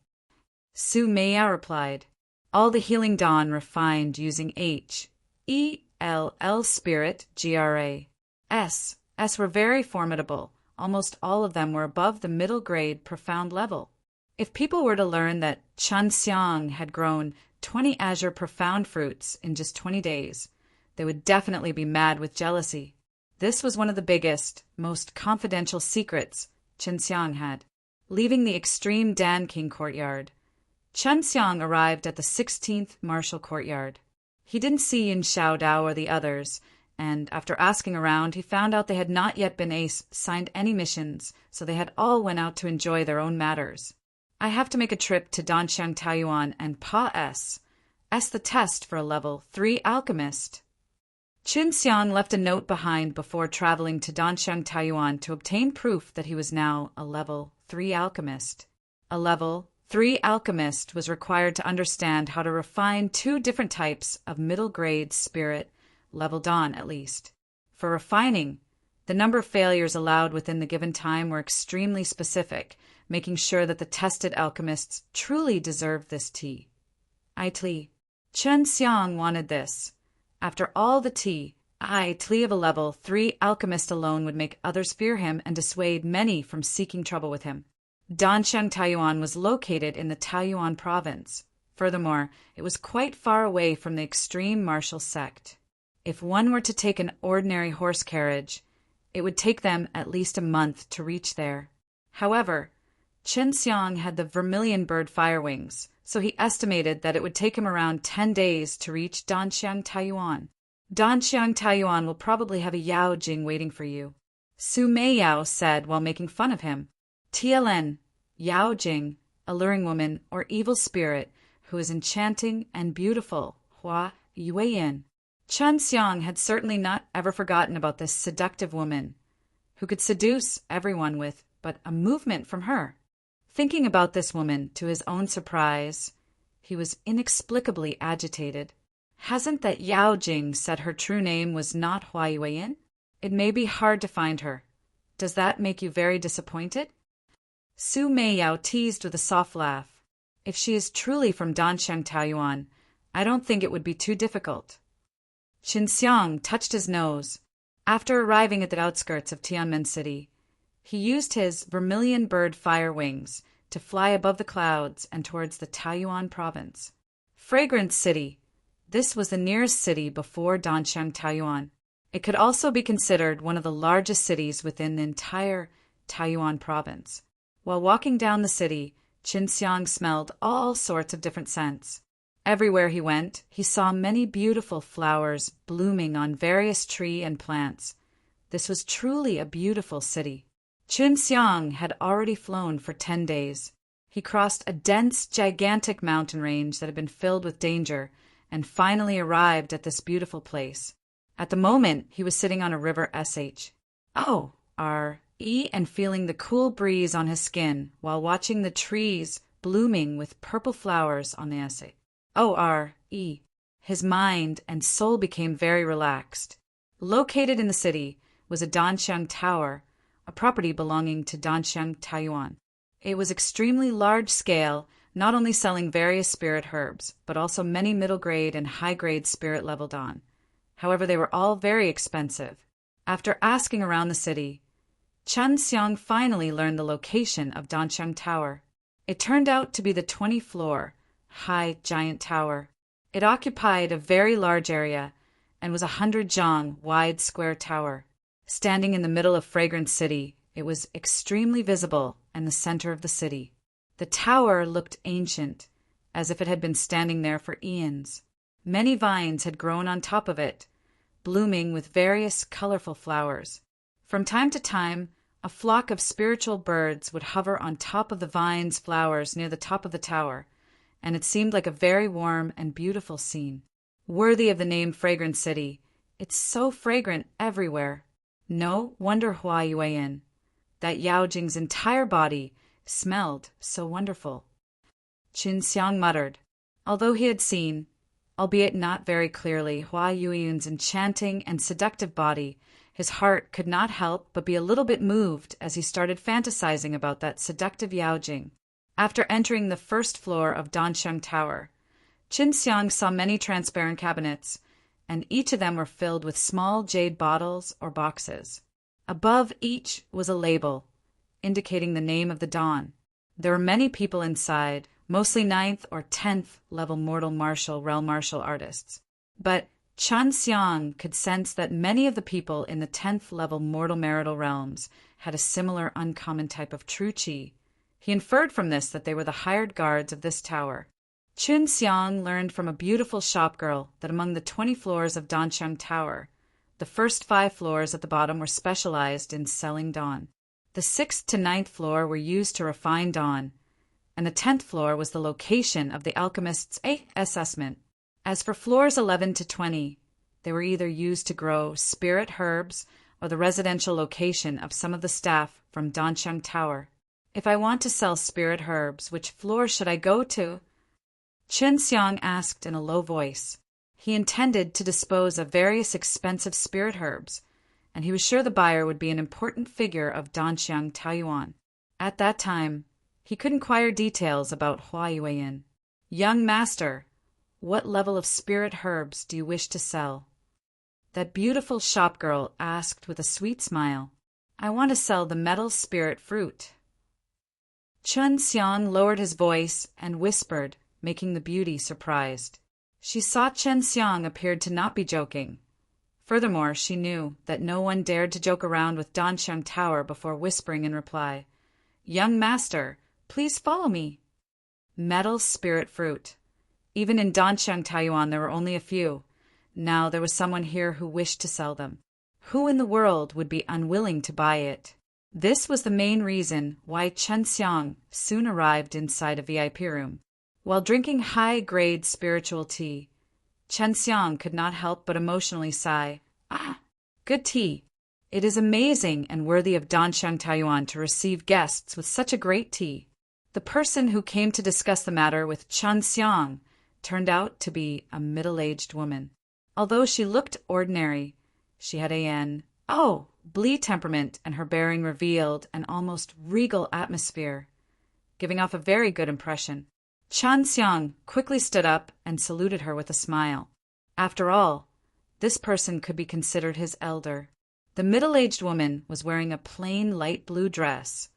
Su Meiyao replied, all the healing dawn refined using H-E-L-L spirit G-R-A S. S were very formidable. Almost all of them were above the middle grade profound level. If people were to learn that Qin Xiang had grown 20 azure profound fruits in just 20 days, they would definitely be mad with jealousy. This was one of the biggest, most confidential secrets Qin Xiang had. Leaving the extreme Dan King courtyard, Qin Xiang arrived at the 16th Martial Courtyard. He didn't see Yin Xiao Dao or the others, and after asking around, he found out they had not yet been signed any missions, so they had all went out to enjoy their own matters. I have to make a trip to Danxiang Taiyuan and Pa S the test for a level 3 alchemist. Qin Xiang left a note behind before traveling to Danxiang Taiyuan to obtain proof that he was now a level 3 alchemist. A level 3 alchemist was required to understand how to refine 2 different types of middle-grade spirit, level dawn at least. For refining, the number of failures allowed within the given time were extremely specific, making sure that the tested alchemists truly deserved this tea. Qin Xiang wanted this. After all the tea, of a level 3 alchemist alone would make others fear him and dissuade many from seeking trouble with him. Danxiang Taiyuan was located in the Taiyuan province. Furthermore, it was quite far away from the extreme martial sect. If one were to take an ordinary horse carriage, it would take them at least a month to reach there. However, Qin Xiang had the vermilion bird fire wings, so he estimated that it would take him around 10 days to reach Danxiang Taiyuan. Danxiang Taiyuan will probably have a Yao Jing waiting for you. Su Meiyao said while making fun of him. TLN, Yao Jing, alluring woman or evil spirit who is enchanting and beautiful, Hua Yueyin. Qin Xiang had certainly not ever forgotten about this seductive woman, who could seduce everyone with but a movement from her. Thinking about this woman, to his own surprise, he was inexplicably agitated. Hasn't that Yao Jing said her true name was not Hua Yueyin? It may be hard to find her. Does that make you very disappointed? Su Meiyao teased with a soft laugh. If she is truly from Danxiang Taoyuan, I don't think it would be too difficult. Qin Xiang touched his nose. After arriving at the outskirts of Tianmen City, he used his vermilion bird fire wings to fly above the clouds and towards the Taoyuan province. Fragrance City. This was the nearest city before Danxiang Taoyuan. It could also be considered one of the largest cities within the entire Taoyuan province. While walking down the city, Qin Xiang smelled all sorts of different scents. Everywhere he went, he saw many beautiful flowers blooming on various trees and plants. This was truly a beautiful city. Qin Xiang had already flown for 10 days. He crossed a dense, gigantic mountain range that had been filled with danger and finally arrived at this beautiful place. At the moment, he was sitting on a river Shre and feeling the cool breeze on his skin while watching the trees blooming with purple flowers on the Shre. His mind and soul became very relaxed. Located in the city was a Danxiang Tower, a property belonging to Danxiang Taoyuan. It was extremely large-scale, not only selling various spirit herbs, but also many middle-grade and high-grade spirit-level dan. However, they were all very expensive. After asking around the city, Qin Xiang finally learned the location of Danxiang Tower. It turned out to be the 20-floor, high giant tower. It occupied a very large area and was 100 zhang wide square tower. Standing in the middle of Fragrance City, it was extremely visible and the center of the city. The tower looked ancient, as if it had been standing there for eons. Many vines had grown on top of it, blooming with various colorful flowers. From time to time, a flock of spiritual birds would hover on top of the vines' flowers near the top of the tower, and it seemed like a very warm and beautiful scene. Worthy of the name Fragrant City, it's so fragrant everywhere. No wonder Hua Yueyin, that Yao Jing's entire body, smelled so wonderful. Qin Xiang muttered. Although he had seen, albeit not very clearly, Hua Yueyin's enchanting and seductive body, his heart could not help but be a little bit moved as he started fantasizing about that seductive Yao Jing. After entering the first floor of Danxiang Tower, Qin Xiang saw many transparent cabinets, and each of them were filled with small jade bottles or boxes. Above each was a label, indicating the name of the dan. There were many people inside, mostly 9th or 10th level mortal realm martial artists. But Qin Xiang could sense that many of the people in the 10th level mortal marital realms had a similar uncommon type of true qi. He inferred from this that they were the hired guards of this tower. Qin Xiang learned from a beautiful shopgirl that among the 20 floors of Danxiang Tower, the first 5 floors at the bottom were specialized in selling dan. The 6th to 9th floor were used to refine dan, and the 10th floor was the location of the alchemist's assessment. As for floors 11 to 20, they were either used to grow spirit herbs or the residential location of some of the staff from Danxiang Tower. If I want to sell spirit herbs, which floor should I go to? Qin Xiang asked in a low voice. He intended to dispose of various expensive spirit herbs, and he was sure the buyer would be an important figure of Danxiang Taoyuan. At that time, he could inquire details about Hua Yueyin. Young master, what level of spirit herbs do you wish to sell? That beautiful shopgirl asked with a sweet smile. I want to sell the metal spirit fruit. Qin Xiang lowered his voice and whispered, making the beauty surprised. She saw Qin Xiang appeared to not be joking. Furthermore, she knew that no one dared to joke around with Danxiang Tower before whispering in reply, Young master, please follow me. Metal spirit fruit. Even in Danxiang Taoyuan there were only a few. Now there was someone here who wished to sell them. Who in the world would be unwilling to buy it? This was the main reason why Qin Xiang soon arrived inside a VIP room. While drinking high-grade spiritual tea, Qin Xiang could not help but emotionally sigh. Ah, good tea. It is amazing and worthy of Danxiang Taoyuan to receive guests with such a great tea. The person who came to discuss the matter with Chun Xiang turned out to be a middle-aged woman. Although she looked ordinary, she had Blee temperament, and her bearing revealed an almost regal atmosphere, giving off a very good impression. Chun Xiang quickly stood up and saluted her with a smile. After all, this person could be considered his elder. The middle-aged woman was wearing a plain light blue dress,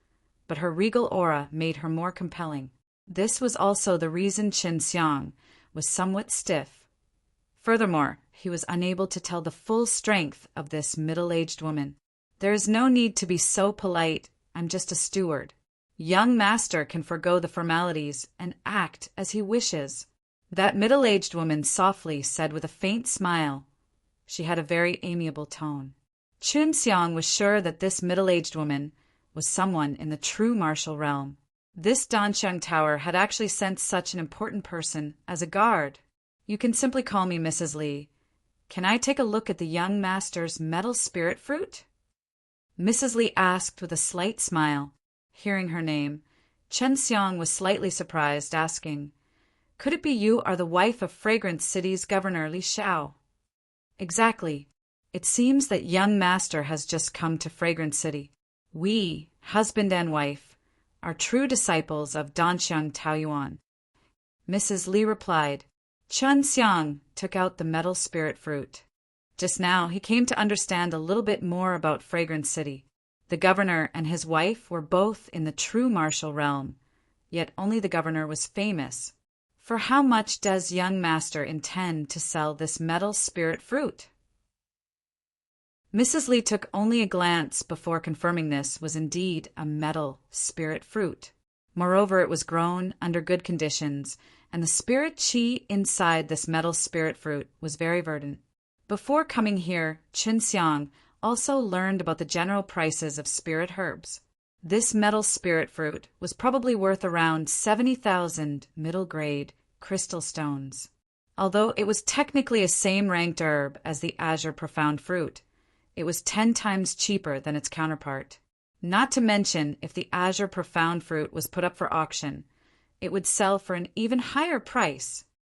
but her regal aura made her more compelling. This was also the reason Chun Xiang was somewhat stiff. Furthermore, he was unable to tell the full strength of this middle-aged woman. There is no need to be so polite. I'm just a steward. Young master can forego the formalities and act as he wishes. That middle-aged woman softly said with a faint smile. She had a very amiable tone. Chun Xiang was sure that this middle-aged woman was someone in the true martial realm. This Danxiang Tower had actually sent such an important person as a guard. You can simply call me Mrs. Li. Can I take a look at the young master's metal spirit fruit? Mrs. Li asked with a slight smile. Hearing her name, Chun Xiang was slightly surprised, asking, "Could it be you are the wife of Fragrance City's Governor Li Xiao?" "Exactly. It seems that young master has just come to Fragrance City. We, husband and wife, are true disciples of Danxiang Taoyuan." Mrs. Li replied. Chun Xiang took out the metal spirit fruit. Just now he came to understand a little bit more about Fragrance City. The governor and his wife were both in the true martial realm, yet only the governor was famous. For how much does young master intend to sell this metal spirit fruit? Mrs. Li took only a glance before confirming this was indeed a metal spirit fruit. Moreover, it was grown under good conditions, and the spirit qi inside this metal spirit fruit was very verdant. Before coming here, Chun Xiang also learned about the general prices of spirit herbs. This metal spirit fruit was probably worth around 70,000 middle-grade crystal stones. Although it was technically a same-ranked herb as the azure profound fruit, it was 10 times cheaper than its counterpart. Not to mention, if the azure profound fruit was put up for auction, it would sell for an even higher price.